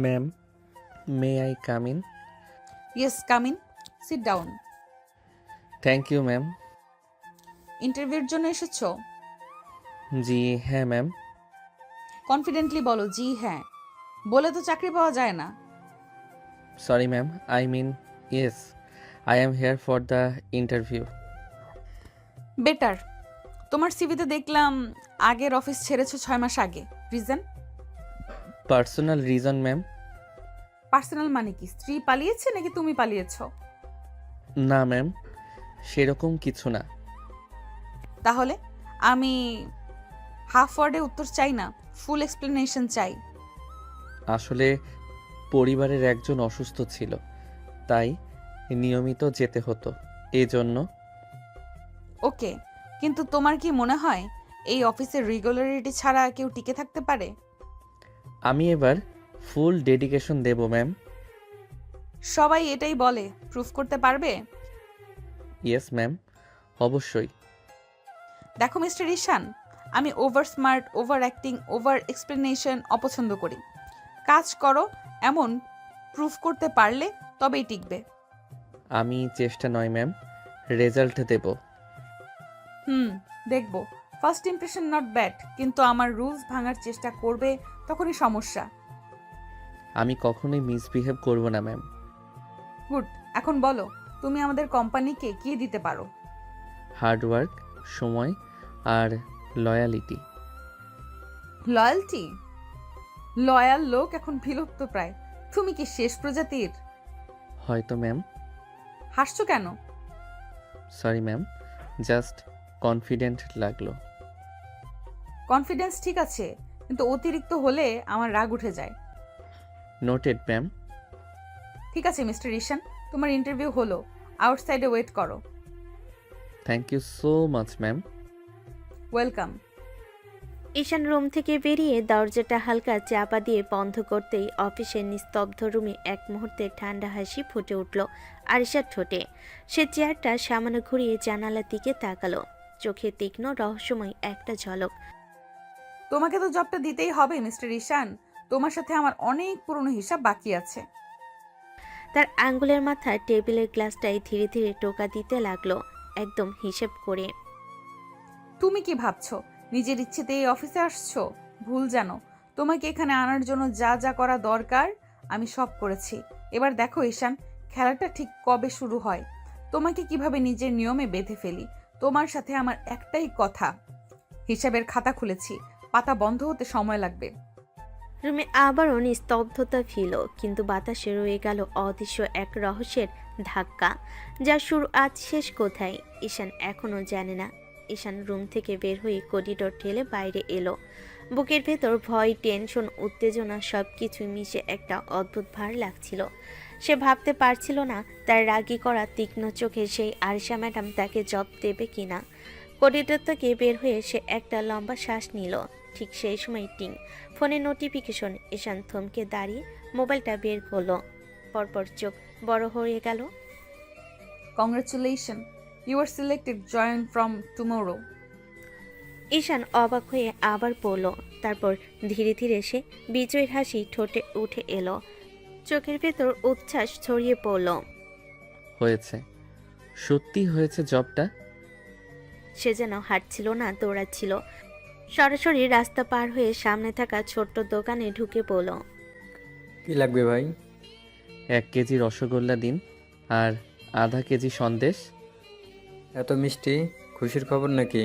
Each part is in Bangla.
Ma'am, may I come in? Yes, come in. Sit down. Thank you ma'am. ইন্টারভিউর জন্য এসেছো? জি হ্যাঁ ম্যাম। কনফিডেন্টলি বলো জি হ্যাঁ। বলে তো চাকরি পাওয়া যায় না। Sorry ma'am, I mean yes, I am here for the interview. Better. তোমার সিভিতে দেখলাম আগের অফিস ছেড়েছো 6 মাস আগে। Reason? Personal reason ma'am. Personal মানে কি? স্ত্রী পালিয়েছে নাকি তুমি পালিয়েছো? না ম্যাম, সেরকম কিছু না। তাহলে আমি হাফ ওয়ার্ডে উত্তর চাই না, ফুল এক্সপ্লেনেশন চাই। আসলে পরিবারের একজন অসুস্থ ছিল, তাই নিয়মিত যেতে হতো, এজন্য। ওকে, কিন্তু তোমার কি মনে হয় এই অফিসের রেগুলারিটি ছাড়া কেউ টিকে থাকতে পারে? আমি এবার ফুল ডেডিকেশন দেব ম্যাম। সবাই এটাই বলে, প্রুফ করতে পারবে? ইয়েস ম্যাম, অবশ্যই। দেখো মিস্টার ঈশান, আমি over smart, over acting, over explanation অপছন্দ করি। কাজ করো, এমন প্রুফ করতে পারলে তবেই টিকবে। আমি চেষ্টা নয় ম্যাম, রেজাল্ট দেব। হুম, দেখবো। ফার্স্ট ইমপ্রেশন নট ব্যাড, কিন্তু আমার রুলস ভাঙার চেষ্টা করবে তখনই সমস্যা। আমি কখনোই মিসবিহেভ করব না ম্যাম। গুড। এখন বলো, তুমি আমাদের কোম্পানিকে কি দিতে পারো? হার্ড ওয়ার্ক, সময় আর লয়ালিটি। লয়্যালটি? লয়াল লোক এখন বিলুপ্ত প্রায়। তুমি কি শেষ প্রজাতির? হয়তো ম্যাম। হাসছো কেন? সরি ম্যাম, জাস্ট কনফিডেন্ট লাগলো। কনফিডেন্স ঠিক আছে, কিন্তু অতিরিক্ত হলে আমার রাগ উঠে যায়। Noted ma'am. ঠিক আছে মিস্টার ঈশান, তোমার ইন্টারভিউ হলো, আউটসাইডে ওয়েট করো। Thank you so much ma'am. Welcome. Ishan room থেকে বেরিয়ে দরজাটা হালকা চাপা দিয়ে বন্ধ করতেই অফিসের নিস্তব্ধ রুমে এক মুহূর্তে ঠান্ডা হাসি ফুটে উঠল আরিশার ঠোঁটে। সে চেয়ারটা সামান্য ঘুরিয়ে জানালার দিকে তাকালো, চোখে তীক্ষ্ণ রহস্যময় একটা ঝলক। তোমাকে তো জবটা দিতেই হবে মিস্টার ঈশান, তোমার সাথে আমার অনেক পুরনো হিসাব বাকি আছে। তার আঙ্গুলের মাথায় টেবিলের গ্লাসটাই ধীরে ধীরে টোকা দিতে লাগলো, একদম হিসেব করে। তুমি কি ভাবছো নিজের ইচ্ছেতে এই অফিসে আসছো? ভুল জানো। তোমাকে এখানে আনার জন্য যা যা করা দরকার আমি সব করেছি। এবার দেখো ঈশান, খেলাটা ঠিক কবে শুরু হয়, তোমাকে কিভাবে নিজের নিয়মে বেঁধে ফেলি। তোমার সাথে আমার একটাই কথা, হিসাবের খাতা খুলেছি, পাতা বন্ধ হতে সময় লাগবে। রুমে আবারও নিস্তব্ধতা ফিল, কিন্তু বাতাসে রয়ে গেল অদৃশ্য এক রহস্যের ধাক্কা, যার শুরু আজ শেষ কোথায় ঈশান এখনও জানে না। ঈশান রুম থেকে বের হয়ে করিডোর ঠেলে বাইরে এলো। বুকের ভেতর ভয়, টেনশন, উত্তেজনা সব কিছুই মিশে একটা অদ্ভুত ভার লাগছিল। সে ভাবতে পারছিল না তার রাগী করা তীক্ষ্ণ চোখে সেই আরিশা ম্যাডাম তাকে জব দেবে কিনা। করিডোর থেকে বের হয়ে সে একটা লম্বা শ্বাস নিল। ঠিক সেই সময় টিং ফোনের নোটিফিকেশন। ঈশান থমকে দাঁড়িয়ে মোবাইলটা বের করলো, পরপর চোখ বড় হয়ে গেল। Congratulation, you are selected, join from tomorrow. Ishan অবাক হয়ে আবার পড়ল, তারপর ধীরে ধীরে সে বিজয়ের হাসি ঠোঁটে উঠে এলো, চোখের ভেতর উচ্ছ্বাস ছড়িয়ে পড়ল। হয়েছে, সত্যি হয়েছে জবটা। সে যেন হাঁটছিল না, দৌড়াচ্ছিল। সরাসরি রাস্তা পার হয়ে সামনে থাকা ছোট্ট দোকানে ঢুকে পড়ল। কি লাগবে ভাই? 1 কেজি রসগোল্লা দিন, আর আধা কেজি সন্দেশ। এত মিষ্টি, খুশির খবর নাকি?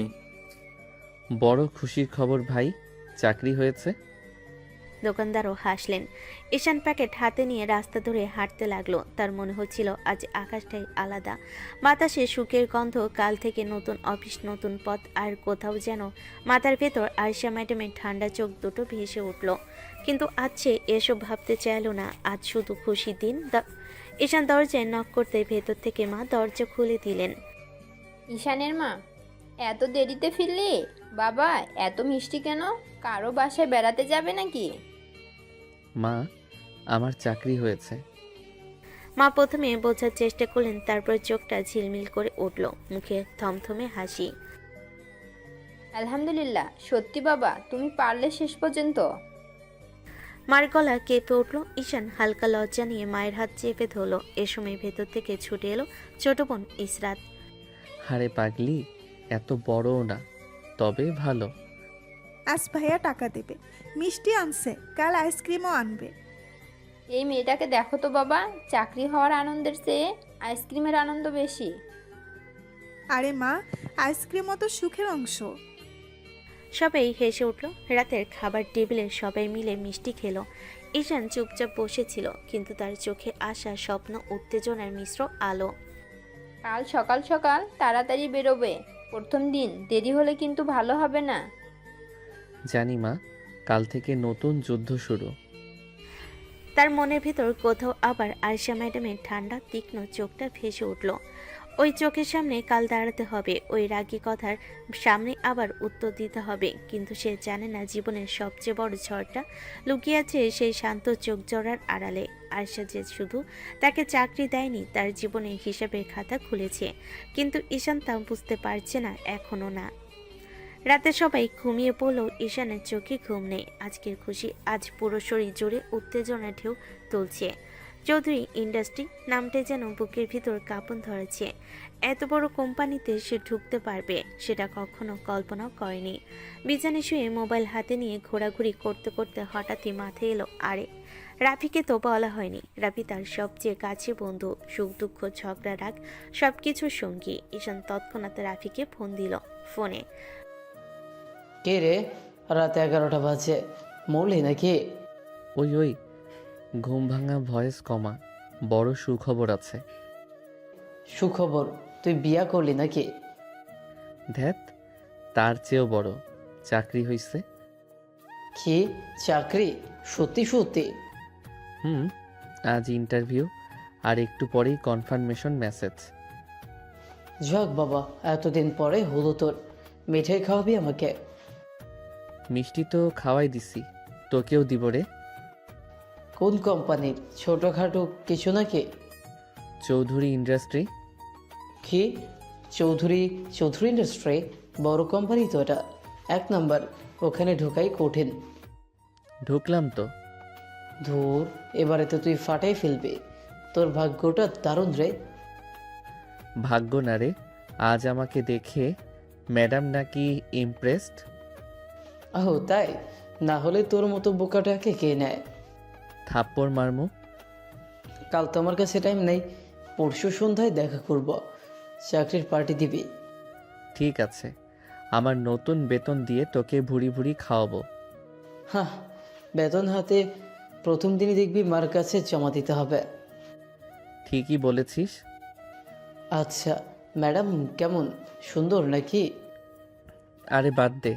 বড় খুশির খবর ভাই, চাকরি হয়েছে। দোকানদারও হাসলেন। ঈশান প্যাকেট হাতে নিয়ে রাস্তা ধরে হাঁটতে লাগলো। তার মনে হচ্ছিল আজ আকাশটাই আলাদা, বাতাসে সুখের গন্ধ, কাল থেকে নতুন অফিস, নতুন পথ, আর কোথাও যেন মাথার ভেতর আরিশা ম্যাডামের ঠান্ডা চোখ দুটো ভেসে উঠল। কিন্তু আজ সে এসব ভাবতে চাইল না, আজ শুধু খুশির দিন। ঈশান দরজায় নক করতে ভেতর থেকে মা দরজা খুলে দিলেন। ঈশানের মা, এত দেরিতে ফিরলি? বাবা এত মিষ্টি কেন? কারো বাসায় বেড়াতে যাবে নাকি? মা, আমার চাকরি হয়েছে। মা প্রথমে বোঝার চেষ্টা করলেন, তারপর চোখটা ঝিলমিল করে উঠল, মুখে থমথমে হাসি। আলহামদুলিল্লাহ। সত্যি বাবা, তুমি পারলে শেষ পর্যন্ত? মার গলা কেঁপে উঠল। ঈশান হালকা লজ্জা নিয়ে মায়ের হাত চেপে ধরল। এ সময় ভেতর থেকে ছুটে এলো ছোট বোন ইসরাত। আরে পাগলি, এত বড়ও না, তবে ভালো। আজ ভাইয়া টাকা দেবে, মিষ্টি আনছে, কাল আইসক্রিমও আনবে। এই মেয়েটাকে দেখো তো বাবা, চাকরি হওয়ার আনন্দের চেয়ে আইসক্রিমের আনন্দ বেশি। আরে মা, আইসক্রিমও তো সুখের অংশ। সবাই হেসে উঠল। রাতের খাবার টেবিলে সবাই মিলে মিষ্টি খেলো। ঈশান চুপচাপ বসেছিল, কিন্তু তার চোখে আসা স্বপ্ন উত্তেজনার মিশ্র আলো। কাল সকাল সকাল তাড়াতাড়ি বেরোবে, প্রথম দিন দেরি হলে কিন্তু ভালো হবে না। জানি মা, কাল থেকে নতুন যুদ্ধ শুরু। তার মনের ভেতর কোথাও আবার আয়শা ম্যাডামের ঠান্ডা তীক্ষ্ণ চোখটা ভেসে উঠল। ওই চোখের সামনে কাল দাঁড়াতে হবে, ওই রাগী কথার সামনে আবার উত্তর দিতে হবে। কিন্তু সে জানে না জীবনের সবচেয়ে বড় ঝড়টা লুকিয়ে আছে সেই শান্ত চোখ জোড়ার আড়ালে। আয়শা যে শুধু তাকে চাকরি দেয়নি, তার জীবনের হিসাবের খাতা খুলেছে। কিন্তু ঈশান তা বুঝতে পারছে না, এখনো না। রাতে সবাই ঘুমিয়ে পড়লেও ঈশানের চোখে ঘুম নেই। আজকের খুশি আজ পুরো শরীর জুড়ে উত্তেজনা ঢেউ তুলছে। চৌধুরী ইন্ডাস্ট্রি নামটা যেন বুকের ভিতর কাঁপন ধরেছে। এত বড় কোম্পানিতে সে ঢুকতে পারবে সেটা কখনো কল্পনাও করেনি। বিছানায় শুয়ে মোবাইল হাতে নিয়ে ঘোরাঘুরি করতে করতে হঠাৎই মাথায় এলো, আরে রাফিকে তো বলা হয়নি। রাফি তার সবচেয়ে কাছে বন্ধু, সুখ দুঃখ ঝগড়া রাগ সবকিছুর সঙ্গী। ঈশান তৎক্ষণাৎ রাফিকে ফোন দিল। ফোনে কে রে? রাত 11টা বাজে, মরলি নাকি? ওই ওই, ঘুম ভাঙা ভয়েস কমা, বড় সুখবর আছে। সুখবর? তুই বিয়া করলি নাকি? ধ্যাত, তার চেয়েও বড়, চাকরি হইছে। কি চাকরি? সত্যি সত্যি? হুম, আজ ইন্টারভিউ, আর একটু পরেই কনফার্মেশন মেসেজ। যাক বাবা, এতদিন পরে হলো তোর। মিঠাই খাওয়াবি আমাকে? মিষ্টি তো খাওয়াই দিছি, তোকেও দিব রে। কোন কোম্পানির? ছোটখাটো কিছু নাকি? চৌধুরী ইন্ডাস্ট্রি। কি চৌধুরী? চৌধুরী ইন্ডাস্ট্রি বড় কোম্পানি তো এটা, 1 নাম্বার। ওখানে ঢোকাই কঠিন। ঢুকলাম তো। ধুর, এবারে তো তুই ফাটাই ফেলবি। তোর ভাগ্যটা দারুণ রে। ভাগ্য না রে, আজ আমাকে দেখে ম্যাডাম নাকি ইমপ্রেসড। আহ তাই? না হলে তোর মতো বোকাটাকে কে নেয়? থাপ্পড় মারমু। কাল তো আমার কাছে টাইম নেই, পরশু সন্ধ্যায় দেখা করব। চাকরির পার্টি দিবি? ঠিক আছে, আমার নতুন বেতন দিয়ে তোকে ভুড়ি ভুড়ি খাওয়াবো। হ্যাঁ, বেতন হাতে প্রথম দিনই দেখবি মার কাছে জমা দিতে হবে। ঠিকই বলেছিস। আচ্ছা, ম্যাডাম কেমন? সুন্দর নাকি? আরে বাদ দে,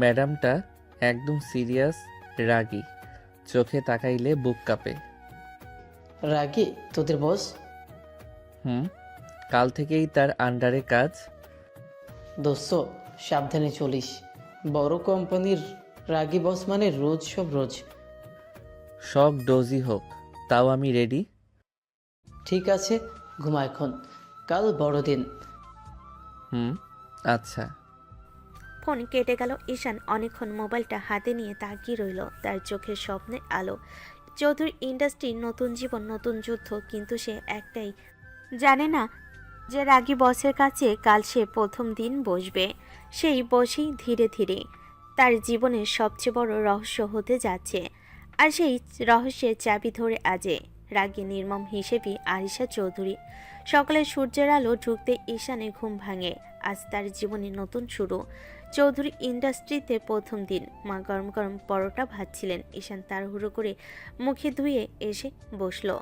ম্যাডামটা একদম সিরিয়াস, রাগী, চোখে তাকাইলে বুক কাঁপে। রাগি তোদের বস? হুম, কাল থেকেই তার আন্ডারে কাজ। দোস্ত সাবধানে চলিস, বড় কোম্পানির রাগি বস মানে রোজ সব রোজ। সব ডোজি হোক, তাও আমি রেডি। ঠিক আছে, ঘুমা এখন, কাল বড়দিন। হুম, আচ্ছা। ফোন কেটে গেল। ঈশান অনেকক্ষণ মোবাইলটা হাতে নিয়ে তাকিয়ে রইল, তার চোখের স্বপ্নের আলো। চৌধুরী ইন্ডাস্ট্রির নতুন জীবন, নতুন যুদ্ধ, কিন্তু সে একটাই জানে না, যে রাগী বসের কাছে কাল সে প্রথম দিন বসবে। সেই বসেই ধীরে ধীরে তার জীবনের সবচেয়ে বড় রহস্য হতে যাচ্ছে। আর সেই রহস্যের চাবি ধরে আজে রাগী নির্মম হিসেবে আরিশা চৌধুরী। সকালে সূর্যের আলো ঢুকতে ঈশানের ঘুম ভাঙে। আজ তার জীবনের নতুন শুরু। চৌধুরী ইন্ডাস্ট্রিতে প্রথম দিন। মা গরম গরম পরোটা ভাজছিলেন। ঈশান তাড়াহুড়ো করে মুখে ধুয়ে এসে বসলো।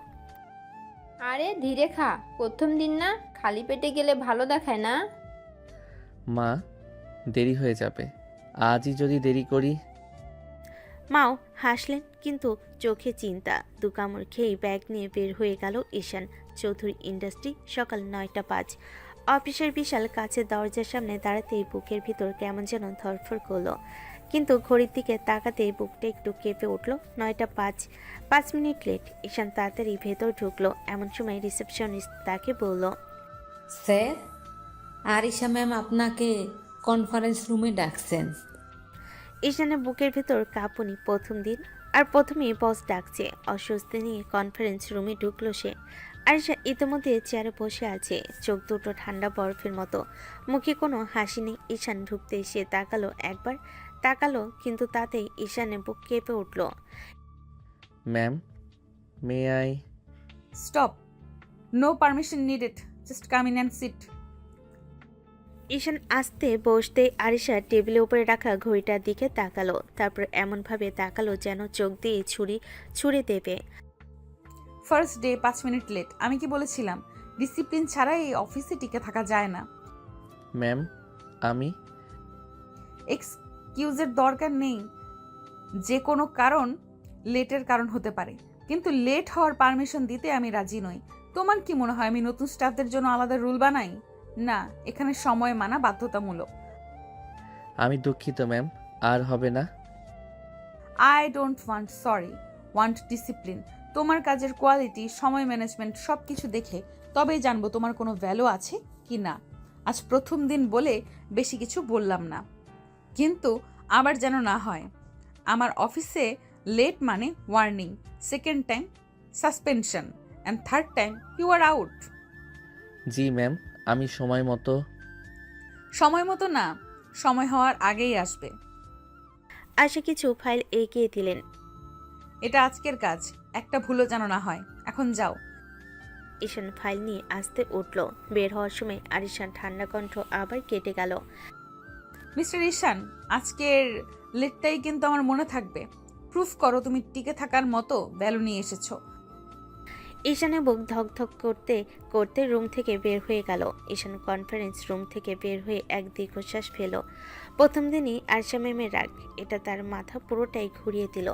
আরে ধীরে খা, প্রথম দিন না, খালি পেটে গেলে ভালো দেখায় না। মা, দেরি হয়ে যাবে, আজই যদি দেরি করি। মাও হাসলেন, কিন্তু চোখে চিন্তা। 2 কামড় খেয়ে ব্যাগ নিয়ে বের হয়ে গেল ঈশান। চৌধুরী ইন্ডাস্ট্রি, সকাল 9টা 5। অফিসের বিশাল কাছের দরজার সামনে দাঁড়াতেই বুকের ভিতর কেমন যেন ধরফর করলো, কিন্তু ঘড়ির দিকে তাকাতেই বুকটা একটু কেঁপে উঠল। 9টা 5, 5 মিনিট লেট। ঈশান তাড়াতাড়ি ভেতর ঢুকলো। এমন সময় রিসেপশনিস্ট তাকে বলল, স্যার, আরিশা ম্যাম আপনাকে কনফারেন্স রুমে ডাকছেন। ঈশানের বুকের ভেতর কাঁপুনি। প্রথম দিন, আর প্রথমেই বস ডাকছে। অস্বস্তি নিয়ে কনফারেন্স রুমে ঢুকলো সে। আরিশা ইতিমধ্যে চেয়ারে বসে আছে, চোখ দুটো ঠান্ডা বরফের মতো, মুখে কোনো হাসি নেই। ঈশান ঢুকতে সে তাকালো, একবার তাকালো, কিন্তু তাতেই ঈশানের বুক কেঁপে উঠল। Ma'am, may I? Stop, no permission needed, just come in and sit. Ishan আস্তে বসতে আরিশা টেবিলের উপরে রাখা ঘড়িটার দিকে তাকালো, তারপর এমনভাবে তাকালো যেন চোখ দিয়ে ছুরি ছুঁড়ে দেবে। First day 5 minute late. আমি কি বলেছিলাম? ডিসিপ্লিন ছাড়া এই অফিসে টিকে থাকা যায় না। ম্যাম, আমি? এক্সকিউজের দরকার নেই। যে কোনো কারণ লেটের কারণ হতে পারে, কিন্তু লেট হওয়ার পারমিশন দিতে আমি রাজি নই। তোমার কি মনে হয় আমি নতুন স্টাফদের জন্য আলাদা রুল বানাই? না, এখানে সময় মানা বাধ্যতামূলক। আমি দুঃখিত ম্যাম, আর হবে না। I don't want sorry, want discipline. তোমার কাজের কোয়ালিটি, সময় ম্যানেজমেন্ট সব কিছু দেখে তবেই জানবো তোমার কোনো ভ্যালু আছে কি না। আজ প্রথম দিন বলে বেশি কিছু বললাম না, কিন্তু আবার যেন না হয়। আমার অফিসে লেট মানে warning, second time suspension, and third time you are out. জি ম্যাম, আমি সময় মতো। সময় মতো না, সময় হওয়ার আগেই আসবে। আশা কিছু ফাইল এগিয়ে দিলেন। এটা আজকের কাজ, একটা ভুলও যেন না হয়। এখন যাও। ঈশান ফাইল নিয়ে আসতে উঠল। বের হওয়ার সময় আরিশান ঠান্ডা কণ্ঠ আবার কেটে গেল। মিস্টার ঈশান, আজকের লেটটাই কিন্তু আমার মনে থাকবে। প্রুফ করো তুমি টিকে থাকার মতো ভ্যালু নিয়ে এসেছো। ঈশানের বুক ধকধক করতে করতে রুম থেকে বের হয়ে গেল। ঈশান কনফারেন্স রুম থেকে বের হয়ে এক দীর্ঘশ্বাস ফেল। প্রথম দিনই আরশা ম্যামের রাগ, এটা তার মাথা পুরোটাই ঘুরিয়ে দিল।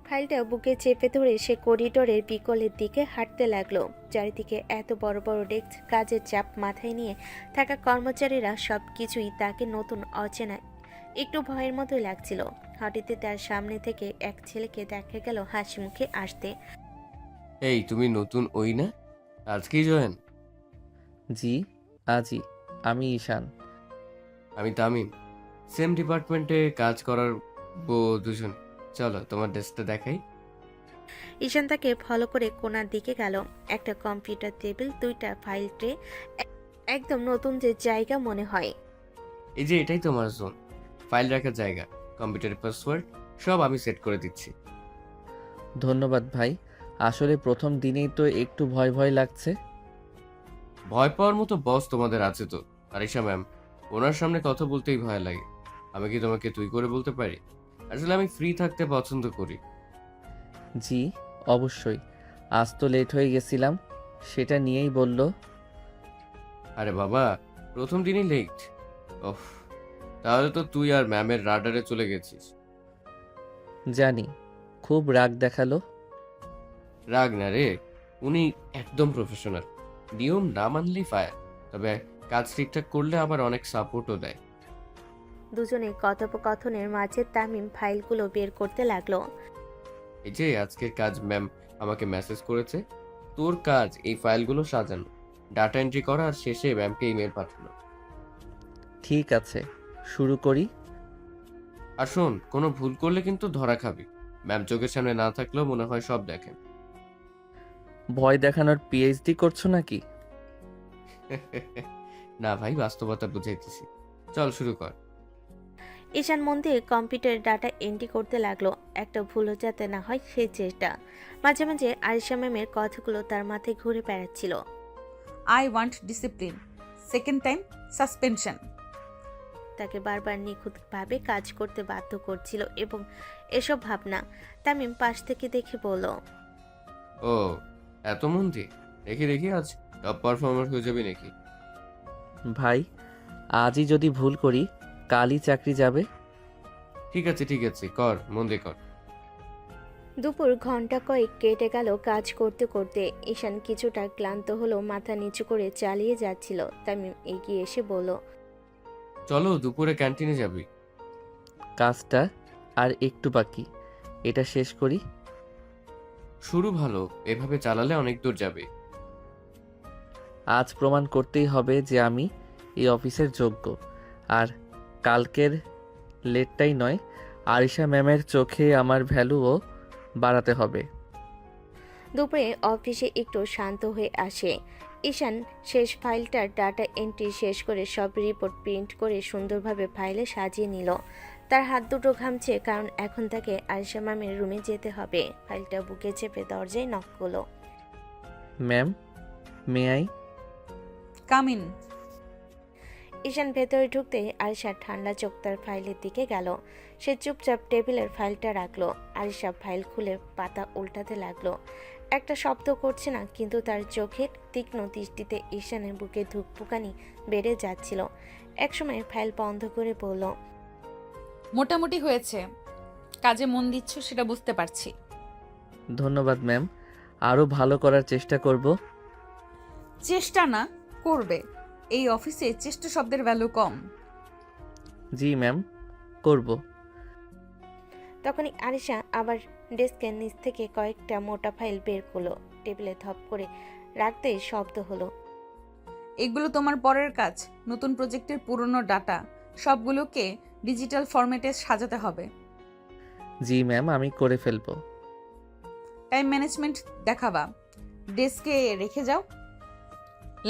ফাইলটা বুকে চেপে ধরে সে করিডোরের বিকলের দিকে হাঁটতে লাগলো। চারিদিকে এত বড় বড় ডেস্ক, কাজের চাপ মাথায় নিয়ে থাকা কর্মচারীরা সব কিছুই তাকে নতুন, অচেনা, একটু ভয়ের মতোই লাগছিল। হঠাৎই তার সামনে থেকে এক ছেলেকে দেখা গেল হাসি মুখে আসতে। এই তুমি নতুন ওই না? আজকেই জয়েন? জি, আজই। আমি ঈশান। আমি তামিম। সেম ডিপার্টমেন্টে কাজ করার দুজন। চলো তোমার ডেস্কটা দেখাই। ঈশান তাকে ফলো করে কোণার দিকে গেল। একটা কম্পিউটার টেবিল, দুইটা ফাইল ট্রে, একদম নতুন যে জায়গা মনে হয়। এই যে এটাই তোমার জোন, ফাইল রাখার জায়গা, কম্পিউটারের পাসওয়ার্ড সব আমি সেট করে দিচ্ছি। ধন্যবাদ ভাই। আসলে প্রথম দিনেই তো একটু ভয় ভয় লাগছে। ভয় পাওয়ার মতো বস তোমাদের আছে তো আরিশা ম্যাম, ওনার সামনে কথা বলতেই ভয় লাগে। আমি কি তোমাকে তুই করে বলতে পারি? আসলে আমি ফ্রি থাকতে পছন্দ করি। জি, অবশ্যই। আজ তো লেট হয়ে গেছিলাম, সেটা নিয়েই বলল। আরে বাবা, প্রথম দিনই লেট? ওহ, তাহলে তো তুই আর ম্যামের রাডারে চলে গেছিস। জানি, খুব রাগ দেখালো। রাগ না রে, উনি একদম প্রফেশনাল। নিয়ম না মানলেই ফায়ার, তবে কাজ ঠিকঠাক করলে আবার অনেক সাপোর্টও দেয়। দুজনে কথোপকথনের মাঝে তামিম ফাইলগুলো বের করতে লাগলো। এই যে আজকের কাজ ম্যাম আমাকে মেসেজ করেছে, তোর কাজ এই ফাইলগুলো সাজানো, ডাটা এন্ট্রি করা আর শেষে ম্যামকে ইমেল পাঠানো। ঠিক আছে, শুরু করি। আর শোন, কোনো ভুল করলে কিন্তু ধরা খাবি। ম্যাম চোখের সামনে না থাকলেও মনে হয় সব দেখেন। ভয় দেখানোর পিএইচডি করছো নাকি? না ভাই, বাস্তবতা বুঝাইতেছি। চল শুরু কর। ঈশান মন দিয়ে কম্পিউটারে ডাটা এন্ট্রি করতে লাগলো, একটা ভুলও যাতে না হয় সেই চেষ্টা। মাঝে মাঝে আরিশা ম্যামের কথাগুলো তার মাথায় ঘুরে বেড়াচ্ছিল। I want discipline, second time suspension. তাকে বারবার নিখুঁতভাবে কাজ করতে বাধ্য করছিল, এবং এসব ভাবনা তামিম পাশ থেকে দেখে বলল, ও এত মন দিয়ে দেখি দেখি আজ টপ পারফর্মার হয়ে যাবি নাকি? ভাই, আজই যদি ভুল করি কালই চাকরি যাবে। ঠিক আছে ঠিক আছে, কর, মন দিয়ে কর। দুপুর ঘন্টা কয়েক কেটে গেল কাজ করতে করতে। ঈশান কিছুটা ক্লান্ত হলো, মাথা নিচু করে চালিয়ে যাচ্ছিল। তামিম এগিয়ে এসে বলল, চলো দুপুরে ক্যান্টিনে যাবি। কাজটা আর একটু বাকি, এটা শেষ করি। শুরু ভালো, এভাবে চালালে অনেক দূর যাবে। আজ প্রমাণ করতেই হবে যে আমি এই অফিসের যোগ্য। আর কালকের লেটটাই নয়, আরিশা ম্যামের চোখে আমার ভ্যালুও বাড়াতে হবে। দুপুরে অফিসে একটু শান্ত হয়ে আসে ঈশান। শেষ ফাইলটার ডাটা এন্ট্রি শেষ করে সব রিপোর্ট প্রিন্ট করে সুন্দরভাবে ফাইলে সাজিয়ে নিল। তার হাত দুটো ঘামছে, কারণ এখন তাকে আয়েশা ম্যামের রুমে যেতে হবে। ফাইলটা বুকে চেপে দরজায় নক করলো। Ma'am, may I? Come in. Ishan ভেতরে ঢুকতেই আয়েশা ঠান্ডা চোখ তার ফাইলের দিকে গেল। সে চুপচাপ টেবিলের ফাইলটা রাখলো। আয়েশা ফাইল খুলে পাতা উল্টাতে লাগলো। একটা শব্দ করছে না, কিন্তু তার চোখের তীক্ষ্ণ দৃষ্টিতে ঈশানের বুকে ধুকপুকানি বেড়ে যাচ্ছিল। একসময় ফাইল বন্ধ করে বলল, মোটামুটি হয়েছে, কাজে মন দিচ্ছ সেটা বুঝতে পারছি। ধন্যবাদ ম্যাম, আরও ভালো করার চেষ্টা করব। চেষ্টা না, করবে। এই অফিসে চেষ্টা শব্দের ভ্যালু কম। জি ম্যাম, করব। তখনই আরিশা আবার ডেস্কের নিচ থেকে কয়েকটা মোটা ফাইল বের করলো। টেবিলে ধপ করে রাখতেই শব্দ হলো। এগুলো তোমার পরের কাজ। নতুন প্রজেক্টের পুরনো ডাটা সবগুলোকে ডিজিটাল ফরম্যাটে সাজাতে হবে। জি ম্যাম, আমি করে ফেলবো। টাইম ম্যানেজমেন্ট দেখাবা। ডেস্কে রেখে যাও,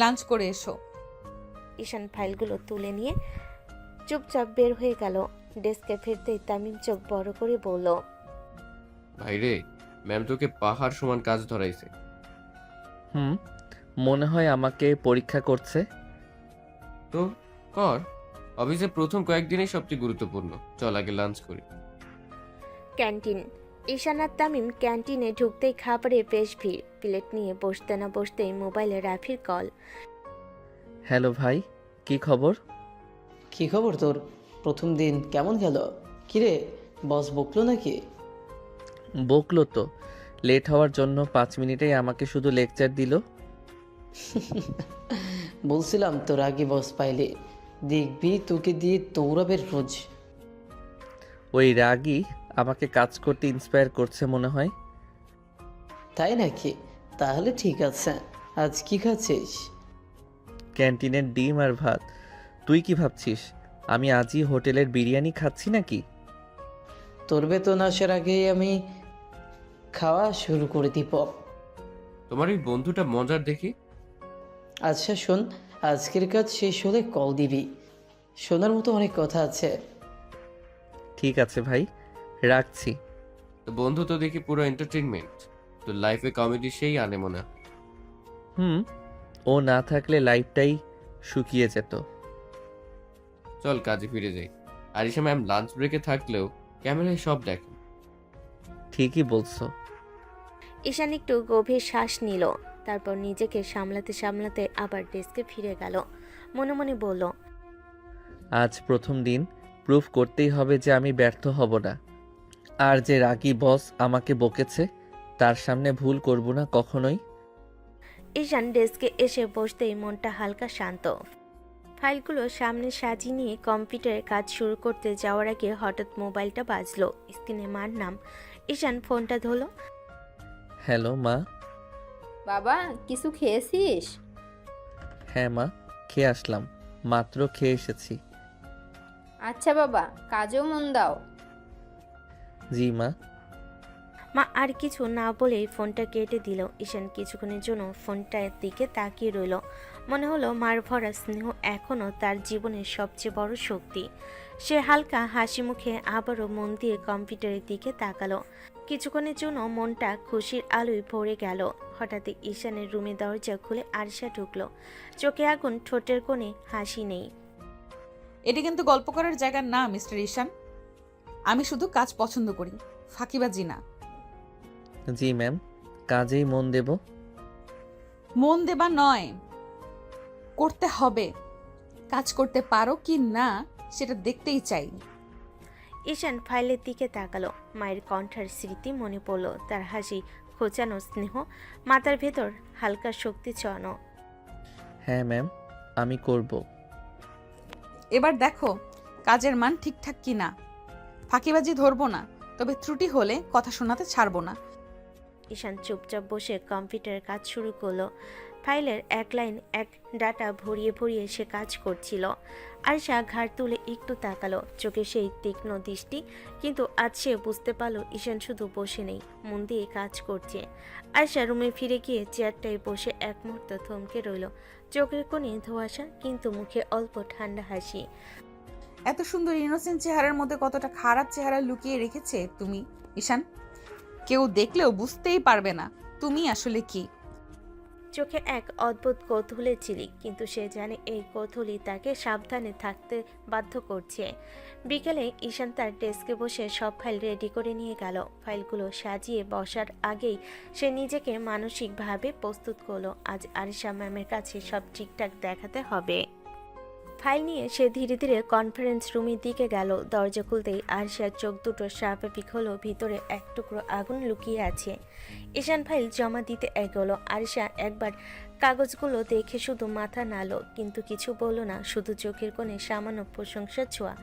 লাঞ্চ করে এসো। ঈশান ফাইলগুলো তুলে নিয়ে চুপচাপ বের হয়ে গেল। ডেস্কে ফিরতেই তামিম চোখ বড় করে বলল, ভাইরে, ম্যাম তোকে পাহাড় সমান কাজ ধরাইছে। হুম, মনে হয় আমাকে পরীক্ষা করছে। তো কর, অফিসে প্রথম কয়েকদিনই সবচেয়ে গুরুত্বপূর্ণ। চল আগে লাঞ্চ করি। ক্যান্টিন। ঈশান আর তামিম ক্যান্টিনে ঢুকতেই খাবারের বেশ ভিড়। প্লেট নিয়ে বসতে না বসতেই মোবাইলে রাফির কল। হ্যালো ভাই, কি খবর? কি খবর তোর? প্রথম দিন কেমন গেল? কিরে, বস বকলো নাকি? বকলো তো, লেট হওয়ার জন্য 5 মিনিটেই আমাকে শুধু লেকচার দিল। বলছিলাম তোর আগে বস পাইলে দেখবি তোকে দিয়ে দৌড়াবে রোজ। ওই রাগই আমাকে কাজ করতে ইন্সপায়ার করছে মনে হয়। তাই নাকি? তাহলে ঠিক আছে। আজ কি খাচ্ছিস? ক্যান্টিনের ডিম আর ভাত। তুই কি ভাবছিস আমি আজই হোটেলের বিরিয়ানি খাচ্ছি নাকি? তোর বেতন আসার আগেই আমি খাওয়া শুরু করে দিব। তোমার এই বন্ধুটা মজার দেখি। আচ্ছা শোন, আজকের কাজ শেষ হলে কল দিবি। শোনার মতো অনেক কথা আছে। ঠিক আছে ভাই, রাখছি। তো বন্ধু তো দেখি পুরো এন্টারটেইনমেন্ট। তো লাইফে কমেডি সেই আনে মনে হয়। হুম, ও না থাকলে লাইফটাই শুকিয়ে যেত। চল কাজে ফিরে যাই। আরিশা ম্যাম লাঞ্চ ব্রেকে থাকলেও ক্যামেরায় সব দেখে। ঠিকই বলছো। ঈশান একটু গভীর শ্বাস নিল। তারপর নিজেকে সামলাতে সামলাতে আবার ডেস্কে ফিরে গেল। মনে মনে বলল, আজ প্রথম দিন, প্রুফ করতেই হবে যে আমি ব্যর্থ হব না। আর যে রাগী বস আমাকে বকেছে তার সামনে ভুল করব না কখনোই। ঈশান ডেস্কে এসে বসতেই মনটা হালকা শান্ত। ফাইলগুলো সামনে সাজিয়ে নিয়ে কম্পিউটারে কাজ শুরু করতে যাওয়ার আগে হঠাৎ মোবাইলটা বাজলো। স্ক্রিনে মার নাম। ঈশান ফোনটা ধরল। হ্যালো মা। বাবা, কিছু খেয়েছিস? হ্যাঁ মা, খেয়ে আসলাম, মাত্র খেয়ে এসেছি। আচ্ছা বাবা, কাজেও মন দাও। জি মা। মা আর কিছু না বলেই ফোনটা কেটে দিল। ঈশান কিছুক্ষণের জন্য ফোনটার দিকে তাকিয়ে রইল। মনে হলো মার ভরা স্নেহ এখনও তার জীবনের সবচেয়ে বড় শক্তি। সে হালকা হাসি মুখে আবারও মন দিয়ে কম্পিউটারের দিকে তাকালো। কিছুক্ষণের জন্য মনটা খুশির আলোয় ভরে গেল। হঠাৎ ঈশানের রুমে দরজা খুলে আরিশা ঢুকলো। চোখে আগুন, ঠোঁটের কোণে হাসি নেই। এটা কিন্তু গল্প করার জায়গা না মিস্টার ঈশান। আমি শুধু কাজ পছন্দ করি, ফাঁকিবাজি না। জি ম্যাম, কাজেই মন দেব। মন দেবা নয়, করতে হবে। কাজ করতে পারো কি না সেটা দেখতেই চাই। ঈশান ফাইলের দিকে তাকালো। মায়ের কণ্ঠার স্মৃতি মনে পড়ল। তার হাসি, খোঁচানো স্নেহ, মাথার ভেতর হালকা শক্তি ছড়ানো। হ্যাঁ ম্যাম, আমি করব। এবার দেখো কাজের মান ঠিকঠাক কি না। ফাঁকিবাজি ধরবো না, তবে ত্রুটি হলে কথা শোনাতে ছাড়বো না। ঈশান চুপচাপ বসে কম্পিউটারের কাজ শুরু করলো। ফাইলের এক লাইন এক ডাটা ভরিয়ে ভরিয়ে সে কাজ করছিল। আয়শা ঘাড় তুলে একটু তাকালো, চোখে সেই তীক্ষ্ণ দৃষ্টি। কিন্তু আজ সে বুঝতে পারলো ঈশান শুধু বসে নেই, মন দিয়ে কাজ করছে। আয়শা রুমে ফিরে গিয়ে চেয়ারটায় বসে এক মুহূর্ত থমকে রইল। চোখের কোণে ধোঁয়াশা, কিন্তু মুখে অল্প ঠান্ডা হাসি। এত সুন্দর ইনোসেন্ট চেহারার মধ্যে কতটা খারাপ চেহারা লুকিয়ে রেখেছে তুমি ঈশান। কেউ দেখলেও বুঝতেই পারবে না তুমি আসলে কি। চোখে এক অদ্ভুত কৌতূহলের ঝিলিক, কিন্তু সে জানে এই কৌতূহলই তাকে সাবধানে থাকতে বাধ্য করছে। বিকেলে ঈশান তার ডেস্কে বসে সব ফাইল রেডি করে নিয়ে গেল। ফাইলগুলো সাজিয়ে বসার আগেই সে নিজেকে মানসিকভাবে প্রস্তুত করলো। আজ আরিশা ম্যামের কাছে সব ঠিকঠাক দেখাতে হবে। ফাইল নিয়ে সে ধীরে ধীরে কনফারেন্স রুমের দিকে গেল। দরজা খুলতেই আরিশার চোখ দুটো স্বাভাবিক হলো, ভিতরে এক টুকরো আগুন লুকিয়ে আছে। ঈশান ফাইল জমা দিতে এগোলো। আরিশা একবার কাগজগুলো দেখে শুধু মাথা নাড়ল, কিন্তু কিছু বলল না, শুধু চোখের কোণে সামান্য প্রশংসা ছোঁয়া।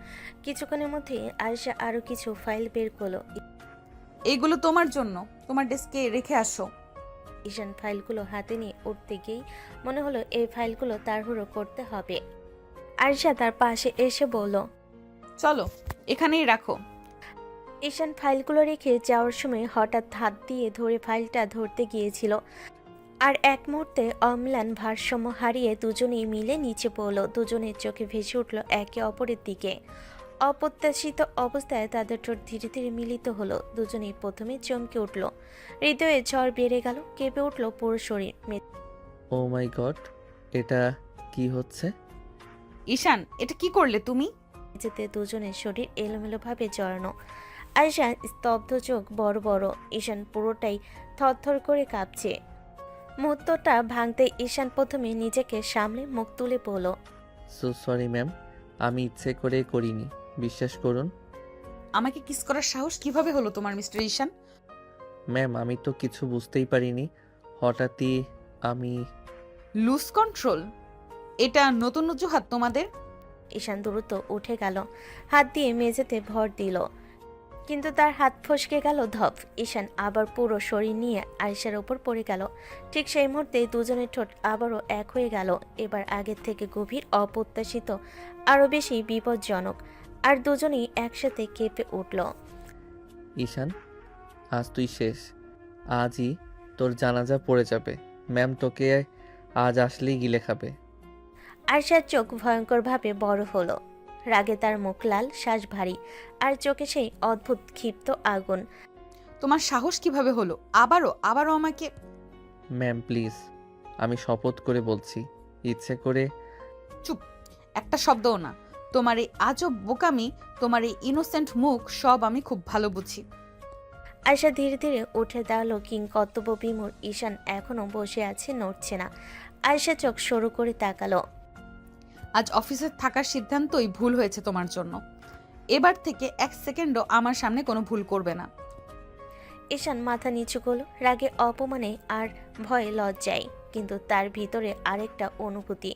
কিছুক্ষণের মধ্যে আরিশা আরও কিছু ফাইল বের করলো। এইগুলো তোমার জন্য, তোমার ডেস্কে রেখে আসো। ঈশান ফাইলগুলো হাতে নিয়ে উঠতে গিয়েই মনে হলো এই ফাইলগুলো তাড়াহুড়ো করতে হবে। আরিশা তার পাশে এসে বলল, চলো এখানেই রাখো। ঈশান ফাইলগুলো রেখে যাওয়ার সময় হঠাৎ হাত দিয়ে ধরে ফাইলটা ধরতে গিয়েছিল, আর এক মুহূর্তে অম্লান ভারসাম্য হারিয়ে দুজনেই মিলে নিচে পড়ল। দুজনের চোখে ভেসে উঠল একে অপরের দিকে। অপ্রত্যাশিত অবস্থায় তাদের ঠোঁট ধীরে ধীরে মিলিত হলো। দুজনেই প্রথমে চমকে উঠল, হৃদয়ে ঝড় বেড়ে গেল, কেঁপে উঠল পুরো শরীর। ও মাই গড, এটা কি হচ্ছে? ঈশান, এটা কি করলে তুমি? যেতে দুজনের শরীর এলোমেলোভাবে জড়ানো। আয়শা স্তব্ধ, চোখ বড় বড়। ঈশান পুরোটাই থরথর করে কাঁপছে। মুহূর্তটা ভাঙতে ঈশান প্রথমে নিজেকে সামলে মুখ তুলে বলল, সো সরি ম্যাম, আমি ইচ্ছে করে করিনি, বিশ্বাস করুন। আমাকে কিস করার সাহস কিভাবে হলো তোমার মিস্টার ঈশান? ম্যাম, আমি তো কিছু বুঝতেই পারিনি, হঠাৎই আমি। লুজ কন্ট্রোল, এটা নতুন অজুহাত তোমাদের? ঈশান দ্রুত উঠে গেল, হাত দিয়ে মেঝেতে ভর দিল, কিন্তু তার হাত ফসকে গেল ধপ। ঈশান আবার পুরো শরীর নিয়ে আয়েশার ওপর পড়ে গেল। ঠিক সেই মুহূর্তে দুজনের ঠোঁট আবারও এক হয়ে গেল, এবার আগের থেকে গভীর, অপ্রত্যাশিত, আরও বেশি বিপজ্জনক। আর দুজনেই একসাথে কেঁপে উঠল। ঈশান, আজ তুই শেষ। আজই তোর জানাজা পড়ে যাবে। ম্যাম তোকে আজ আসলেই গিলে খাবে। আয়েশার চোখ ভয়ঙ্করভাবে বড় হলো, রাগে তার মুখ লাল, শ্বাস ভারী, আর চোখে সেই অদ্ভুত ক্ষিপ্ত আগুন। তোমার সাহস কিভাবে হলো আবারও আমাকে? ম্যাম প্লিজ, আমি শপথ করে বলছি, ইচ্ছে করে। চুপ, একটা শব্দও না। তোমার এই আজব বোকামি, তোমার এই ইনোসেন্ট মুখ, সব আমি খুব ভালো বুঝি। আয়েশা ধীরে ধীরে উঠে দাঁড়ালো। কিংকর্তব্য বিমূঢ় ঈশান এখনো বসে আছে, নড়ছে না। আয়েশা চোখ সরু করে তাকালো। আজ অফিসে থাকার সিদ্ধান্তই ভুল হয়েছে তোমার জন্য। এবার থেকে এক সেকেন্ডও আমার সামনে কোনো ভুল করবে না। ঈশান মাথা নিচু করল, রাগে, অপমানে আর ভয়ে, লজ্জায়, কিন্তু তার ভিতরে আরেকটা অনুভূতি,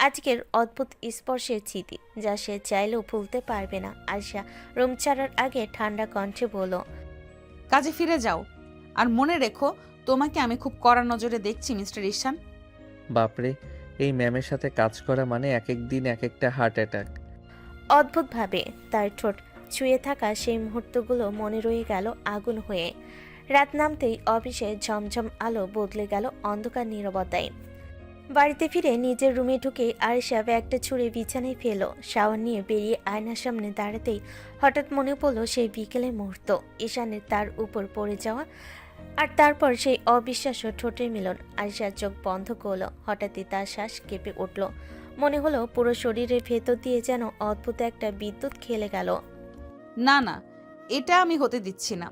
আজকের অদ্ভুত স্পর্শের স্মৃতি, যা সে চাইলেও ভুলতে পারবে না। আয়েশা রুম ছাড়ার আগে ঠান্ডা কণ্ঠে বলল, কাজে ফিরে যাও, আর মনে রেখো তোমাকে আমি খুব কড়া নজরে দেখছি মিস্টার ঈশান। বাপরে, এই ম্যামের সাথে কাজ করা মানে এক এক দিন এক একটা হার্ট অ্যাটাক। অদ্ভুতভাবে তার ঠোঁট ছুঁয়ে থাকা সেই মুহূর্তগুলো মনে রয়ে গেল আগুন হয়ে। রাত নামতেই অফিসে ঝমঝম আলো বদলে গেল অন্ধকার নীরবতায়। বাড়িতে ফিরে নিজের রুমে ঢুকে আয়েশা ব্যাগটা ছুঁড়ে বিছানায় ফেলো। শাওয়ার নিয়ে বেরিয়ে আয়নার সামনে দাঁড়াতেই হঠাৎ মনে পড়ল সেই বিকেলের মুহূর্ত, ঈশানের তার উপর পড়ে যাওয়া, আর তারপর সেই অবিশ্বাস্য ঠোঁটের মিলন। আয়েশার চোখ বন্ধ করলো, হঠাৎই তার শ্বাস কেঁপে উঠল। মনে হলো পুরো শরীরের ভেতর দিয়ে যেন অদ্ভুত একটা বিদ্যুৎ খেলে গেল। না, এটা আমি হতে দিচ্ছি না।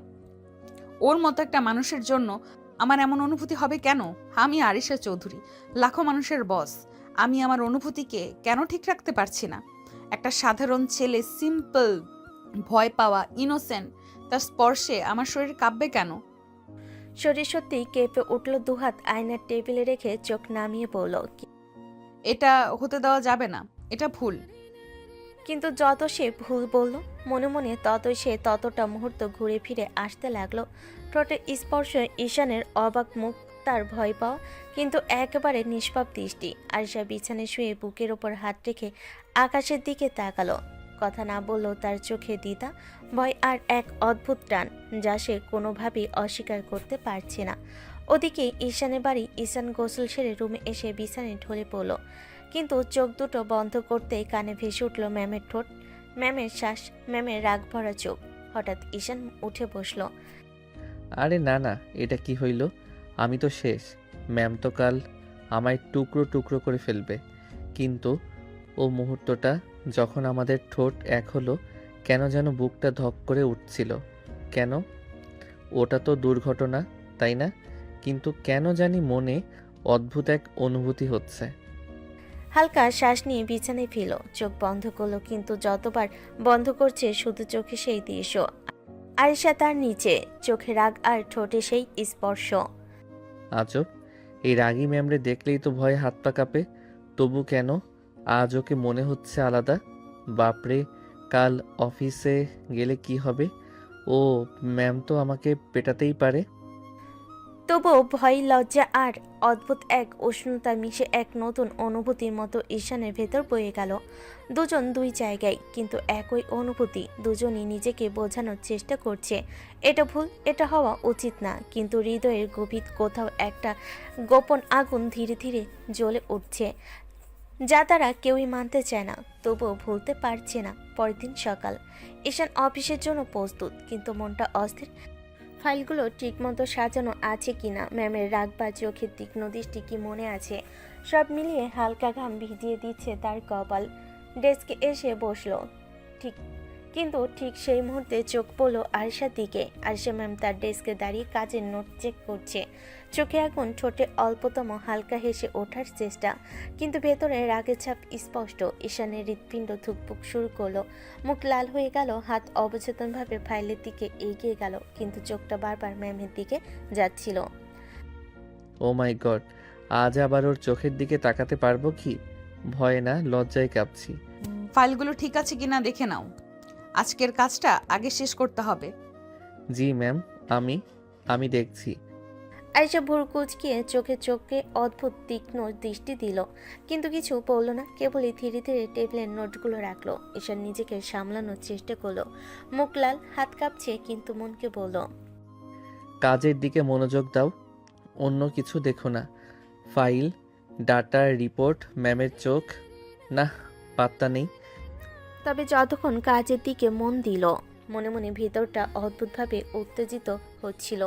ওর মতো একটা মানুষের জন্য আমার এমন অনুভূতি হবে কেন? আমি আরিশা চৌধুরী, লাখো মানুষের বস। আমি আমার অনুভূতিকে কেন ঠিক রাখতে পারছি না? একটা সাধারণ ছেলে, সিম্পল, ভয় পাওয়া, ইনোসেন্ট, তার স্পর্শে আমার শরীর কাঁপবে কেন? শরীর সত্যিই কেঁপে উঠল। দুহাত আয়নার টেবিলে রেখে চোখ নামিয়ে পড়ল। এটা হতে দেওয়া যাবে না, এটা ভুল। কিন্তু যত সে ভুল বলল মনে মনে, ততই সে ততটা মুহূর্ত ঘুরে ফিরে আসতে লাগলো। ঠোঁটের স্পর্শ, ঈশানের অবাক মুখ, তার ভয় পাওয়া, কিন্তু একেবারে নিষ্পাপ দৃষ্টি। আরিশা বিছানায় শুয়ে বুকের ওপর হাত রেখে আকাশের দিকে তাকালো। কথা না বললেও তার চোখে দ্বিধা, ভয় আর এক অদ্ভুত টান, যা সে কোনোভাবেই অস্বীকার করতে পারছে না। ওদিকে ঈশানের বাড়ি। ঈশান গোসল সেরে রুমে এসে বিছানায় ঢলে পড়ল, কিন্তু চোখ দুটো বন্ধ করতেই কানে ভেসে উঠল ম্যামের ঠোঁট, ম্যামের শ্বাস, ম্যামের রাগ ভরা চোখ। হঠাৎ ঈশান উঠে বসল। আরে না না, এটা কি হইল? আমি তো শেষ। ম্যাম তো কাল আমায় টুকরো টুকরো করে ফেলবে। কিন্তু ও মুহূর্তটা যখন আমাদের ঠোঁট এক হলো, কেন যেন বুকটা ধক করে উঠছিল। কেন? ওটা তো দুর্ঘটনা, তাই না? কিন্তু কেন জানি মনে অদ্ভুত এক অনুভূতি হচ্ছে। হালকা শ্বাস নিয়ে বিছানায় ফিরল, চোখ বন্ধ করলো, কিন্তু যতবার বন্ধ করছে শুধু চোখে সেই দৃশ্য। আয়েশা তার নিচে, চোখে রাগ আর ঠোঁটে সেই স্পর্শ। আজব, এই রাগী ম্যামরে দেখলেই তো ভয়ে হাত পা কাঁপে, তবু কেন আজ ওকে মনে হচ্ছে আলাদা? বাপরে, কাল অফিসে গেলে কি হবে? ও ম্যাম তো আমাকে পেটাতেই পারে। তবুও ভয়, লজ্জা আর অদ্ভুত এক উষ্ণতা মিশে এক নতুন অনুভূতির মতো ঈশানের ভেতর বয়ে গেল। দুজন দুই জায়গায়, কিন্তু একই অনুভূতি। দুজনই নিজেকে বোঝানোর চেষ্টা করছে এটা ভুল, এটা হওয়া উচিত না, কিন্তু হৃদয়ের গভীর কোথাও একটা গোপন আগুন ধীরে ধীরে জ্বলে উঠছে, যা তারা কেউই মানতে চায় না, তবুও ভুলতে পারছে না। পরের দিন সকাল। ঈশান অফিসের জন্য প্রস্তুত, কিন্তু মনটা অস্থির। ফাইলগুলো ঠিকমতো সাজানো আছে কিনা, ম্যামের রাগ বা চোখের তীক্ষ্ণ দৃষ্টি কি মনে আছে, সব মিলিয়ে হালকা ঘাম ভিজিয়ে দিচ্ছে তার কপাল। ডেস্কে এসে বসলো, কিন্তু ঠিক সেই মুহূর্তে চোখ পড়লো আরিশার দিকে। আরিশা ম্যাম তার ডেস্কে দাঁড়িয়ে কাজের নোট চেক করছে, চোখে আগুন, ঠোঁটে অল্পতম হালকা হেসে ওঠার চেষ্টা, কিন্তু ভেতরে রাগের ছাপ স্পষ্ট। ঈশানের হৃৎপিণ্ড ধুকপুক শুরু করলো, মুখ লাল হয়ে গেল, হাত অবচেতনভাবে ফাইলের দিকে এগিয়ে গেল, কিন্তু চোখটা বারবার ম্যামের দিকে যাচ্ছিল। ও মাই গড, আজ আবার ওর চোখের দিকে তাকাতে পারবো কি? ভয়ে না, লজ্জায় কাঁপছি। ফাইলগুলো ঠিক আছে কিনা দেখে নাও, আজকের কাজটা আগে শেষ করতে হবে। জি ম্যাম, আমি দেখছি। আয়েশা ভুরু কুঁচকিয়ে চোখে অদ্ভুত তীক্ষ্ণ দৃষ্টি দিল, কিন্তু কিছু বলল না, কেবলই ধীরে ধীরে টেবিলের নোটগুলো রাখলো। ঈশান নিজেকে সামলানোর চেষ্টা করলো, মুখ লাল, হাত কাঁপছে, কিন্তু মনকে বলল, কাজের দিকে মনোযোগ দাও, অন্য কিছু দেখো না। ফাইল, ডাটা, রিপোর্ট, ম্যামের চোখ, না পাত্তা নেই। তবে যতক্ষণ কাজের দিকে মন দিল, মনে মনে ভিতরটা অদ্ভুতভাবে উত্তেজিত হচ্ছিল।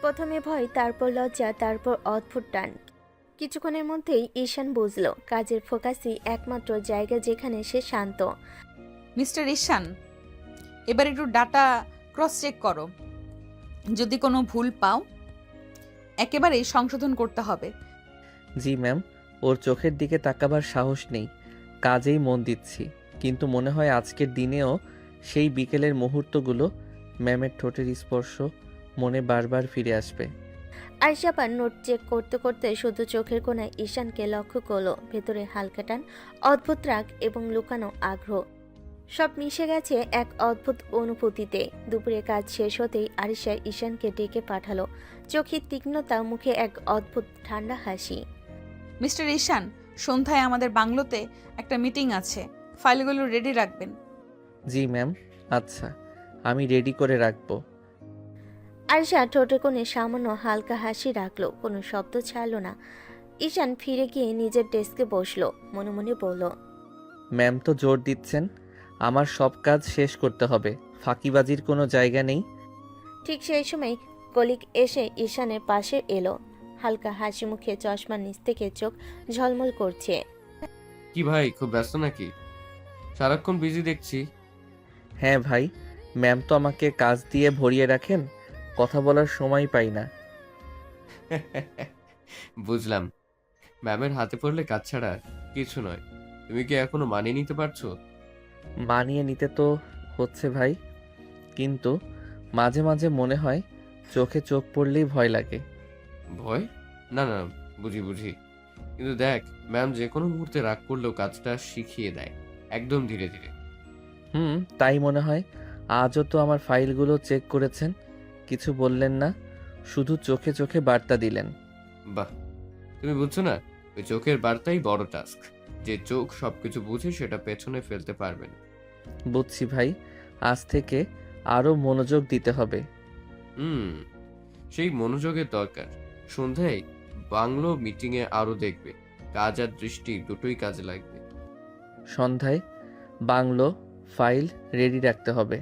প্রথমে ভয়, তারপর লজ্জা, তারপর অদ্ভুত টান। কিছুক্ষণের মধ্যেই ঈশান বুঝলো কাজের ফোকাসই একমাত্র জায়গা যেখানে সে শান্ত। মিস্টার ঈশান, এবার একটু ডাটা ক্রস চেক করো, যদি কোনো ভুল পাও একেবারেই সংশোধন করতে হবে। জি ম্যাম, ওর চোখের দিকে তাকাবার সাহস নেই, কাজেই মন দিচ্ছি। কিন্তু মনে হয় আজকের দিনেও সেই বিকেলের মুহূর্তগুলো, ম্যামের ঠোঁটের স্পর্শ মনে বারবার ফিরে আসবে। আয়েশা পার নোট চেক করতে করতে শুধু চোখের কোণায় ঈশানকে লক্ষ্য করলো, ভেতরে হালকা টান, অদ্ভুত রাগ এবং লুকানো আগ্রহ, সব মিশে গেছে এক অদ্ভুত অনুভূতিতে। দুপুরে কাজ শেষ হতেই আরিশা ঈশানকে ডেকে পাঠালো, চোখের তীক্ষ্ণতা, মুখে এক অদ্ভুত ঠান্ডা হাসি। মিস্টার ঈশান, সন্ধ্যায় আমাদের বাংলোতে একটা মিটিং আছে, ফাইলগুলো রেডি রাখবেন। জি ম্যাম, আচ্ছা, আমি রেডি করে রাখবো। আরিশা ঠোঁটে কোণে সামান্য হালকা হাসি রাখলো, কোনো শব্দ ছাড়লো না। ঈশান ফিরে গিয়ে নিজের ডেস্কে বসলো, মনে মনে বলল, ম্যাম তো জোর দিচ্ছেন আমার সব কাজ শেষ করতে হবে, ফাঁকিবাজির কোনো জায়গা নেই। ঠিক সেই সময় কলিগ এসে ঈশানের পাশে এলো, হালকা হাসি মুখে, চশমার নিচ থেকে চোখ ঝলমল করছে। কি ভাই, খুব ব্যস্ত নাকি? সারাক্ষণ বিজি দেখছি। হ্যাঁ ভাই, ম্যাম তো আমাকে কাজ দিয়ে ভরিয়ে রাখেন, কথা বলার সময় পাই না। বুঝলাম, ম্যামের হাতে পড়লে কাজ ছাড়া আর কিছু নয়। তুমি কি এখনো মানিয়ে নিতে পারছো? মানিয়ে নিতে তো হচ্ছে ভাই, কিন্তু মাঝে মাঝে মনে হয় চোখে চোখ পড়লেই ভয় লাগে। ভয়? না না, বুঝি। কিন্তু দেখ, ম্যাম যে কোনো মুহূর্তে রাগ করলেও কাজটা শিখিয়ে দেয়, একদম ধীরে ধীরে। তাই মনে হয়। আজও তো আমার ফাইলগুলো চেক করেছেন, কিছু বললেন না। শুধু চোখে চোখে বার্তা দিলেন। বাহ, তুমি বুঝছো না, ওই চোখের বার্তাই বড় টাস্ক। যে চোখ সবকিছু বুঝে সেটা পেছনে ফেলতে পারবে না। বুঝছি ভাই, আজ থেকে আরও মনোযোগ দিতে হবে। হুম, সেই মনোযোগের দরকার। সন্ধ্যায় বাংলো মিটিংয়ে আরো দেখবে, কাজ আর দৃষ্টি দুটোই কাজে লাগবে। সন্ধ্যায় বাংলো ফাইল রেডি রাখতে হবে।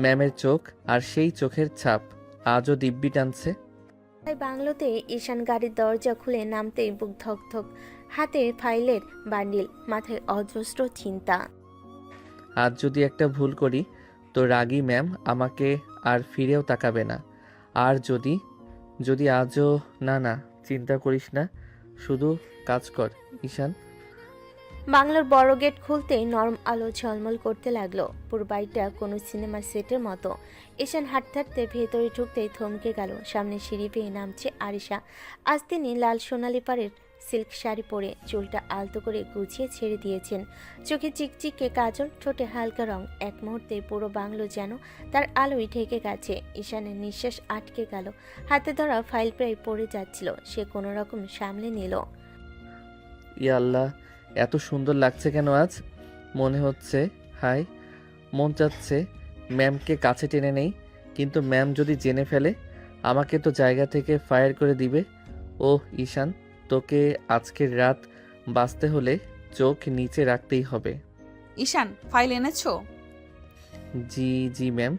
ম্যামের চোখ আর সেই চোখের ছাপ আজও দিব্যি টানছে। তাই বাংলোতে ঈশান গাড়ির দরজা খুলে নামতেই বুক ধকধক, হাতে ফাইলের বান্ডিল, মাথায় অজস্র চিন্তা। আজ যদি একটা ভুল করি তো রাগী ম্যাম আমাকে আর ফিরেও তাকাবে না। আর যদি যদি আজও না না, চিন্তা করিস না, শুধু কাজ কর ঈশান। বাংলোর বড় গেট খুলতেই নরম আলো ঝলমল করতে লাগলো। পুরো বাড়িটা কোনো সিনেমা সেটের মতো। ঈশান হাঁটতে হাঁটতে ভেতরে ঢুকতেই থমকে গেল। সামনে সিঁড়ি বেয়ে নামছে আরিশা। আজ তিনি লাল সোনালি পাড়ের সিল্ক শাড়ি পরে চুলটা আলতো করে গুছিয়ে ছেড়ে দিয়েছেন। চোখে চিকচিকে কাজল, ঠোঁটে হালকা রং। এক মুহূর্তে পুরো বাংলো যেন তার আলোয় ঢেকে গেছে। ঈশানের নিঃশ্বাস আটকে গেল। হাতে ধরা ফাইল প্রায় পড়ে যাচ্ছিল। সে কোনো রকম সামলে নিল। ইয়া আল্লাহ, এত সুন্দর লাগছে কেন আজ? মনে হচ্ছে হাই, মন চাচ্ছে ম্যামকে কাছে টেনে নেই, কিন্তু ম্যাম যদি জেনে ফেলে আমাকে তো জায়গা থেকে ফায়ার করে দিবে। ওহ ঈশান, তোকে আজকের রাত বাঁচতে হলে চোখ নিচে রাখতেই হবে। ঈশান, ফাইল এনেছো? জি জি ম্যাম,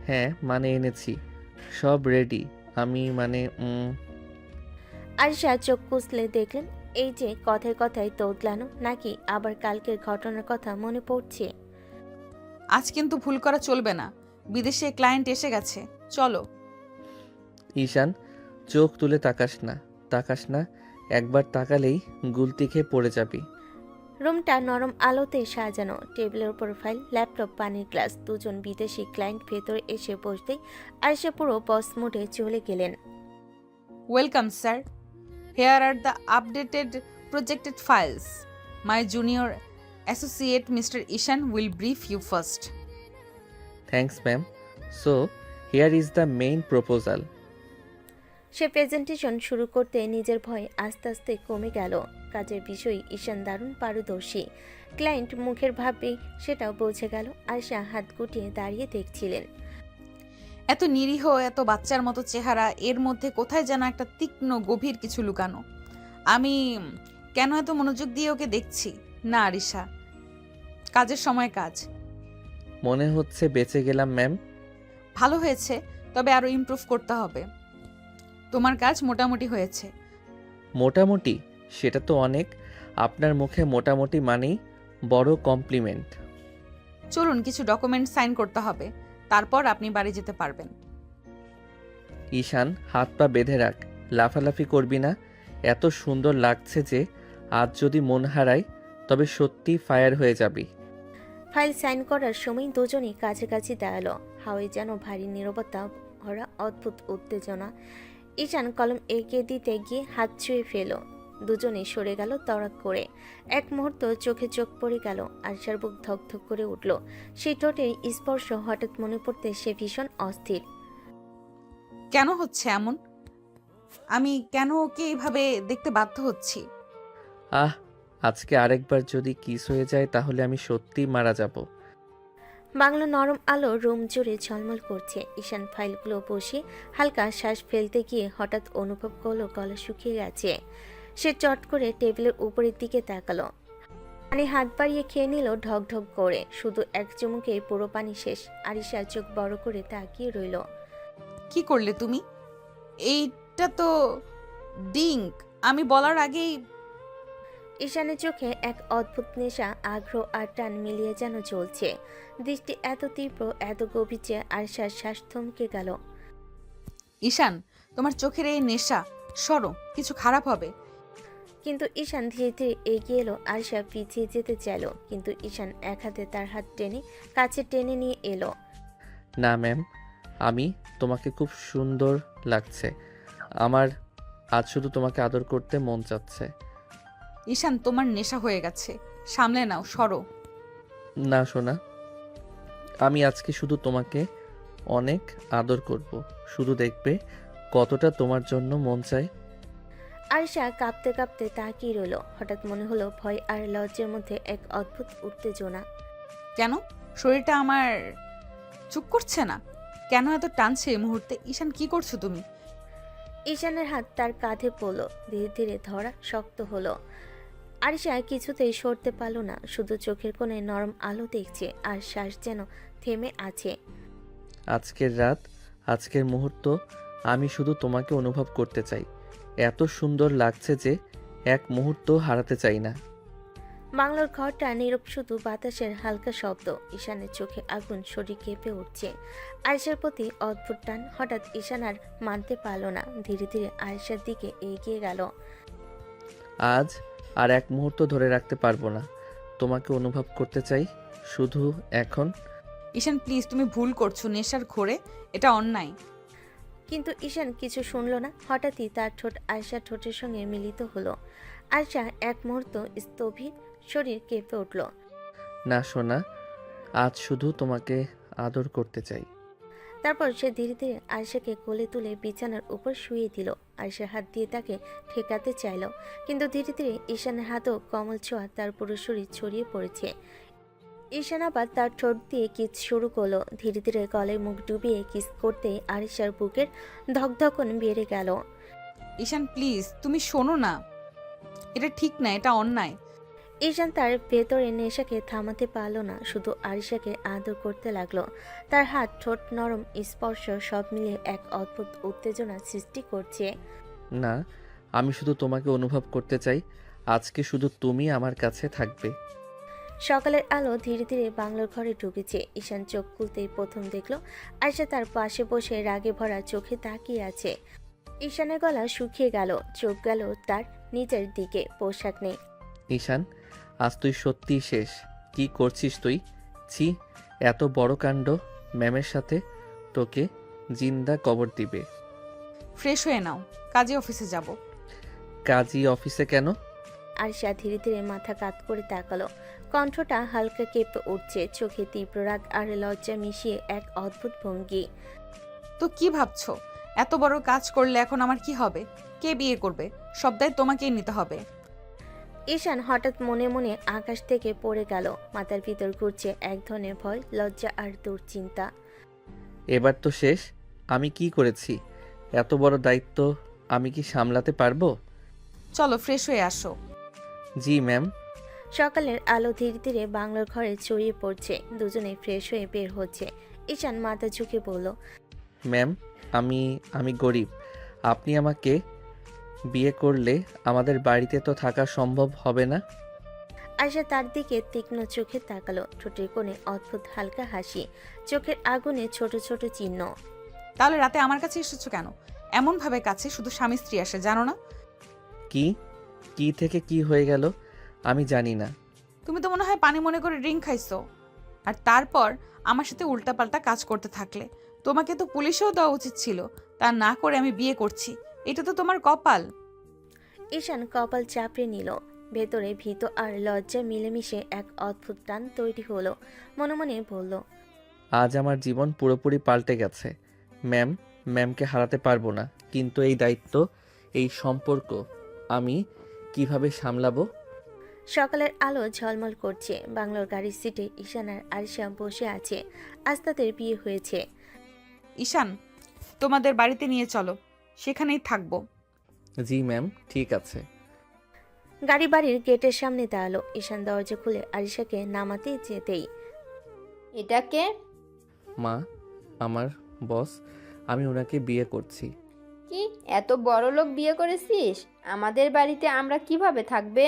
হ্যাঁ মানে এনেছি, সব রেডি। আমি মানে আরিশা চোখ কুচলে দেখলেন এই যে কথায় কথায় তোতলানো, নাকি আবার কালকের ঘটনার কথা মনে পড়ছে। আজ কিন্তু ভুল করা চলবে না, বিদেশে ক্লায়েন্ট এসে গেছে, চলো। ঈশান, চোখ তুলে তাকাস না, একবার তাকালেই গুলতি খেয়ে পড়ে যাবি। রুমটা নরম আলোতে সাজানো। টেবিলের উপর ফাইল, ল্যাপটপ, পানির গ্লাস। দুজন বিদেশি ক্লায়েন্ট ভেতরে এসে বসতেই আরিশা পুরো বস মোডে চলে গেলেন। Welcome sir, here are the updated projected files. My junior associate mister Ishan will brief you first. Thanks ma'am. So here is the main proposal. সে প্রেজেন্টেশন শুরু করতে নিজের ভয় আস্তে আস্তে কমে গেল। কাজের বিষয়ে ঈশান দারুণ পারদর্শী। ক্লায়েন্ট মুখের ভাবে সেটাও বোঝে গেল। আরিশা হাত গুটিয়ে দাঁড়িয়ে দেখছিলেন। এত নিরীহ, এত বাচ্চার মতো চেহারা, এর মধ্যে কোথায় যেন একটা তীক্ষ্ণ গভীর কিছু লুকানো। আমি কেন এত মনোযোগ দিয়ে ওকে দেখছি? না আরিশা, কাজের সময় কাজ। মনে হচ্ছে বেঁচে গেলাম ম্যাম। ভালো হয়েছে, তবে আরো ইমপ্রুভ করতে হবে। তোমার কাজ মোটামুটি হয়েছে। মোটামুটি? সেটা তো অনেক। আপনার মুখে মোটামুটি মানেই বড় কমপ্লিমেন্ট। চলুন, কিছু ডকুমেন্ট সাইন করতে হবে, তারপর আপনি বাড়ি যেতে পারবেন। ঈশান, হাত পা বেঁধে রাখ, লাফালাফি করবি না। এত সুন্দর লাগছে যে আজ যদি মন হারাই তবে সত্যি ফায়ার হয়ে যাবি। ফাইল সাইন করার সময় দুজনেই কাছাকাছি দাঁড়ালো। হাওয়ায় যেন ভারী নীরবতা ভরা অদ্ভুত উত্তেজনা। ঈশান কলম এগিয়ে দিতে গিয়ে হাত ছুঁয়ে ফেল। দুজনেই সরে গেল তড়াক করে। এক মুহূর্ত চোখে চোখ পড়ে গেল। আরিশার বুক ধকধক করে উঠল। সেই ঠোঁটের স্পর্শ হঠাৎ মনে পড়তে সে ভীষণ অস্থির। কেন হচ্ছে এমন? আমি কেন ওকে এইভাবে দেখতে বাধ্য হচ্ছি? আহ, আজকে আরেকবার যদি কিস হয়ে যায় তাহলে আমি সত্যিই মারা যাব। বাংলা নরম আলো রুম জুড়ে ঝলমল করছে। ঈশান ফাইলগুলো বসে হালকা শ্বাস ফেলতে গিয়ে হঠাৎ অনুভব করলো গলা শুকিয়ে গেছে। সে চট করে টেবিলের উপরের দিকে তাকালো। পানি হাত বাড়িয়ে খেয়ে নিল ঢক ঢক করে। শুধু এক চুমুকে পুরো পানি শেষ। আরিশা চোখ বড় করে তাকিয়ে রইল। কি করলে তুমি? এইটা তো ডিঙ্ক। আমি বলার আগেই ঈশানের চোখে এক অদ্ভুত নেশা, আগ্রহ আর টান মিলিয়ে যেন চলছে। দৃষ্টি এত তীব্র, এত গভীর যে আরিশার শ্বাস থমকে গেল। ঈশান, তোমার চোখের এই নেশা, সরো, কিছু খারাপ হবে। কিন্তু ঈশান ধীরে ধীরে এগিয়ে এলো। আরিশা পিছিয়ে যেতে চাইল, কিন্তু ঈশান এক হাতে তার হাত টেনে কাছে টেনে নিয়ে এলো। না ম্যাম, আমি তোমাকে খুব সুন্দর লাগছে। আমার আজ শুধু তোমাকে আদর করতে মন চাচ্ছে। ঈশান, তোমার নেশা হয়ে গেছে, সামলে নাও, সরো। না সোনা, আমি আজকে শুধু তোমাকে অনেক আদর করব। শুধু দেখবে কতটা তোমার জন্য মন চায়। আরিশা কাঁপতে কাঁপতে তাকিয়ে রইল। হঠাৎ মনে হলো ভয় আর লজ্জার মধ্যে এক অদ্ভুত উত্তেজনা। কেন শরীরটা আমার চুপ করছে না? কেন এত টানছে এই মুহূর্তে? ঈশান কি করছো তুমি? ঈশানের হাত তার কাঁধে পড়ল, ধীরে ধীরে ধরা শক্ত হলো। আরিশা কিছুতেই সরতে পারল না, শুধু চোখের কোণে নরম আলো দেখছে আর শ্বাস যেন থেমে আছে। আজকের রাত, আজকের মুহূর্ত আমি শুধু তোমাকে অনুভব করতে চাই। এত সুন্দর লাগছে যে এক মুহূর্ত হারাতে চাই না। বাংলোর ঘরটা নীরব, শুধু বাতাসের হালকা শব্দ। ঈশানের চোখে আগুন, শরীর কেঁপে উঠছে। আয়েশার প্রতি অদ্ভুত টান। হঠাৎ ঈশান আর মানতে পারল না, ধীরে ধীরে আয়েশার দিকে এগিয়ে গেল। আজ আর এক মুহূর্ত ধরে রাখতে পারবো না। তোমাকে অনুভব করতে চাই শুধু এখন। ঈশান প্লিজ, তুমি ভুল করছো। নেশার ঘোরে এটা অন্যায়। কিন্তু ঈশান কিছু শুনল না। হঠাৎই তার ঠোঁট আয়েশার ঠোঁটের সঙ্গে মিলিত হলো। আয়েশা এক মুহূর্ত স্থবির, শরীর কেঁপে উঠল। না সোনা, আজ শুধু তোমাকে আদর করতে চাই। তারপর সে ধীরে ধীরে আয়েশাকে কোলে তুলে বিছানার উপর শুয়ে দিল। আয়েশার হাত দিয়ে তাকে ঠেকাতে চাইল, কিন্তু ধীরে ধীরে ঈশানের হাতও কমল ছোঁয়া তার পুরো শরীর ছড়িয়ে পড়েছে। ঈশান আবার তার ঠোঁট দিয়ে কিস শুরু করলো। ধীরে ধীরে গলায় মুখ ডুবিয়ে কিস করতে আয়েশার বুকের ধকধকন বেড়ে গেল। ঈশান প্লিজ, তুমি শোনো না, এটা ঠিক না, এটা অন্যায়। ঈশান তার ভেতরে নেশাকে থামাতে পারল না, শুধু আরিশাকে আদর করতে লাগলো। তার হাত, ঠোঁট, নরম স্পর্শ সব মিলিয়ে এক অদ্ভুত উত্তেজনা সৃষ্টি করছে। না, আমি শুধু তোমাকে অনুভব করতে চাই। আজকে শুধু তুমি আমার কাছে থাকবে। সকালের আলো ধীরে ধীরে বাংলোর ঘরে ঢুকেছে। ঈশান চোখ খুলতেই প্রথম দেখলো আয়েশা তার পাশে বসে রাগে ভরা চোখে তাকিয়ে আছে। ঈশানের গলা শুকিয়ে গেল, চোখ গেল তার নিজের দিকে। পোশাক নেই। ঈশান, আজ তুই সত্যিই শেষ। কি করছিস তুই? ছি, এত বড় কাণ্ড। ম্যামের সাথে তোকে জিন্দা কবর দিবে। ফ্রেশ হয়ে নাও, কাজে অফিসে যাব। কাজী অফিসে কেন? আরিশা ধীরে ধীরে মাথা কাত করে তাকালো। কণ্ঠটা হালকা কেঁপে উঠছে, চোখে তীব্র রাগ আর লজ্জা মিশিয়ে এক অদ্ভুত ভঙ্গি। তো কি ভাবছো? এত বড় কাজ করলে এখন আমার কি হবে? কে বিয়ে করবে? সব দায় তোমাকেই নিতে হবে। ঈশান হঠাৎ মনে মনে আকাশ থেকে পড়ে গেল। মাথার ভিতর ঘুরছে এক ধরনের ভয়, লজ্জা আর দুশ্চিন্তা। এবার তো শেষ। আমি কি করেছি? এত বড় দায়িত্ব আমি কি সামলাতে পারবো? চলো ফ্রেশ হয়ে আসো। জি ম্যাম। সকালের আলো ধীরে ধীরে বাংলোর ঘরে ছড়িয়ে পড়ছে। দুজনে ফ্রেশ হয়ে বের হচ্ছে। ঈশান মাথা ঝুঁকে বলল, ম্যাম, আমি গরিব। আপনি আমাকে বিয়ে করলে আমাদের বাড়িতে তো থাকা সম্ভব হবে না। আয়শা তার দিকে তীক্ষ্ণ চোখে তাকালো, ঠোঁটের কোণে অদ্ভুত হালকা হাসি, চোখের আগুনে ছোট ছোট চিহ্ন। তাহলে রাতে আমার কাছে এসেছো কেন? এমন ভাবে কাছে শুধু স্বামী স্ত্রী আসে, জানো না? কি থেকে কি হয়ে গেল আমি জানি না। তুমি তো মনে হয় পানি মনে করে ড্রিঙ্ক খাইছো, আর তারপর আমার সাথে উল্টাপাল্টা কাজ করতে থাকলে। তোমাকে তো পুলিশেও দেওয়া উচিত ছিল, তা না করে আমি বিয়ে করছি। এটা তো তোমার কপাল। ঈশান কপাল চাপড়ে নিল। ভেতরে ভীত আর লজ্জা মিলেমিশে এক অদ্ভুত টান তৈরি হলো। মনে মনে বলল, আজ আমার জীবন পুরোপুরি পাল্টে গেছে। ম্যামকে হারাতে পারবো না, কিন্তু এই দায়িত্ব, এই সম্পর্ক আমি কিভাবে সামলাবো? সকালের আলো ঝলমল করছে। বাংলোর গাড়ির সিটে ঈশান আর আরিশা বসে আছে। আজ তাদের বিয়ে হয়েছে। ঈশান, তোমাদের বাড়িতে নিয়ে চলো, সেখানেই থাকবো। জি ম্যাম, ঠিক আছে। গাড়ি বাড়ির গেটের সামনে দাঁড়ালো। ঈশান দরজা খুলে আরিশাকে নামাতে যেতেই, এটাকে মা, আমার বস, আমি ওনাকে বিয়ে করছি। কি এত বড় লোক বিয়ে করেছিস? আমাদের বাড়িতে আমরা কিভাবে থাকবে?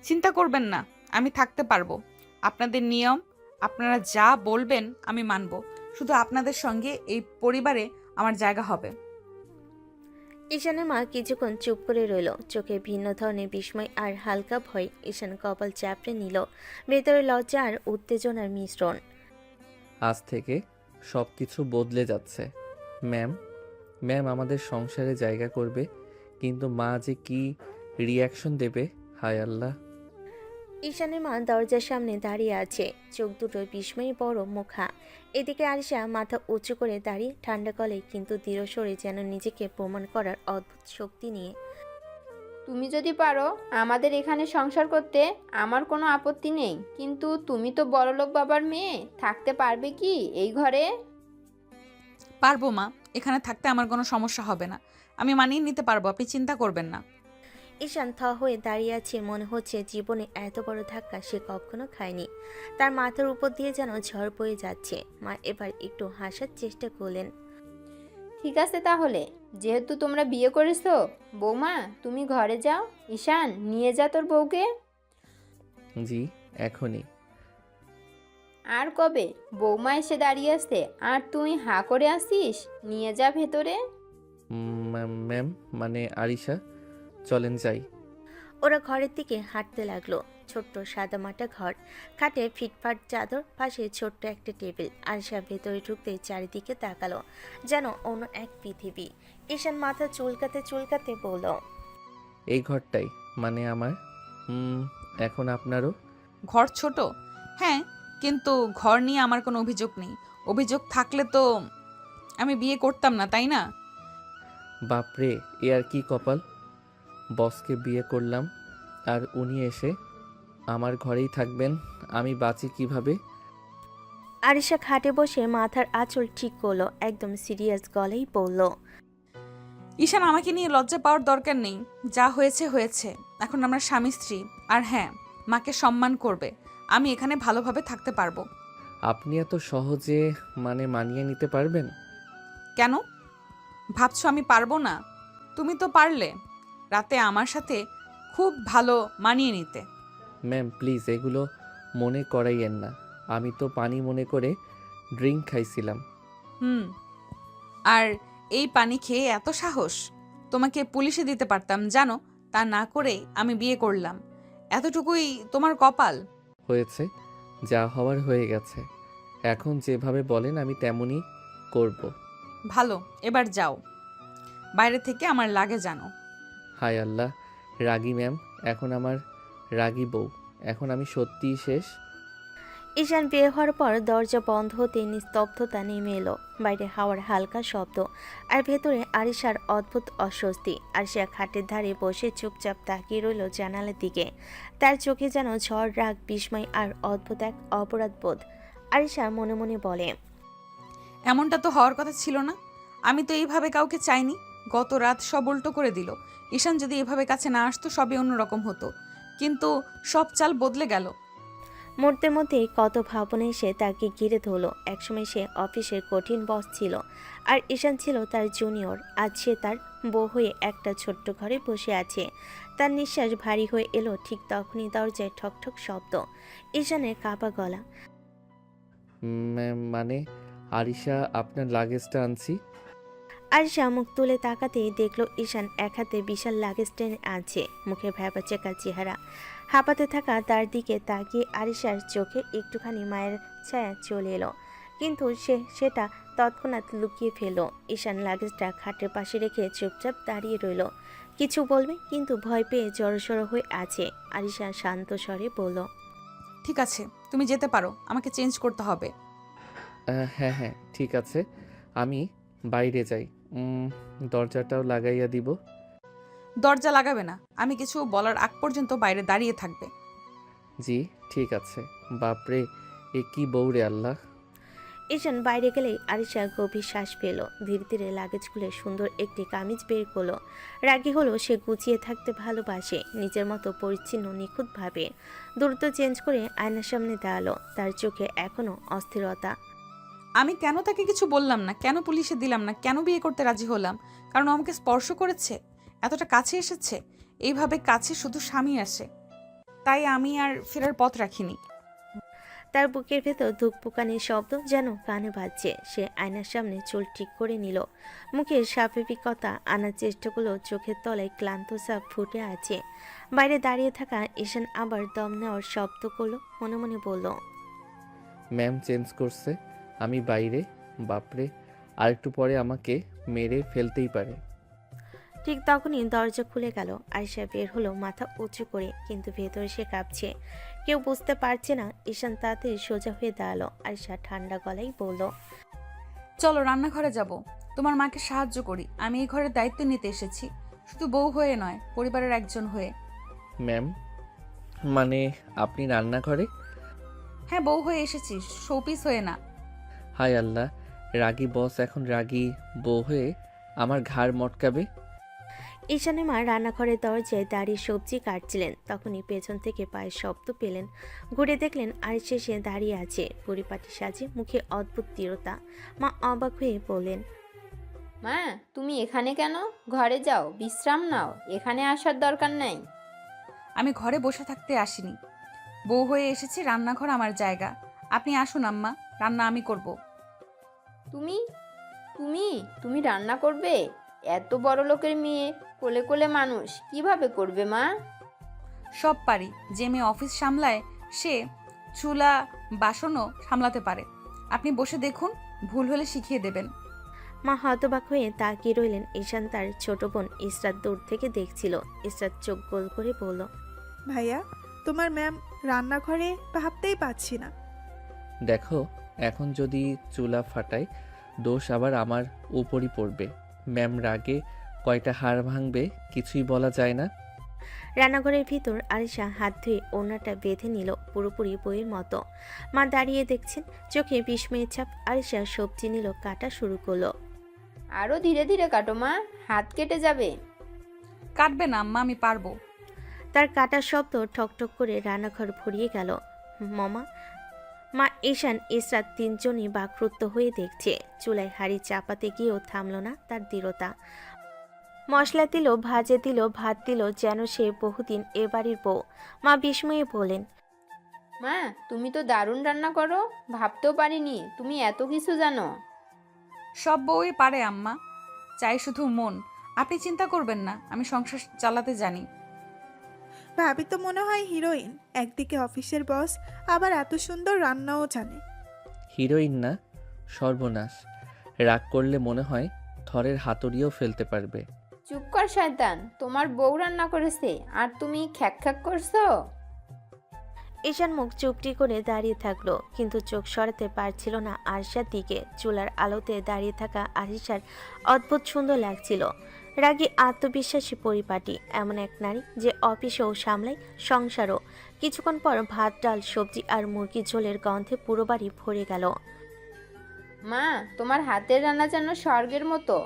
চিন্তা করবেন না, আমি থাকতে পারবো। আপনাদের নিয়ম, আপনারা যা বলবেন আমি মানব। শুধু আপনাদের সঙ্গে এই পরিবারে আমার জায়গা হবে। ঈশানের মা কিছুক্ষণ চুপ করে রইল, চোখে ভিন্ন ধরনের বিস্ময় আর হালকা ভয়। ঈশান কপাল চাপড়ে নিল, ভেতরে লজ্জা আর উত্তেজনার মিশ্রণ। আজ থেকে সব কিছু বদলে যাচ্ছে। ম্যাম আমাদের সংসারে জায়গা করবে, কিন্তু মা যে কি রিয়াকশন দেবে, হায় আল্লাহ। ঈশানের মা দরজার সামনে দাঁড়িয়ে আছে, চোখ দুটো বিস্ময়ে বড়, মুখা এদিকে আরিশা মাথা উঁচু করে দাঁড়িয়ে ঠান্ডা গলায় কিন্তু দৃঢ়স্বরে যেন নিজেকে প্রমাণ করার অদ্ভুত শক্তি নিয়ে। তুমি যদি পারো আমাদের এখানে সংসার করতে আমার কোনো আপত্তি নেই, কিন্তু তুমি তো বড়লোক বাবার মেয়ে, থাকতে পারবে কি এই ঘরে? পারবো মা, এখানে থাকতে আমার কোনো সমস্যা হবে না। আমি মানিয়ে নিতে পারবো, আপনি চিন্তা করবেন না। ঈশান থ হয়ে দাঁড়িয়ে আছে, মনে হচ্ছে জীবনে এত বড় ধাক্কা সে কখনো খায়নি। তার মাথার উপর দিয়ে যেন ঝড় বয়ে যাচ্ছে। মা এবার একটু হাসার চেষ্টা করলেন। ঠিক আছে তাহলে, যেহেতু তোমরা বিয়ে করেছো, বৌমা তুমি ঘরে যাও। ঈশান, নিয়ে যা তোর বউকে। জি, এখনই। আর কবে? বৌমা এসে দাঁড়িয়ে আছে আর তুই হাঁ করে আসিস? নিয়ে যা ভেতরে। ম্যাম, মানে আরিশা, চলেন যাই। ওরা ঘরের দিকে হাঁটতে লাগলো। ছোট্ট সাদামাটা ঘর, খাটে ফিটফাট চাদর, পাশে ছোট্ট একটা টেবিল। আরিশা ভেতরে ঢুকতে চারিদিকে তাকালো, যেন অন্য এক পৃথিবী। ঈশান মাথা চুলকাতে চুলকাতে বলল, এই ঘরটাই মানে আমার। এখন আপনারও। ঘর ছোট, হ্যাঁ, কিন্তু ঘর নিয়ে আমার কোনো অভিযোগ নেই। অভিযোগ থাকলে তো আমি বিয়ে করতাম না, তাই না? বাপরে, এ আর কি কপাল! বসকে বিয়ে করলাম আর উনি এসে আমার ঘরেই থাকবেন। আমি বাঁচি কিভাবে? আরিশা খাটে বসে মাথার আঁচল ঠিক করলো, একদম সিরিয়াস গলেই বলল, ঈশান, আমাকে নিয়ে লজ্জা পাওয়ার দরকার নেই। যা হয়েছে হয়েছে, এখন আমরা স্বামী স্ত্রী। আর হ্যাঁ, মাকে সম্মান করবে। আমি এখানে ভালোভাবে থাকতে পারবো। আপনি এত সহজে মানে মানিয়ে নিতে পারবেন? কেন ভাবছো আমি পারবো না? তুমি তো পারলে রাতে আমার সাথে খুব ভালো মানিয়ে নিতে। ম্যাম প্লিজ এগুলো মনে করাইয়েন না। আমি তো পানি মনে করে ড্রিঙ্ক খাইছিলাম। আর এই পানি খেয়ে এত সাহস? তোমাকে পুলিশে দিতে পারতাম জানো, তা না করে আমি বিয়ে করলাম। এতটুকুই তোমার কপাল। হয়েছে, যা হওয়ার হয়ে গেছে। এখন যেভাবে বলেন আমি তেমনই করব। ভালো, এবার যাও, বাইরে থেকে আমার লাগে জানো। হায় আল্লাহ, রাগী ম্যাম, এখন আমার রাগী বউ। এখন আমি সত্যিই শেষ। ঈশান বের হওয়ার পর দরজা বন্ধ হতে নিস্তব্ধতা নেমে এলো। বাইরে হাওয়ার হালকা শব্দ, আর ভেতরে আরিশার অদ্ভুত অস্বস্তি। আরিশা খাটের ধারে বসে চুপচাপ তাকিয়ে রইল জানালার দিকে। তার চোখে যেন ঝড়, রাগ, বিস্ময় আর অদ্ভুত এক অপরাধ বোধ। আরিশা মনে মনে বলে, এমনটা তো হওয়ার কথা ছিল না। আমি তো এইভাবে কাউকে চাইনি। গত রাত সব উল্টো করে দিল। ঈশান যদি এভাবে কাছে না আসতো সবই অন্যরকম হতো, কিন্তু সব চাল বদলে গেল। মুহূর্তের মধ্যেই কত ভাবনা এসে তাকে ঘিরে ধরলো। একসময় সে অফিসের কঠিন বস ছিল, আর ঈশান ছিল তার জুনিয়র। আজ সে তার বউ হয়ে একটা ছোট্ট ঘরে বসে আছে। তার নিঃশ্বাস ভারী হয়ে এলো ঠিক তখনই দরজায় ঠকঠক শব্দ। ঈশানের কাঁপা গলা। ম্যাম মানে আরিশা, আপনার লাগেজটা আনছি। আরিশা মুখ তুলে তাকাতেই দেখলো ঈশান এক হাতে বিশাল লাগেজ টেনে আছে, মুখে ভ্যাবাচেকা চেহারা। হাঁপাতে থাকা তার দিকে তাকিয়ে আরিশার চোখে একটুখানি মায়ের ছায়া চলে এলো, কিন্তু সেটা তৎক্ষণাৎ লুকিয়ে ফেলল। ঈশান লাগেজটা খাটের পাশে রেখে চুপচাপ দাঁড়িয়ে রইল। কিছু বলবে কিন্তু ভয় পেয়ে জড়সড় হয়ে আছে। আরিশা শান্ত স্বরে বলল, ঠিক আছে, তুমি যেতে পারো, আমাকে চেঞ্জ করতে হবে। হ্যাঁ হ্যাঁ ঠিক আছে, আমি বাইরে যাই। দরজাটাও লাগাইয়া দিব। দরজা লাগাবে না, আমি কিছু বলার আগ পর্যন্ত বাইরে দাঁড়িয়ে থাকবে। জি ঠিক আছে। বাপরে, এ কি বউ রে আল্লাহ! ঈশান বাইরে গেলেই আরিশা গভীর শ্বাস পেল। ধীরে ধীরে লাগেজ খুলে সুন্দর একটি কামিজ বের করলো। রাগী হলো, সে গুছিয়ে থাকতে ভালোবাসে, নিজের মতো পরিচ্ছন্ন নিখুঁতভাবে। দ্রুত চেঞ্জ করে আয়নার সামনে দাঁড়ালো। তার চোখে এখনো অস্থিরতা। আমি কেন তাকে কিছু বললাম না, কেন পুলিশে দিলাম না, কেন বিয়ে করতে রাজি হলাম? কারণ ও আমাকে স্পর্শ করেছে, এতটা কাছে এসেছে। এইভাবে কাছে শুধু স্বামী আসে, তাই আমি আর ফেরার পথ রাখিনি। তার বুকের ভেতর ধুকপুকানির শব্দ যেন কানে বাজছে। সে আয়নার সামনে চুল ঠিক করে নিল, মুখের স্বাভাবিকতা আনার চেষ্টা করলো। চোখের তলায় ক্লান্ত সাপ ফুটে আছে। বাইরে দাঁড়িয়ে থাকা ঈশান আবার দম নেওয়ার শব্দ করলো, মনে মনে বলল, ম্যাম চেঞ্জ করছে, আমি বাইরে। বাপরে, আর একটু পরে আমাকে মেরে ফেলতেই পারে। ঠিক তখনই দরজা খুলে গেল। আরিশা বের হলো মাথা উঁচু করে, কিন্তু ভেতরে সে কাঁপছে। কেউ বুঝতে পারছে না। ঈশান তাড়াতাড়ি সোজা হয়ে দাঁড়ালো। আরিশা ঠান্ডা গলায় বলল, চলো রান্নাঘরে যাব, তোমার মাকে সাহায্য করি। আমি এই ঘরের দায়িত্ব নিতে এসেছি, শুধু বউ হয়ে নয়, পরিবারের একজন হয়ে। ম্যাম, মানে আপনি রান্নাঘরে? হ্যাঁ, বউ হয়ে এসেছি, শোপিস হয়ে না। হায় আল্লাহ, রাগী বস এখন রাগী বউ হয়ে আমার ঘাড় মটকাবে। ঈশানের মা রান্নাঘরের দরজায় দাঁড়িয়ে সবজি কাটছিলেন। তখনই পেছন থেকে পায়ের শব্দ পেলেন। ঘুরে দেখলেন আরিশা সে দাঁড়িয়ে আছে, পরিপাটি সাজে, মুখে অদ্ভুত দৃঢ়তা। মা অবাক হয়ে বললেন, মা, তুমি এখানে কেন? ঘরে যাও, বিশ্রাম নাও, এখানে আসার দরকার নাই। আমি ঘরে বসে থাকতে আসিনি, বউ হয়ে এসেছি, রান্নাঘর আমার জায়গা। আপনি আসুন আম্মা, রান্না আমি করব। তুমি তুমি তুমি রান্না করবে? এত বড় লোকের মেয়ে, কোলে কোলে মানুষ, কিভাবে করবে মা? সব পারি। যে মেয়ে অফিস সামলায় সে চুলা বাসনও সামলাতে পারে। আপনি বসে দেখুন, ভুল হলে শিখিয়ে দেবেন। মা হতবাক হয়ে তাকিয়ে রইলেন। ঈশান তার ছোট বোন ইসরাত দূর থেকে দেখছিল। ইসরাত চোখ গোল করে বলল, ভাইয়া, তোমার ম্যাম রান্নাঘরে ভাবতেই পাচ্ছি না। দেখো, এখন যদি চুলা ফাটাই দোষ আবার আমার উপরই পড়বে। ম্যাম রাগে কয়টা হাড় ভাঙবে কিছুই বলা যায় না। রান্নাঘরের ভিতর আরিশা হাত ধুয়ে ওড়নাটা বেঁধে নিল, পুরোপুরি বইয়ের মতো। মা দাঁড়িয়ে দেখছেন, চোখে বিস্ময়ের ছাপ। আরিশা সবজি নিল, কাটা শুরু করলো। আরো ধীরে ধীরে কাটো মা, হাত কেটে যাবে। কাটবে না আম্মা, আমি পারবো। তার কাটার শব্দ ঠকঠক করে রান্নাঘর ভরিয়ে গেল। মামা, মা, ঈশান, ইসরাত তিনজনই বাকরুদ্ধ হয়ে দেখছে। চুলায় হাঁড়ি চাপাতে গিয়েও থামল না তার দৃঢ়তা। মশলা দিল, ভাজে দিল, ভাত দিল, যেন সে বহুদিন এ বাড়ির বউ। মা বিস্ময়ে বলেন, মা, তুমি তো দারুণ রান্না করো, ভাবতেও পারিনি তুমি এত কিছু জানো। সব বউই পারে আম্মা, চাই শুধু মন। আপনি চিন্তা করবেন না, আমি সংসার চালাতে জানি। ভাবি তো মনে হয় হিরোইন, একদিকে অফিসের বস, আবার এত সুন্দর রান্নাও জানে। হিরোইন না, সর্বনাশ। রাগ করলে মনে হয় থরের হাতুড়িও ফেলতে পারবে। চুপ কর শয়তান, তোমার বউ রান্না করেছে আর তুমি খ্যাক খ্যাক করছো। ঈশান মুখ চুপটি করে দাঁড়িয়ে থাকলো, কিন্তু চোখ সরাতে পারছিল না আরিশার দিকে। চুলার আলোতে দাঁড়িয়ে থাকা আরিশার অদ্ভুত সুন্দর লাগছিল। রাগী, আত্মবিশ্বাসী, পরিপাটি, এমন এক নারী যে অফিসেও সামলায়, সংসারও। কিছুক্ষণ পর ভাত, ডাল, সবজি আর মুরগির ঝোলের গন্ধে পুরো বাড়ি ভরে গেল। মা, তোমার হাতের রান্না যেন স্বর্গের মতো।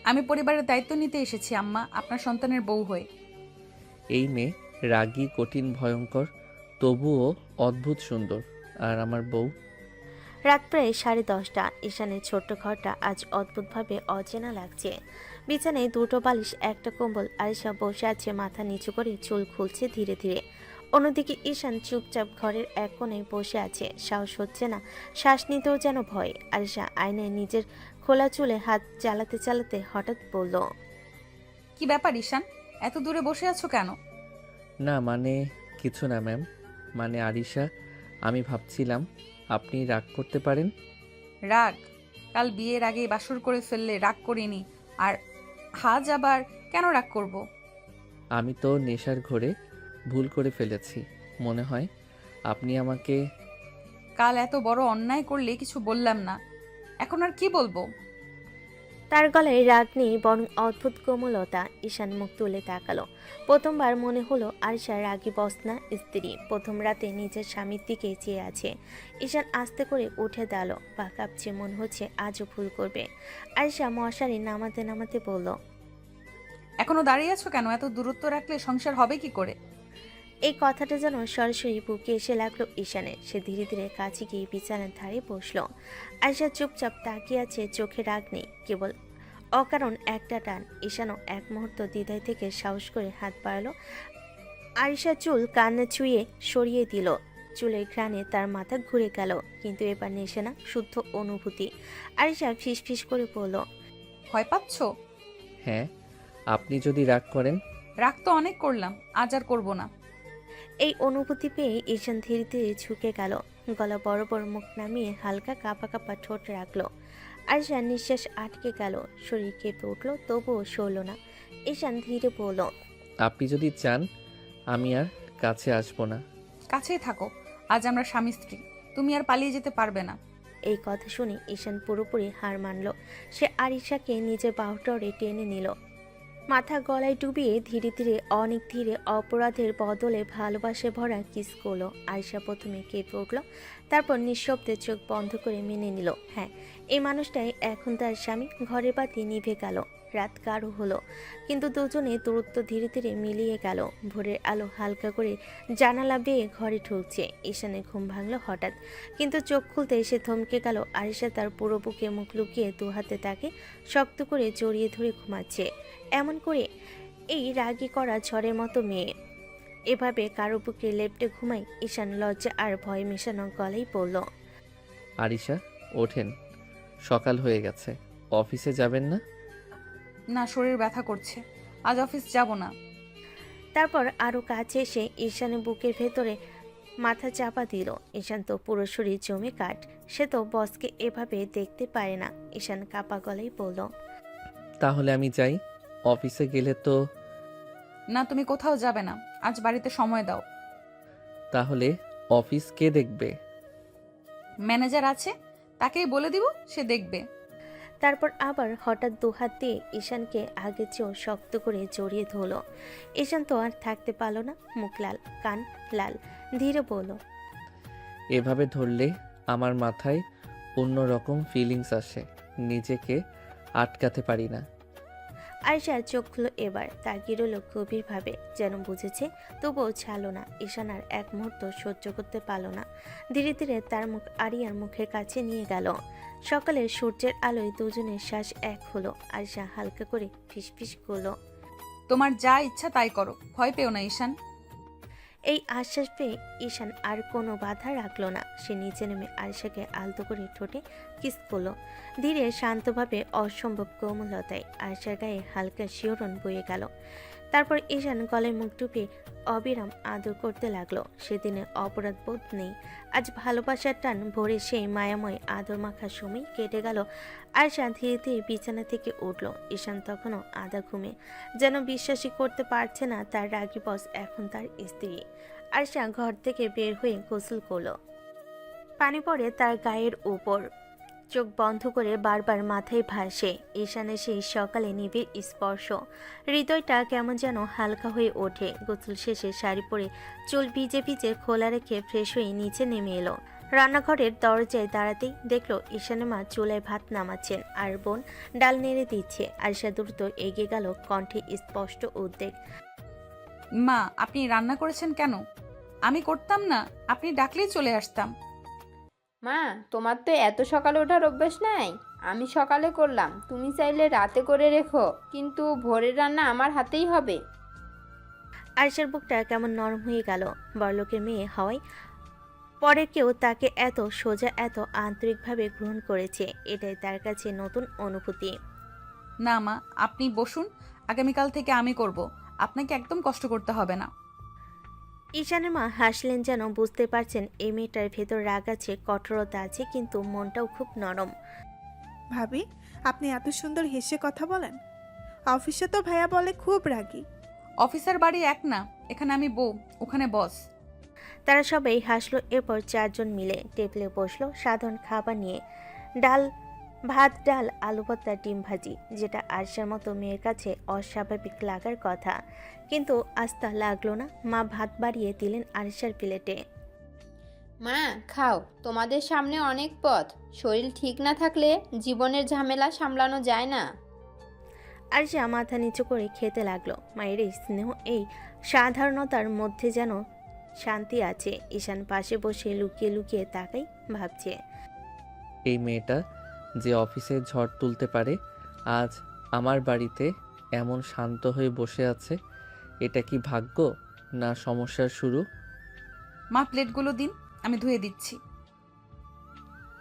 আমি পরিবারের দায়িত্ব নিতে এসেছি আম্মা, আপনার সন্তানের বউ হয়ে। এই মেয়ে রাগী, কঠিন, ভয়ঙ্কর, তবুও অদ্ভুত সুন্দর। আর আমার বউ? রাত প্রায় 10:30। ঈশানের ছোট্ট ঘরটা আজ অদ্ভুতভাবে অচেনা লাগছে। বিছানায় দুটো বালিশ, একটা কম্বল। আরিশা বসে আছে, মাথা নিচু করে, চুল খুলছে ধীরে ধীরে। অন্যদিকে ঈশান চুপচাপ ঘরের এক কোণে বসে আছে, সাহস হচ্ছে না, শ্বাস নিতেও যেন ভয়। আরিশা আয়নায় নিজের খোলা চুলে হাত চালাতে চালাতে হঠাৎ বলল, কি ব্যাপার ঈশান, এত দূরে বসে আছো কেন? না মানে কিছু না ম্যাম, মানে আরিশা, আমি ভাবছিলাম আপনি রাগ করতে পারেন। রাগ? কাল বিয়ের আগে বাসর করে ফেললে রাগ করিনি, আর আজ আবার কেন রাগ করব? আমি তো নেশার ঘোরে ভুল করে ফেলেছি। মনে হয় আপনি আমাকে। কাল এত বড় অন্যায় করলে কিছু বললাম না, এখন আর কি বলবো? তার গলায় রাগ নেই, বরং অদ্ভুত কোমলতা। ঈশান মুখ তুলে তাকালো। প্রথমবার মনে হলো আরিশা রাগী বস না, স্ত্রী। প্রথম রাতে নিজের স্বামীর দিকে চেয়ে আছে। ঈশান আস্তে করে উঠে দাঁড়ালো, পা কাঁপছে, মনে হচ্ছে আজও ভুল করবে। আরিশা মশারি নামাতে নামাতে বলল, এখনো দাঁড়িয়ে আছো কেন? এত দূরত্ব রাখলে সংসার হবে কি করে? এই কথাটা যেন সরাসরি বুকে এসে লাগলো ঈশানের। সে ধীরে ধীরে কাছে গিয়ে বিছানার ধারে বসলো। আরিশা চুপচাপ তাকিয়ে আছে, চোখে রাগ নেই, কেবল অকারণ একটা টান। ঈশানও এক মুহূর্ত দ্বিধায় থেকে সাহস করে হাত বাড়ালো। আরিশা চুল কানে ছুঁয়ে সরিয়ে দিল। চুলের ঘ্রাণে তার মাথা ঘুরে গেল, কিন্তু এবার নেশে না, শুদ্ধ অনুভূতি। আরিশা ফিসফিস করে বলল, ভয় পাচ্ছ? হ্যাঁ, আপনি যদি রাগ করেন। রাগ তো অনেক করলাম, আজ আর করবো না। এই অনুভূতি পেয়ে ঈশান ধীরে ধীরে ঝুঁকে গেল, গলা বড় বড়, মুখ নামিয়ে হালকা কাঁপা কাঁপা ঠোঁট রাখলো। আরিশা নিঃশ্বাস আটকে গেল, শরীর কেঁপে উঠল, তবুও সরল না। ঈশান ধীরে বলল, আপনি যদি চান আমি আর কাছে আসবো না। কাছেই থাকো, আজ আমরা স্বামী স্ত্রী, তুমি আর পালিয়ে যেতে পারবে না। এই কথা শুনে ঈশান পুরোপুরি হার মানল। সে আরিশাকে নিজের বাহুডরে টেনে নিল, মাথা গলায় ডুবিয়ে ধীরে ধীরে, অনেক ধীরে অপরাধের বদলে ভালোবাসে ভরা কিস করলো। আরিশা প্রথমে কেঁপে উঠল, তারপর নিঃশব্দে চোখ বন্ধ করে মেনে নিল, হ্যাঁ, এই মানুষটাই এখন তার স্বামী। ঘরের বাতি নিভে গেল, রাত গাঢ় হলো, কিন্তু দুজনে দূরত্ব ধীরে ধীরে মিলিয়ে গেল। ভোরের আলো হালকা করে জানালা বেয়ে ঘরে ঢুকছে। ঈশানের ঘুম ভাঙল হঠাৎ, কিন্তু চোখ খুলতে সে থমকে গেল। আরিশা তার পুরো বুকে মুখ লুকিয়ে দু হাতে তাকে শক্ত করে জড়িয়ে ধরে ঘুমাচ্ছে। এমন করে এই রাগী করা ঝড়ের মতো মেয়ে এভাবে কারো বুকে লেপটে ঘুমায়? ঈশান লজ্জা আর ভয় মেশানো গলায় বলল, আরিশা ওঠেন, সকাল হয়ে গেছে, অফিসে যাবেন না? না, শরীর ব্যথা করছে, আজ অফিস যাব না। তারপর আরো কাছে এসে ঈশানের বুকের ভেতরে মাথা চাপা দিল। ঈশান তো পুরো শরীর জমে কাঠ, সে তো বসকে এভাবে দেখতে পারে না। ঈশান কাপা গলায় বলল, তাহলে আমি যাই, অফিসে গেলে তো। না, তুমি কোথাও যাবে না, আজ বাড়িতে সময় দাও। তাহলে অফিস কে দেখবে? ম্যানেজার আছে, তাকেই বলে দিব, সে দেখবে। তারপর আবার হঠাৎ দুহাত দিয়ে ঈশানকে আগে চেয়েও শক্ত করে জড়িয়ে ধরল। ঈশান তো আর থাকতে পারল না, মুখ লাল, কান লাল, ধীরে বলল, এভাবে ধরলে আমার মাথায় অন্য রকম ফিলিংস আসে, নিজেকে আটকাতে পারি না। আয়শা চোখ খুলো, এবার তাকিয়ে রইল গভীরভাবে, যেন বুঝেছে, তবুও ছাড়ল না। ঈশান আর এক মুহূর্ত সহ্য করতে পারল না, ধীরে ধীরে তার মুখ আরিয়ার মুখের কাছে নিয়ে গেল। সকালের সূর্যের আলোয় দুজনের শ্বাস এক হলো। আয়শা হালকা করে ফিসফিস করলো, তোমার যা ইচ্ছা তাই করো, ভয় পেও না ঈশান। এই আশ্বাস পেয়ে ঈশান আর কোনো বাধা রাখলো না। সে নিচে নেমে আরিশাকে আলতো করে ঠোঁটে কিস করলো, ধীরে শান্তভাবে, অসম্ভব কোমলতায়। আরিশার গায়ে হালকা শিহরণ বয়ে গেল। তারপর ঈশান গলায় মুখ ডুবিয়ে অবিরাম আদর করতে লাগলো। সেদিনে অপরাধ বোধ নেই, আজ ভালোবাসার টান ভরে সেই মায়াময় আদর মাখার সময় কেটে গেল। আয়শা ধীরে ধীরে বিছানা থেকে উঠল। ঈশান তখনও আধা ঘুমে, যেন বিশ্বাসই করতে পারছে না তার রাগী বস এখন তার স্ত্রী। আয়শা ঘর থেকে বের হয়ে গোসল করলো, পানি পড়ে তার গায়ের উপর, চোখ বন্ধ করে বারবার মাথায় ভাসে ঈশানের সেই সকালে নিবিড় স্পর্শ। হৃদয়টা কেমন যেন হালকা হয়ে ওঠে। গোসল শেষে শাড়ি পরে চুল ভিজে ভিজে খোলা রেখে ফ্রেশ হয়ে নিচে নেমে এলো। রান্নাঘরের দরজায় দাঁড়াতেই দেখলো ঈশানের মা চুলায় ভাত নামাচ্ছেন আর বোন ডাল নেড়ে দিচ্ছে। আরিশা দ্রুত এগিয়ে গেল, কণ্ঠে স্পষ্ট উদ্বেগ। মা, আপনি রান্না করেছেন কেন? আমি করতাম না, আপনি ডাকলেই চলে আসতাম। মা, তোমার তো এত সকালে ওঠার অভ্যাস নাই। আমি সকালে করলাম, তুমি চাইলে রাতে করে রেখো, কিন্তু ভোরের রান্না আমার হাতেই হবে। আরিশার বুকটা কেমন নরম হয়ে গেল। বড়লোকের মেয়ে হওয়ায় পরে কেউ তাকে এত সোজা, এত আন্তরিকভাবে গ্রহণ করেছে, এটাই তার কাছে নতুন অনুভূতি। না মা, আপনি বসুন, আগামীকাল থেকে আমি করব, আপনাকে একদম কষ্ট করতে হবে না। ঈশানের মা হাসলেন, যেন বুঝতে পারছেন এই মেয়েটার ভেতর রাগ আছে, কঠোরতা আছে, কিন্তু মনটাও খুব নরম। ভাবি, আপনি এত সুন্দর হেসে কথা বলেন। অফিসে তো ভাইয়া বলে খুব রাগী। অফিসার বাড়ি এক না, এখানে আমি বউ, ওখানে বস। তারা সবাই হাসলো। এরপর চারজন মিলে টেবিলে বসলো সাধারণ খাবার নিয়ে, ডাল ভাত, ডাল, আলু ভর্তা, ডিম ভাজি, যেটা আরশার মতো মেয়ের কাছে অস্বাভাবিক লাগার কথা, কিন্তু আজ তা লাগলো না। মা ভাত বাড়িয়ে দিলেন আরশার প্লেটে। মা, খাও, তোমাদের সামনে অনেক পথ, শরীর ঠিক না থাকলে জীবনের ঝামেলা সামলানো যায় না। আরশা মাথা নিচু করে খেতে লাগলো। মায়ের এই স্নেহ, এই সাধারণতার মধ্যে যেন শান্তি আছে। ঈশান পাশে বসে লুকিয়ে লুকিয়ে তাকাই, ভাবছে, এই মেয়েটা যে অফিসে ঝড় তুলতে পারে, আজ আমার বাড়িতে এমন শান্ত হয়ে বসে আছে। এটা কি ভাগ্য না সমস্যার শুরু? মা, প্লেটগুলো দিন, আমি ধুয়ে দিচ্ছি।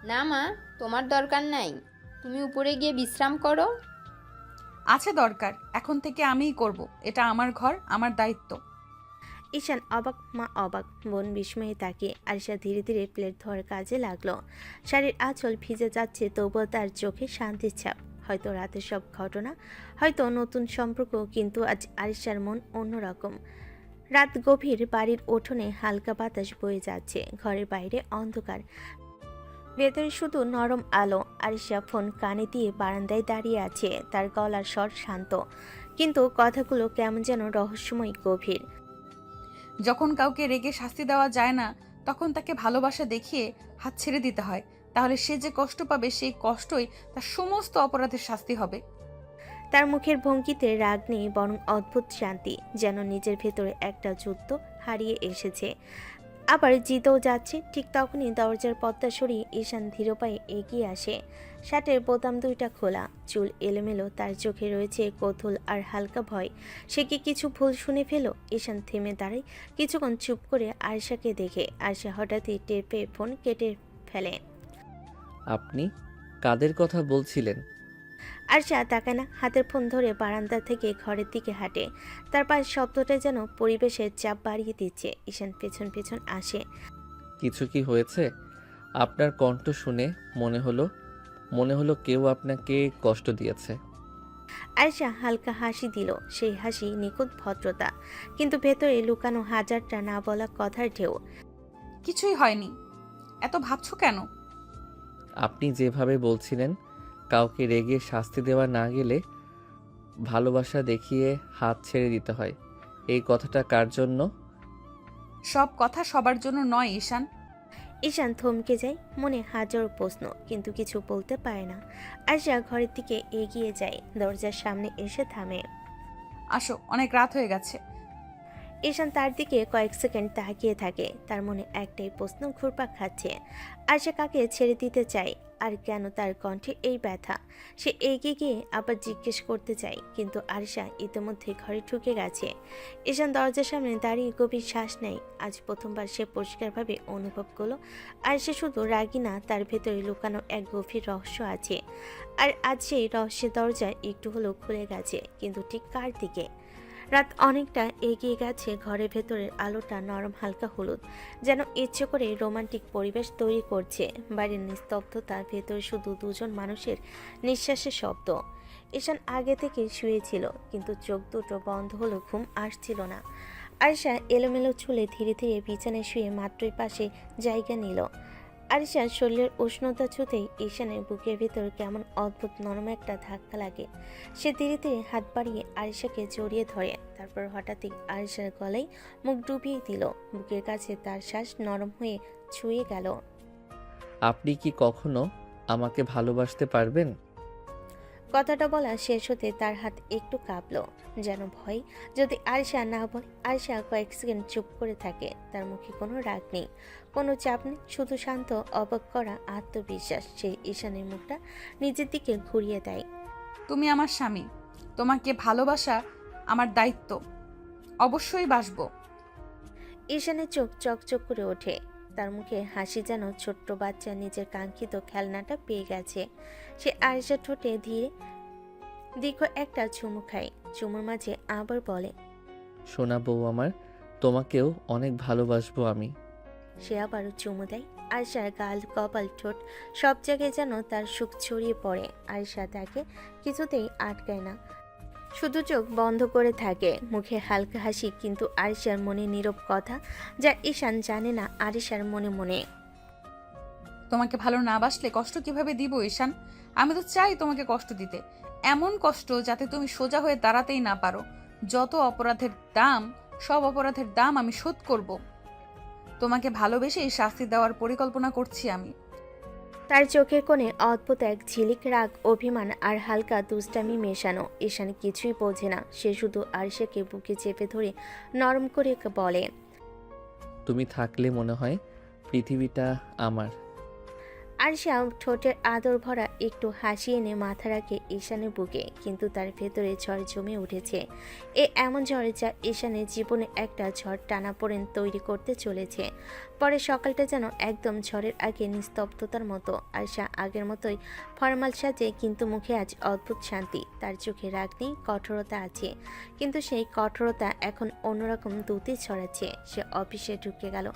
না মা, তোমার দরকার নাই, তুমি উপরে গিয়ে বিশ্রাম করো। আছে দরকার, এখন থেকে আমিই করব, এটা আমার ঘর, আমার দায়িত্ব। ঈশান অবাক, মা অবাক, বোন বিস্ময়ে তাকিয়ে। আরিশা ধীরে ধীরে প্লেট ধোয়ার কাজে লাগলো। শাড়ির আঁচল ভিজে যাচ্ছে, তবুও তার চোখে শান্তির ছাপ। হয়তো রাতের সব ঘটনা, হয়তো নতুন সম্পর্ক, কিন্তু আজ আরিশার মন অন্যরকম। রাত গভীর, বাড়ির উঠোনে হালকা বাতাস বয়ে যাচ্ছে, ঘরের বাইরে অন্ধকার, ভেতরে শুধু নরম আলো। আরিশা ফোন কানে দিয়ে বারান্দায় দাঁড়িয়ে আছে, তার গলার স্বর শান্ত, কিন্তু কথাগুলো কেমন যেন রহস্যময়, গভীর। যখন কাউকে রেগে শাস্তি দেওয়া যায় না, তখন তাকে ভালোবাসা দেখিয়ে হাত ছেড়ে দিতে হয়। তাহলে সে যে কষ্ট পাবে, সেই কষ্টই তার সমস্ত অপরাধের শাস্তি হবে। তার মুখের ভঙ্গিতে রাগ নেই, বরং অদ্ভুত শান্তি, যেন নিজের ভেতরে একটা যুদ্ধ হারিয়ে এসেছে, আবার জিতেও যাচ্ছে। ঠিক তখনই দরজার পর্দা সরিয়ে ঈশান ধীর পায়ে এগিয়ে আসে। শার্টের বোতাম দুইটা খোলা, চুল এলোমেলো, তার চোখে রয়েছে কৌতূহল আর হালকা ভয়। সে কি কিছু ভুল শুনে ফেলো? ঈশান থেমে দাঁড়ায়, কিছুক্ষণ চুপ করে আয়েশাকে দেখে। আয়েশা হঠাৎই টের পেয়ে ফোন কেটে ফেলে। আপনি কাদের কথা বলছিলেন? আরশা তাকায় না, হাতের ফোন ধরে বারান্দা থেকে ঘরের দিকে হাঁটে। তার পায়ের শব্দটা যেন পরিবেশের চাপ বাড়িয়ে দিচ্ছে। ঈশান পেছন পেছন আসে। কিছু কি হয়েছে? আপনার কণ্ঠ শুনে মনে হলো কেউ আপনাকে কষ্ট দিয়েছে। আয়েশা হালকা হাসি দিল, সেই হাসি নিখুঁত ভদ্রতা, কিন্তু ভেতরে লুকানো হাজারটা না বলা কথার ঢেউ। কিছুই হয়নি, এত ভাবছো কেন? আপনি যেভাবে বলছিলেন, কাউকে রেগে শাস্তি দেওয়া না গেলে ভালোবাসা দেখিয়ে হাত ছেড়ে দিতে হয়, এই কথাটা কার জন্য? সব কথা সবার জন্য নয় ঈশান। ঈশান থমকে যায়, মনে হাজারো প্রশ্ন, কিন্তু কিছু বলতে পারে না। আয়েশা ঘরের দিকে এগিয়ে যায়, দরজার সামনে এসে থামে। আসো, অনেক রাত হয়ে গেছে। ঈশান তার দিকে কয়েক সেকেন্ড তাকিয়ে থাকে, তার মনে একটাই প্রশ্ন ঘুরপাক খাচ্ছে। আয়েশা কাকে ছেড়ে দিতে চায়, আর কেন তার কণ্ঠে এই ব্যথা? সে এগিয়ে গিয়ে আবার জিজ্ঞেস করতে চায়, কিন্তু আয়েশা ইতিমধ্যে ঘরে ঢুকে গেছে। ঈশান দরজার সামনে দাঁড়িয়ে গভীর শ্বাস নেয়। আজ প্রথমবার সে পরিষ্কারভাবে অনুভব করলো আয়েশা শুধু রাগী না, তার ভেতরে লুকানো এক গভীর রহস্য আছে। আর আজ সেই রহস্যের দরজা একটু হলেও খুলে গেছে, কিন্তু ঠিক কার দিকে? রাত অনেকটা এগিয়ে গেছে, ঘরের ভেতরের আলোটা নরম হালকা হলুদ, যেন ইচ্ছে করে রোমান্টিক পরিবেশ তৈরি করছে। বাড়ির নিস্তব্ধতা, ভেতরে শুধু দুজন মানুষের নিঃশ্বাসের শব্দ। ঈশান আগে থেকে শুয়েছিল, কিন্তু চোখ দুটো বন্ধ হলো, ঘুম আসছিল না। আরিশা এলোমেলো চুলে ধীরে ধীরে বিছানায় শুয়ে মাত্রই পাশে জায়গা নিল। আরিশার শরীরের উষ্ণতা ছুঁতেই ঈশানের বুকের ভিতর কেমন অদ্ভুত নরম একটা ধাক্কা লাগে। সে ধীরে ধীরে হাত বাড়িয়ে আরিশাকে জড়িয়ে ধরে, তারপর হঠাৎই আরিশার গলায় মুখ ডুবিয়ে দিল। বুকের কাছে তার শ্বাস নরম হয়ে ছুঁয়ে গেল। আপনি কি কখনো আমাকে ভালোবাসতে পারবেন? কথাটা বলা শেষ হতে তার হাত একটু কাঁপলো, যেন ভয় যদি আরিশা না বলে। আরিশা কয়েক সেকেন্ড চুপ করে থাকে, তার মুখে কোনো রাগ নেই, কোনো চাপ নেই, শুধু শান্ত, অবাক করা আত্মবিশ্বাস। সে ঈশানের মুখটা নিজের দিকে ঘুরিয়ে দেয়। তুমি আমার স্বামী, তোমাকে ভালোবাসা আমার দায়িত্ব, অবশ্যই বাসবো। ঈশানের চোখ চকচক করে ওঠে, তার মুখে হাসি, যেন ছোট্ট বাচ্চা নিজের কাঙ্ক্ষিত খেলনাটা পেয়ে গেছে। সে আরিশার ঠোঁটে ধীরে দীর্ঘ একটা চুমু খায়, চুমুর মাঝে আবার বলে, সোনা বউ আমার, তোমাকেও অনেক ভালোবাসবো আমি। সে আবারও চুমু দেয়। আরিশার গাল, কপাল, ঠোঁট সব জায়গায় যেন তার সুখ ছড়িয়ে পড়ে। আরিশা তাকে কিছুতেই আটকায় না, শুধু চোখ বন্ধ করে থাকে, মুখে হালকা হাসি, কিন্তু আরিশার মনে নীরব কথা, যা ঈশান জানে না আরিশার মনে মনে। তোমাকে ভালো না বাসলে কষ্ট কিভাবে দিব ঈশান? আমি তো চাই তোমাকে কষ্ট দিতে, এমন কষ্ট যাতে তুমি সোজা হয়ে দাঁড়াতেই না পারো। যত অপরাধের দাম, সব অপরাধের দাম আমি শোধ করব। তোমাকে ভালোবেসে এই শাস্তি দেওয়ার পরিকল্পনা করছি আমি। তার চোখের কোণে অদ্ভুত এক ঝিলিক, রাগ, অভিমান আর হালকা দুষ্টামি মেশানো। ঈশান কিছুই বোঝে না, সে শুধু আরিশাকে বুকে চেপে ধরে নরম করে বলে, তুমি থাকলে মনে হয় পৃথিবীটা আমার। আরশা ঠোঁটের আদর ভরা একটু হাসি এনে মাথা রাখে ঈশানের বুকে, কিন্তু তার ভেতরে ঝড় জমে উঠেছে। এমন ঝড় যা ঈশানের জীবনে একটা ঝড় টানাপোড়েন তৈরি করতে চলেছে। পরে সকালটা যেন একদম ঝড়ের আগে নিস্তব্ধতার মতো। আরশা আগের মতোই ফরমাল সাজে, কিন্তু মুখে আজ অদ্ভুত শান্তি। তার চোখে রাগ নেই, কঠোরতা আছে, কিন্তু সেই কঠোরতা এখন অন্যরকম দ্যুতি ছড়াচ্ছে। সে অফিসে ঢুকে গেল,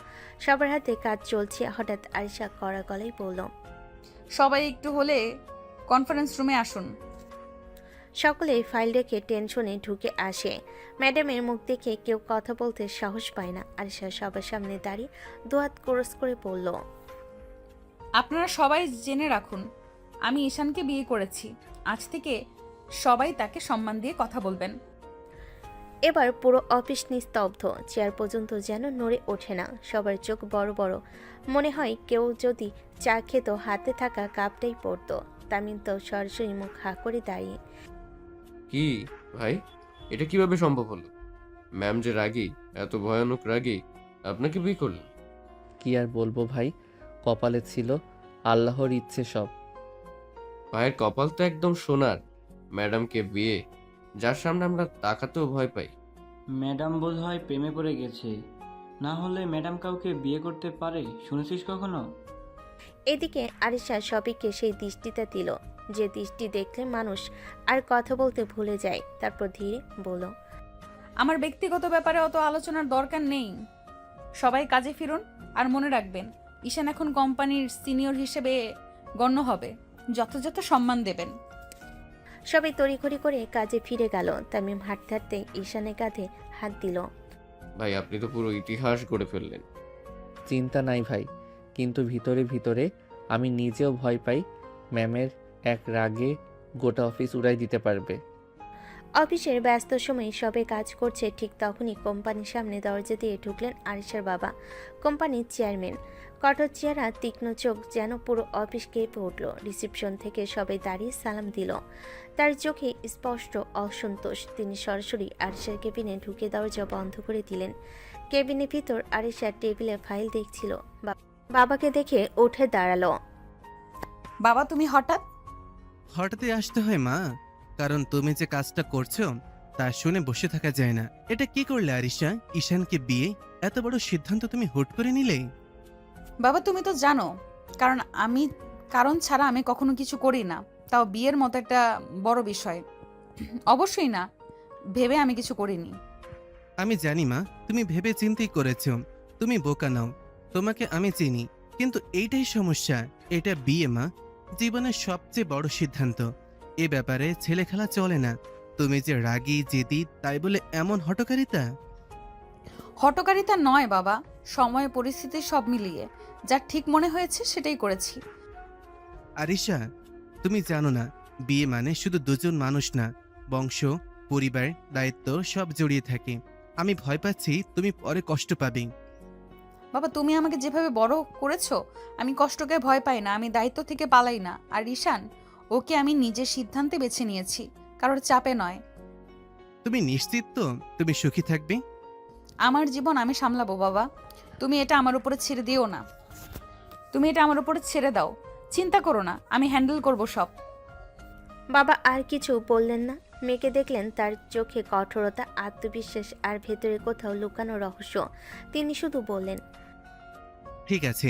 সবার হাতে কাজ চলছে। হঠাৎ আরশা কড়া গলায় বলল, সবাই একটু হলে কনফারেন্স রুমে আসুন। সকলে ফাইল রেখে টেনশনে ঢুকে আসে। ম্যাডামের মুখ দেখে কেউ কথা বলতে সাহস পায় না। আরশা সবার সামনে দাঁড়িয়ে দুহাত ক্রস করে পড়ল, আপনারা সবাই জেনে রাখুন, আমি ঈশানকে বিয়ে করেছি। আজ থেকে সবাই তাকে সম্মান দিয়ে কথা বলবেন। এবার পুরো অফিস নিস্তব্ধ, চেয়ার পর্যন্ত যেন নড়ে ওঠে না। সবার চোখ বড় বড়, মনে হয় কেউ যদি চা খেত হাতে থাকা কাপটাই পড়তো। তামিম তো সরাসরি মুখ হা করে দাঁড়িয়ে। কি ভাই, এটা কিভাবে সম্ভব হলো? ম্যাম যে রাগী, এত ভয়ানক রাগী, আপনাকে বিয়ে করলেন? কি আর বলবো ভাই, কপালে ছিল, আল্লাহর ইচ্ছে সব। ভাইয়ের কপাল তো একদম সোনার। ম্যাডামকে বিয়ে, যার সামনে আমরা তাকাতেও ভয় পাই। ম্যাডাম বোধহয় প্রেমে পড়ে গেছে, না হলে ম্যাডাম কাউকে বিয়ে করতে পারে? শুনেছিস কখনো? এদিকে আরিশা সবিককে সেই দৃষ্টিটা দিল, যে দৃষ্টি দেখলে মানুষ আর কথা বলতে ভুলে যায়। তারপর ধীরে বলল, আমার ব্যক্তিগত ব্যাপারে অত আলোচনার দরকার নেই। সবাই কাজে ফিরুন, আর মনে রাখবেন ঈশান এখন কোম্পানির সিনিয়র হিসেবে গণ্য হবে। যথাযথ সম্মান দেবেন। সবাই তড়িঘড়ি করে কাজে ফিরে গেল। তামিম হাঁটতে হাঁটতে ঈশানের কাঁধে হাত দিল। ভাই, আপনি তো পুরো ইতিহাস গড়ে ফেললেন। চিন্তা নাই ভাই, কিন্তু ভিতরে ভিতরে আমি নিজেও ভয় পাই ম্যামের এক রাগে গোটা অফিস উড়াই দিতে পারবে। অফিসের ব্যস্ত সময়ে সবে কাজ করছে, ঠিক তখনই কোম্পানির সামনে দরজা দিয়ে ঢুকলেন আরিশার বাবা, কোম্পানির চেয়ারম্যান। কঠোর চেহারা, তীক্ষ্ণ চোখ, যেন পুরো অফিস কেঁপে উঠল। রিসেপশন থেকে সবাই দাঁড়িয়ে সালাম দিল। তার চোখে স্পষ্ট অসন্তোষ। তিনি সরাসরি আরিশার কেবিনে ঢুকে দরজা বন্ধ করে দিলেন। কেবিনের ভিতর আরিশা টেবিলে ফাইল দেখছিল। বাবাকে দেখে উঠে দাঁড়ালো। বাবা, তুমি হঠাৎ? হঠাৎই আসতে হয় মা, কারণ তুমি যে কাজটা করছো তা শুনে বসে থাকা যায় না। এটা কি করলে আরিশা? ঈশানকে বিয়ে, এত বড় সিদ্ধান্ত তুমি হুট করে নিলে? বাবা, তুমি তো জানো কারণ ছাড়া আমি কখনো কিছু করি না, তাও বিয়ের মতো একটা বড় বিষয়। অবশ্যই না ভেবে আমি কিছু করিনি। আমি জানি মা, তুমি ভেবে চিন্তেই করেছো। তুমি বোকা নাও, তোমাকে আমি চিনি। কিন্তু এইটাই সমস্যা, এটা বিয়ে মা, জীবনের সবচেয়ে বড় সিদ্ধান্ত। এ ব্যাপারে ছেলে খেলা চলে না। তুমি যে রাগী জেদি, তাই বলে এমন হঠকারিতা? হঠকারিতা নয় বাবা, সময় পরিস্থিতি সব মিলিয়ে যা ঠিক মনে হয়েছে সেটাই করেছি। আরিশা, তুমি জানো না, বিয়ে মানে শুধু দুজন মানুষ না, বংশ, পরিবার, দায়িত্ব সব জড়িয়ে থাকে। আমি ভয় পাচ্ছি তুমি পরে কষ্ট পাবে। বাবা, তুমি আমাকে যেভাবে বড় করেছো, আমি কষ্টকে ভয় পাই না, আমি দায়িত্ব থেকে পালাই না। আর ঈশান, ওকে আমি নিজের সিদ্ধান্তে বেছে নিয়েছি, কারোর চাপে নয়। তুমি নিশ্চিত তো তুমি সুখী থাকবে? আমার জীবন আমি সামলাবো বাবা, তুমি এটা আমার উপরে ছেড়ে দিও না। তুমি এটা আমার উপরে ছেড়ে দাও, চিন্তা করো না, আমি হ্যান্ডেল করব সব। বাবা আর কিছু বললেন না। মেয়েকে দেখলেন, তার চোখে কঠোরতা, আত্মবিশ্বাস আর ভেতরে কোথাও লুকানো রহস্য। তিনি শুধু বললেন, ঠিক আছে,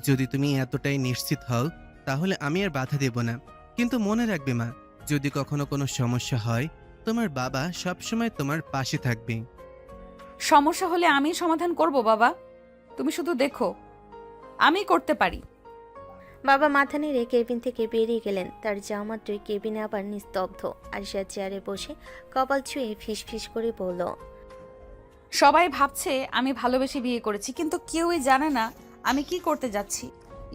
যদি তুমি এতটাই নিশ্চিত হও তাহলে আমি আর বাধা দেব না। কিন্তু মনে রাখবে মা, যদি কখনো কোনো সমস্যা হয়, তোমার বাবা সবসময় তোমার পাশে থাকবে। সমস্যা হলে আমি সমাধান করব বাবা, তুমি শুধু দেখো আমি করতে পারি। বাবা মাথা নেড়ে কেবিন থেকে বেরিয়ে গেলেন। তার যাওয়া মাত্রই কেবিনে আবার নিস্তব্ধ। আরিশা চেয়ারে বসে কপাল ছুঁয়ে ফিসফিস করে বলল, সবাই ভাবছে আমি ভালোবেসে বিয়ে করেছি, কিন্তু কেউই জানে না আমি কি করতে যাচ্ছি।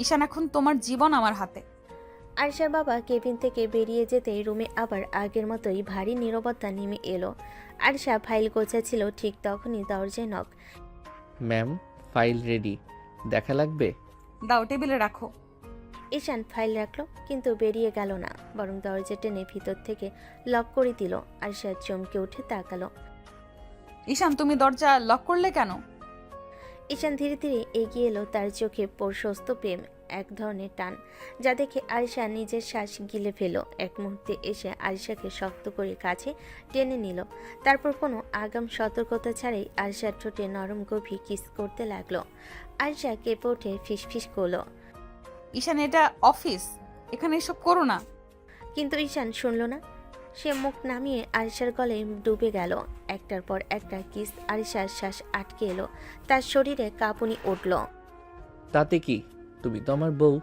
ঈশান, এখন তোমার জীবন আমার হাতে। আরিশার বাবা কেবিন থেকে বেরিয়ে যেতেই রুমে আবার আগের মতোই ভারী নীরবতা নেমে এলো। আরিশা ফাইল গোছাচ্ছিল, ঠিক তখনই দরজায় নক। ম্যাম, ফাইল রেডি, দেখা লাগবে? দাও, টেবিলে রাখো। ঈশান ফাইল রাখলো, কিন্তু বেরিয়ে গেল না, বরং দরজা টেনে ভিতর থেকে লক করে দিল। আরিশা চমকে উঠে তাকালো। ঈশান, তুমি দরজা লক করলে কেন? ঈশান ধীরে ধীরে এগিয়ে এলো, তার চোখে প্রশস্ত প্রেম। এক ধরনের টান, যা দেখে আরিশা নিজের শ্বাস গিলে ফেল। এক মুহূর্তে এসে আরিশাকে শক্ত করে কাছে টেনে নিল। তারপর কোনো আগাম সতর্কতা ছাড়াই আরিশার ঠোঁটে নরম গভীর কিস করতে লাগলো। আরিশা কেঁপে উঠে ফিসফিস করলো। ঈশান, এটা অফিস, এখানে এসব করো না। কিন্তু ঈশান শুনল না। সে মুখ নামিয়ে আরিশার গলায় ডুবে গেল। একটার পর একটা কিস আরিশার শ্বাস আটকে এলো। তার শরীরে কাঁপুনি উঠল। তাতে কি, তুমি তো আমার বউ।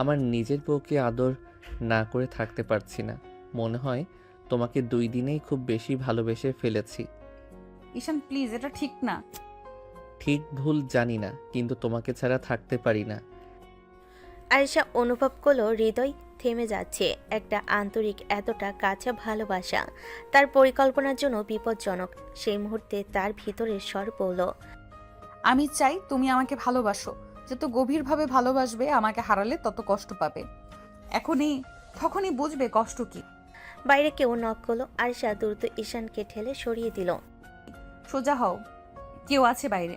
আমার নিজের বউকে আদর না করে থাকতে পারছি না। মনে হয় তোমাকে 2 দিনেই খুব বেশি ভালোবেসে ফেলেছি। ঈশান প্লিজ, এটা ঠিক না। ঠিক ভুল জানি না, কিন্তু তোমাকে ছাড়া থাকতে পারি না। আরিশা অনুভব করলো হৃদয় থেমে যাচ্ছে। একটা আন্তরিক, এতটা কাছে ভালোবাসা তার পরিকল্পনার জন্য বিপজ্জনক। সেই মুহূর্তে তার ভিতরের স্বর পড়ল, আমি চাই তুমি আমাকে ভালোবাসো। যত গভীরভাবে ভালোবাসবে, আমাকে হারালে তত কষ্ট পাবে। তখনই বুঝবে কষ্ট কি। বাইরে কেউ নক করলো। আরিশা দ্রুত ঈশানকে ঠেলে সরিয়ে দিল। সোজা হও, কেউ আছে বাইরে।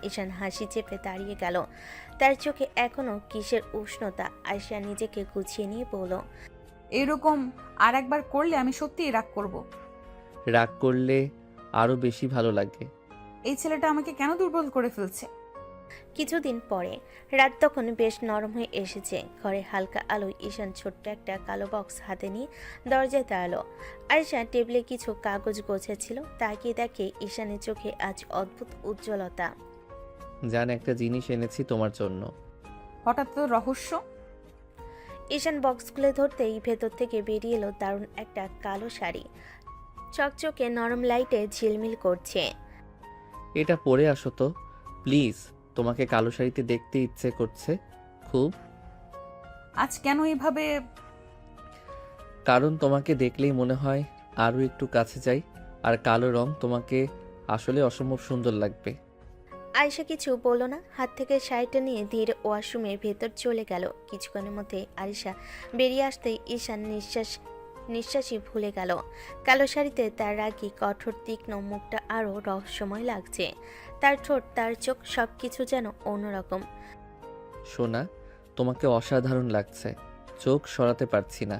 ঈশান হাসি চেপে দাঁড়িয়ে গেল। তার চোখে এখনো কিসের উষ্ণতা। আরিশা নিজেকে গুছিয়ে নিয়ে বলল, এরকম আর একবার করলে আমি সত্যিই রাগ করব। রাগ করলে আরো বেশি ভালো লাগে। এই ছেলেটা আমাকে কেন দুর্বল করে ফেলছে। কিছুদিন পরে রাত তখন বেশ নরম হয়ে এসেছে। ঘরে হালকা আলোয় ঈশান ছোট্ট একটা কালো বক্স হাতে নিয়ে দরজায় দাঁড়ালো। আরিশা টেবিলে কিছু কাগজ গোছাচ্ছিল। তাকিয়ে দেখে ঈশানের চোখে আজ অদ্ভুত উজ্জ্বলতা। জান, একটা জিনিস এনেছি তোমার জন্য। হঠাৎ তো রহস্য। ঈশান বক্স খুলে ধরতেই ভেতর থেকে বেরিয়ে এলো দারুণ একটা কালো শাড়ি। চকচকে নরম লাইটে ঝিলমিল করছে। এটা পরে আসো তো প্লিজ, তোমাকে কালো শাড়িতে দেখতে ইচ্ছে করছে খুব। আজ কেন এভাবে? কারণ তোমাকে দেখলেই মনে হয় আরও একটু কাছে যাই, আর কালো রং তোমাকে আসলে অসম্ভব সুন্দর লাগবে। আয়েশা কিছু বলল না। হাত থেকে শাড়িটা নিয়ে ধীরে ওয়াশরুমের ভেতর চলে গেল। কিছুক্ষণের মধ্যে আরিশা বেরিয়ে আসতেই ঈশান নিঃশ্বাসই ভুলে গেল। কালো শাড়িতে তার রাগী, কঠোর, তীক্ষ্ণ মুখটা আরও রহস্যময় লাগছে। তার ঠোঁট, তার চোখ, সবকিছু যেন অন্যরকম। সোনা, তোমাকে অসাধারণ লাগছে, চোখ সরাতে পারছি না।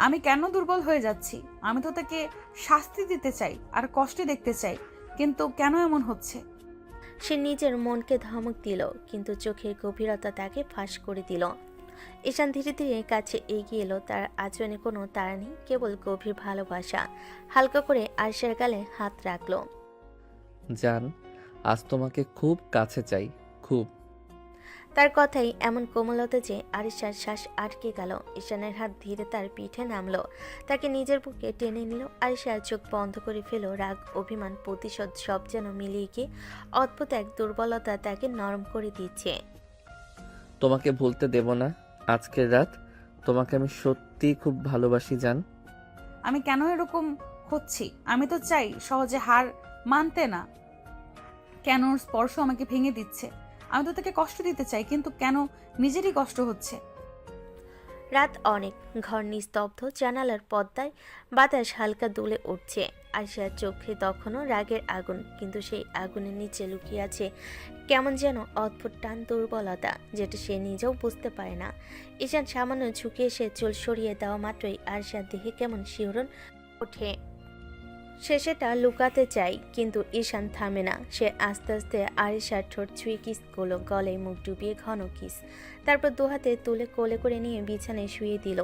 আমি কেন দুর্বল হয়ে যাচ্ছি? আমি তো তাকে শাস্তি দিতে চাই আর কষ্টে দেখতে চাই, কিন্তু কেন এমন হচ্ছে? সে নিজের মনকে ধমক দিল, কিন্তু চোখের গভীরতা তাকে ফাঁস করে দিল। ঈশান ধীরে ধীরে কাছে এগিয়ে এলো। তার আচরণে কোনো তাড়া নেই, কেবল গভীর ভালোবাসা। হালকা করে আরিশার গালে হাত রাখলো। জান, আজ তোমাকে খুব কাছে চাই, খুব। তার কথাই এমন কোমলতা যে আরিশার শ্বাস আটকে গেল। ঈশানের হাত ধীরে তার পিঠে নামলো, তাকে নিজের বুকে টেনে নিল। আরিশার চোখ বন্ধ করে ফেলো। রাগ, অভিমান, প্রতিশোধ সব যেন মিলিয়ে গিয়ে অদ্ভুত এক দুর্বলতা তাকে নরম করে দিচ্ছে। তোমাকে ভুলতে দেব না আজকের রাত। তোমাকে আমি সত্যি খুব ভালোবাসি জান। আমি কেন এরকম হচ্ছি? আমি তো চাই সহজে হার মানতে না। কেন ওর স্পর্শ আমাকে ভেঙে দিচ্ছে? আমি তো তাকে কষ্ট দিতে চাই, কিন্তু কেন নিজেরই কষ্ট হচ্ছে? রাত অনেক, ঘর নিস্তব্ধ। জানালার পর্দায় বাতাস হালকা দুলে উঠছে। আরিশার চোখে তখনও রাগের আগুন, কিন্তু সেই আগুনের নিচে লুকিয়ে আছে কেমন যেন অদ্ভুত টান, দুর্বলতা, যেটা সে নিজেও বুঝতে পারে না। ঈশান সামান্য ঝুঁকে এসে চুল সরিয়ে দেওয়া মাত্রই আরিশার দেহে কেমন শিহরণ ওঠে। সে সেটা লুকাতে চায়, কিন্তু ঈশান থামে না। সে আস্তে আস্তে আরিশার ঠোঁট ছুঁয়ে কিস করলো, গলায় মুখ ডুবিয়ে ঘন কিস। তারপর দুহাতে তুলে কোলে করে নিয়ে বিছানায় শুয়ে দিল।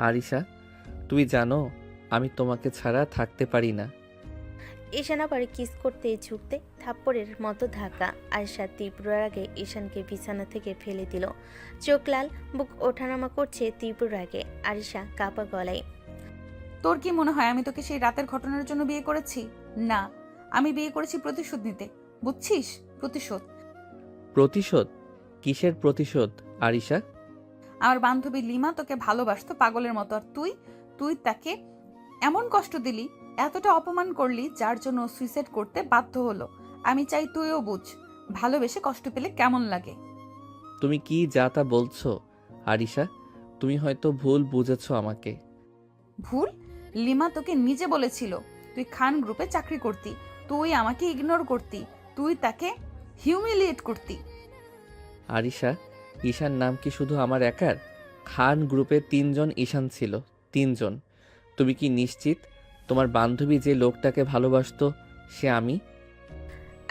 আরিশা, তুমি জানো আমি তোমাকে ছাড়া থাকতে পারি না। ঈশান আবার কিস করতে ঝুঁকতে থাপ্পড়ের মতো ধাক্কা। আরিশা তীব্র রাগে ঈশানকে বিছানা থেকে ফেলে দিল। চোখ লাল, বুক ওঠানামা করছে তীব্র রাগে। আরিশা কাপা গলায়, তোর কি মনে হয় আমি তোকে সেই রাতের ঘটনার জন্য বিয়ে করেছি? না, আমি বিয়ে করেছি প্রতিশোধ নিতে, বুঝছিস? প্রতিশোধ। প্রতিশোধ? কিসের প্রতিশোধ আরিশা? আমার বান্ধবী লিমা তোকে ভালোবাসতো পাগলের মতো, আর তুই তাকে এমন কষ্ট দিলি, এতটা অপমান করলি, যার জন্য সুইসাইড করতে বাধ্য হলো। আমি চাই তুইও বুঝ, ভালোবেসে কষ্ট পেলে কেমন লাগে। তুমি কি যা তা বলছো আরিশা? তুমি হয়তো ভুল বুঝেছো আমাকে। ভুল? লিমা তোকে নিজে বলেছিল তুই খান গ্রুপে চাকরি করতি, তুই আমাকে ইগনোর করতি, তুই তাকে হিউমিলিয়েট করতি। আরিশা, ঈশান নাম কি শুধু আমার একার? খান গ্রুপে 3 জন ঈশান ছিল, 3 জন। তুমি কি নিশ্চিত তোমার বান্ধবী যে লোকটাকে ভালোবাসতো সে আমি?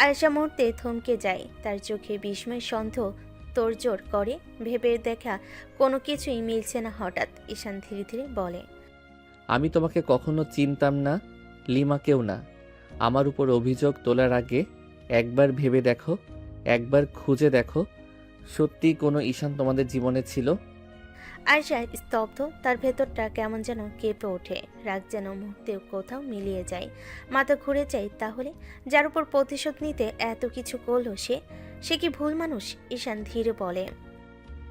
আয়েশা মুহূর্তে থমকে যায়, তার চোখে বিস্ময় সন্দেহ তোড়জোড় করে। ভেবে দেখা কোনো কিছুই মিলছে না। হঠাৎ ঈশান ধীরে ধীরে বলে, আমি তোমাকে কখনো চিনতাম না, লিমাকেও না। আমার উপর অভিযোগ তোলার আগে একবার ভেবে দেখো, একবার খুঁজে দেখো, সত্যি কোনো ঈশান তোমাদের জীবনে ছিল? আয়েশা স্তব্ধ, তার ভেতরটা কেমন যেন কেঁপে ওঠে। রাগ যেন মুহূর্তে কোথাও মিলিয়ে যায়, মাথা ঘুরে যায়। তাহলে যার উপর প্রতিশোধ নিতে এত কিছু করলো সে কি ভুল মানুষ? ঈশান ধীরে বলে,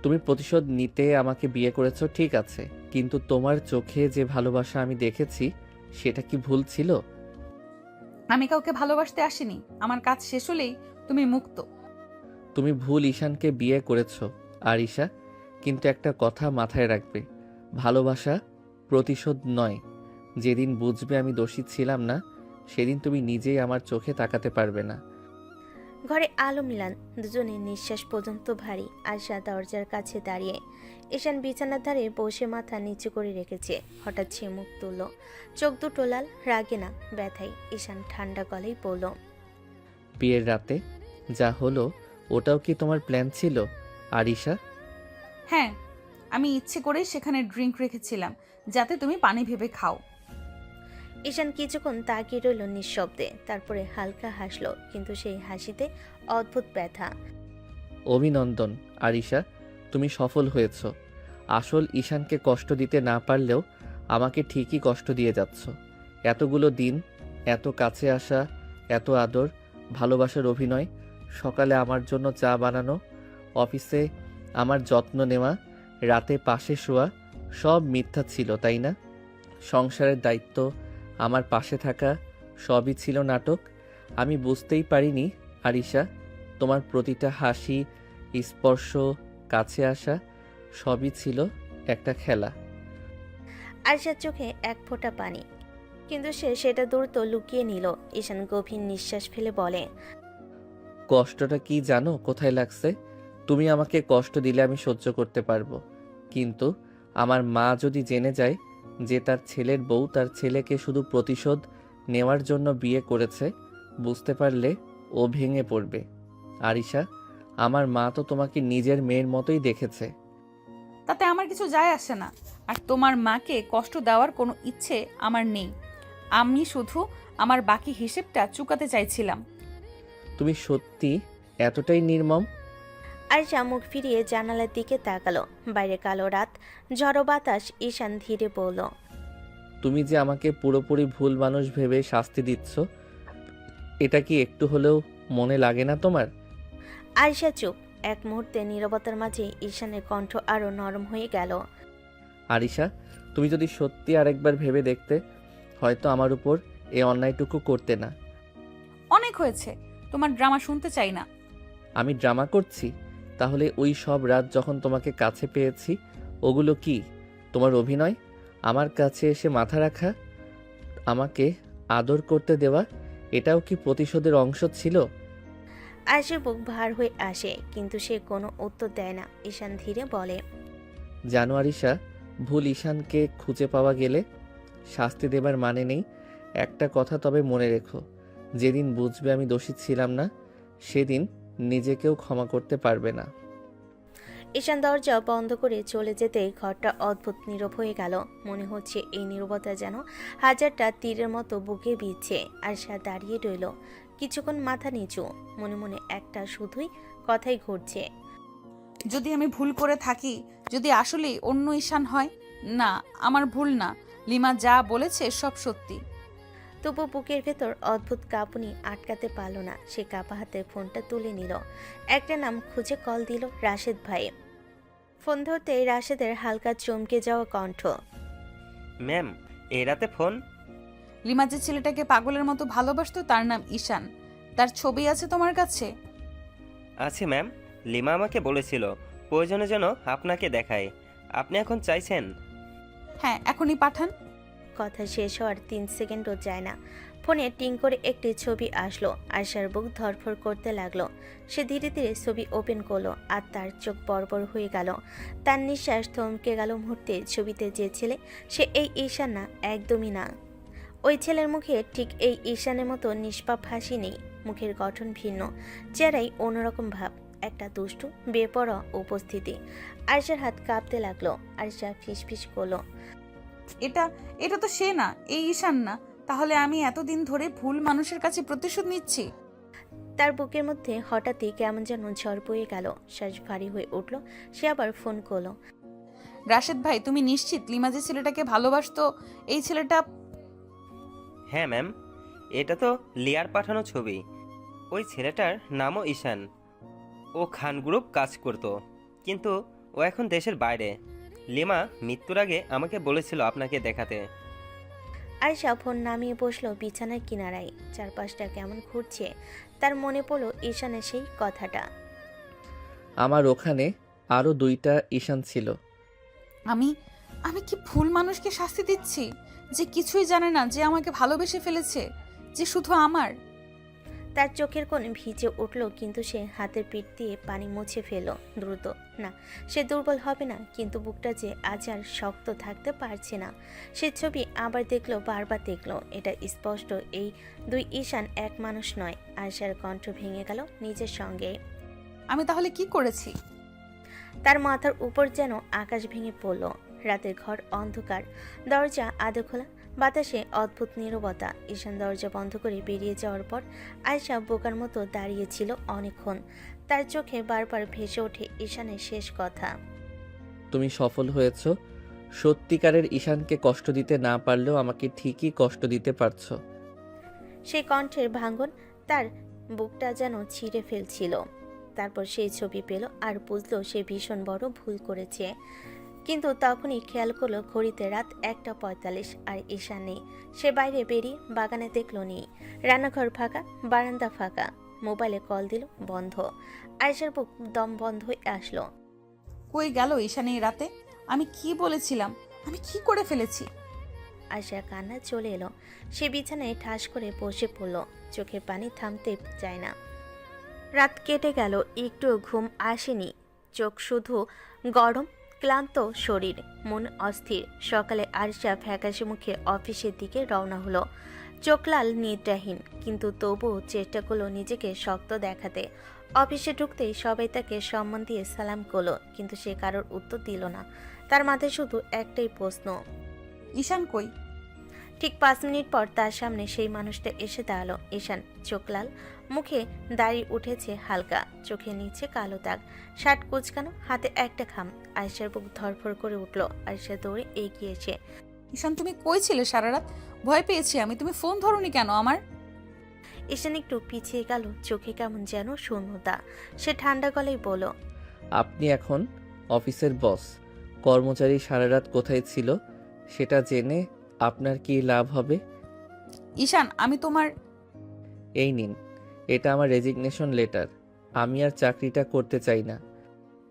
তুমি প্রতিশোধ নিতে আমাকে বিয়ে করেছো ঠিক আছে, কিন্তু তোমার চোখে যে ভালোবাসা আমি দেখেছি সেটা কি ভুল ছিল? আমি কাউকে ভালোবাসতে আসিনি, আমার কাজ শেষ হলেই তুমি মুক্ত। তুমি ভুল ঈশানকে বিয়ে করেছো। আর ঈশা, কিন্তু একটা কথা মাথায় রাখবে, ভালোবাসা প্রতিশোধ নয়। যেদিন বুঝবে আমি দোষী ছিলাম না, সেদিন তুমি নিজেই আমার চোখে তাকাতে পারবে না। ঘরে আলো মিলান, দুজনের নিঃশ্বাস পর্যন্ত ভারী। আয়েশা দরজার কাছে দাঁড়িয়ে, ঈশান বিছানার ধারে বসে মাথা নিচু করে রেখেছে। হঠাৎ সে মুখ তুলল, চোখ দুটো লাল, রাগে না ব্যথায়। ঈশান ঠান্ডা গলায় বলল, বিয়ের রাতে যা হলো ওটাও কি তোমার প্ল্যান ছিল? আর ঈশা? হ্যাঁ, আমি ইচ্ছে করেই সেখানে ড্রিঙ্ক রেখেছিলাম যাতে তুমি পানি ভেবে খাও। ঈশান কিছুক্ষণ তাকিয়ে রইল নিঃশব্দে, তারপরে হালকা হাসলো, কিন্তু সেই হাসিতে অদ্ভুত ব্যথা। অভিনন্দন আরিশা, তুমি সফল হয়েছ। আসল ঈশানকে কষ্ট দিতে না পারলেও আমাকে ঠিকই কষ্ট দিয়ে যাচ্ছ। এতগুলো দিন, এত কাছে আসা, এত আদর, ভালোবাসার অভিনয়, সকালে আমার জন্য চা বানানো, অফিসে আমার যত্ন নেওয়া, রাতে পাশে শোয়া, সব মিথ্যা ছিল তাই না? সংসারের দায়িত্ব, আমার পাশে থাকা, সবই ছিল নাটক। আমি বুঝতেই পারিনি আরিশা, তোমার প্রতিটা হাসি, স্পর্শ, কাছে আসা, সবই ছিল একটা খেলা। আয়েশার চোখে এক ফোঁটা পানি, কিন্তু সে সেটা দ্রুত লুকিয়ে নিল। ঈশান গভীর নিঃশ্বাস ফেলে বলে, কষ্টটা কি জানো কোথায় লাগছে? তুমি আমাকে কষ্ট দিলে আমি সহ্য করতে পারবো, কিন্তু আমার মা যদি জেনে যায় যে তার ছেলের বউ তার ছেলেকে শুধু প্রতিশোধ নেওয়ার জন্য বিয়ে করেছে, বুঝতে পারলে ও ভেঙে পড়বে। আরিশা, আমার মা তো তোমাকে নিজের মেয়ের মতোই দেখেছে। তাতে আমার কিছু যায় আসে না, আর তোমার মাকে কষ্ট দেওয়ার কোনো ইচ্ছে আমার নেই। আমি শুধু আমার বাকি হিসেবটা চুকাতে চাইছিলাম। তুমি সত্যি এতটাই নির্মম? আয়েশা মুখ ফিরিয়ে জানালার দিকে তাকালো। বাইরে কালো রাত, ঝড়ো বাতাস। ঈশান ধীরে বলল, তুমি যে আমাকে পুরোপুরি ভুল মানুষ ভেবে শাস্তি দিচ্ছ, এটা কি একটু হলেও মনে লাগে না তোমার? আয়েশা চুপ। এক মুহূর্তে নীরবতার মাঝে ঈশানের কণ্ঠ আরো নরম হয়ে গেল। আরিশা, তুমি যদি সত্যি আরেকবার ভেবে দেখতে, হয়তো আমার উপর এই অন্যায়টুকু করতে না। অনেক হয়েছে, তোমার ড্রামা শুনতে চাই না। আমি ড্রামা করছি? তাহলে ওই সব রাত যখন তোমাকে কাছে পেয়েছি, ওগুলো কি তোমার অভিনয়? আমার কাছে এসে মাথা রাখা, আমাকে আদর করতে দেওয়া, এটাও কি প্রতিশোধের অংশ ছিল? আয়েশার বুক ভার হয়ে আসে, কিন্তু সে কোনো উত্তর দেয় না। ঈশান ধীরে বলে, জানো আরিশা, ভুল ঈশানকে খুঁজে পাওয়া গেলে শাস্তি দেবার মানে নেই। একটা কথা তবে মনে রেখো, যেদিন বুঝবে আমি দোষী ছিলাম না, সেদিন নিজেকেও ক্ষমা করতে পারবে না। ঈশান দরজা বন্ধ করে চলে যেতে ঘরটা অদ্ভুত নীরব হয়ে গেল। মনে হচ্ছে এই নীরবতা যেন হাজারটা তীরের মতো বুকে বিচ্ছে। আয়েশা দাঁড়িয়ে রইল কিছুক্ষণ, মাথা নিচু, মনে মনে একটা শুধুই কথাই ঘুরছে। যদি আমি ভুল করে থাকি, যদি আসলেই অন্য ঈশান হয়, না আমার ভুল না, লিমা যা বলেছে সব সত্যি। তবু বুকের ভেতর অদ্ভুত কাঁপুনি আটকাতে পারল না। সে কাঁপা হাতে ফোনটা তুলে নিল। একটা নাম খুঁজে কল দিল, রাশেদ ভাই। ফোন ধরতেই রাশেদের হালকা চমকে যাওয়া কণ্ঠ। ম্যাম, এই রাতে ফোন? লিমা যে ছেলেটাকে পাগলের মতো ভালোবাসতো তার নাম ঈশান, তার ছবি আছে তোমার কাছে? আছে ম্যাম, লিমা আমাকে বলেছিল প্রয়োজনে যেন আপনাকে দেখায়। আপনি এখন চাইছেন? হ্যাঁ, এখনই পাঠান। কথা শেষ হওয়ার 3 সেকেন্ডও যায় না, ফোনে টিং করে একটি ছবি আসলো। আয়শার বুক ধড়ফড় করতে লাগলো। সে ধীরে ধীরে ছবি ওপেন করলো আর তার চোখ বড়বড় হয়ে গেল। তার নিঃশ্বাস থমকে গেল মুহূর্তে। ছবিতে যে ছেলে, সে এই ঈশান না, একদমই না। ওই ছেলের মুখে ঠিক এই ঈশানের মতো নিষ্পাপ হাসি নেই। মুখের গঠন ভিন্ন, চেহারাই অন্যরকম ভাব, একটা দুষ্টু বেপরোয়া উপস্থিতি। আয়শার হাত কাঁপতে লাগলো। আয়শা ফিসফিস করলো, এটা এটা তো সে না, এই ঈশান না। তাহলে আমি এতদিন ধরে ভুল মানুষের কাছে প্রতিশোধ নিচ্ছি। তার বুকের মধ্যে হঠাৎই কেমন যেন ঝড় বয়ে গেল। শ্বাস ভারী হয়ে উঠল। সে আবার ফোন করলো। রাশেদ ভাই, তুমি নিশ্চিত লিমা যে ছেলেটাকে ভালোবাসতো, এই ছেলেটা? হ্যাঁ ম্যাম, এটা তো লিয়ার পাঠানো ছবি। ওই ছেলেটার নামও ঈশান। ও খান গ্রুপ কাজ করত, কিন্তু ও এখন দেশের বাইরে। লিমা মৃত্যুর আগে আমাকে বলেছিল আপনাকে দেখাতে। আয়শা ফোন নামিয়ে বসলো বিছানার কিনারায়। চারপাশটা কেমন ঘুরছে। তার মনে পড়লো ঈশানের সেই কথাটা। আমার ওখানে আরও 2টা ঈশান ছিল। আমি আমি কি ভুল মানুষকে শাস্তি দিচ্ছি, যে কিছুই জানে না, যে আমাকে ভালোবেসে ফেলেছে, যে শুধু আমার? তার চোখের কোণে ভিজে উঠল, কিন্তু সে হাতের পিঠ দিয়ে পানি মুছে ফেলল দ্রুত। না, সে দুর্বল হবে না, কিন্তু বুকটা যে আজ আর শক্ত থাকতে পারছে না। সে ছবি আবার দেখলো, বারবার দেখলো। এটা স্পষ্ট, এই 2 ঈশান এক মানুষ নয়। আয়শার কণ্ঠ ভেঙে গেল নিজের সঙ্গে। আমি তাহলে কি করেছি? তার মাথার উপর যেন আকাশ ভেঙে পড়ল। রাতের ঘর অন্ধকার, দরজা আধো খোলা, বাতাসে অদ্ভুত নীরবতা। ঈশান দরজা বন্ধ করে বেরিয়ে যাওয়ার পর আয়শা বোকার মতো দাঁড়িয়েছিল অনেকক্ষণ। তার চোখে বারবার ভেসে ওঠে ঈশানের শেষ কথা। তুমি সফল হয়েছ। সত্যিকারের ঈশানকে কষ্ট দিতে না পারলেও আমাকে ঠিকই কষ্ট দিতে পারছো। সেই কণ্ঠের ভাঙন তার বুকটা যেন ছিঁড়ে ফেলছিল। তারপর সেই ছবি পেল আর বুঝলো সে ভীষণ বড় ভুল করেছে। কিন্তু তখনই খেয়াল করলো ঘড়িতে রাত 1:45 আর ঈশান নেই। সে বাইরে বেরিয়ে বাগানে দেখলো নেই। রান্নাঘর ফাঁকা, বারান্দা ফাঁকা। মোবাইলে কল দিল, বন্ধ। আয়শার বুক দম বন্ধ হয়ে আসলো। কই গেল ঈশান এই রাতে? আমি কি বলেছিলাম? আমি কি করে ফেলেছি? আয়শার কান্না চলে এলো। সে বিছানায় ঠাস করে বসে পড়ল। চোখের পানি থামতে চায় না। রাত কেটে গেল, একটু ঘুম আসেনি। চোখ শুধু গরম, ক্লান্ত শরীর, মন অস্থির। সকালে আরশা ফ্যাকাশে মুখে অফিসের দিকে রওনা হলো। চোখ লাল, নিদ্রাহীন, কিন্তু তবুও চেষ্টা করলো নিজেকে শক্ত দেখাতে। অফিসে ঢুকতেই সবাই তাকে সম্মান দিয়ে সালাম করলো, কিন্তু সে কারোর উত্তর দিল না। তার মাথায় শুধু একটাই প্রশ্ন, ঈশান কই? ঠিক 5 মিনিট পর তার সামনে সেই মানুষটা এসে দাঁড়ালো। ঈশান, চোখ লাল, মুখে দাড়ি উঠেছে হালকা, চোখের নিচে কালো দাগ, শার্ট কুচকানো, হাতে একটা খাম। আয়শার বুক ধরফর করে উঠল। আয়শা দৌড়ে এগিয়ে এসে, ঈশান তুমি কই ছিলে সারা রাত? ভয় পেয়েছি আমি। তুমি ফোন ধরোনি কেন আমার? ঈশান একটু পিছিয়ে গেল, চোখে কেমন যেন শূন্যতা। সে ঠান্ডা গলায় বলল, আপনি এখন অফিসের বস। কর্মচারী সারা রাত কোথায় ছিল সেটা জেনে আপনার কি লাভ হবে? ঈশান, আমি তোমার... এই নিন, এটা আমার রেজিগনেশন লেটার। আমি আর চাকরিটা করতে চাই না।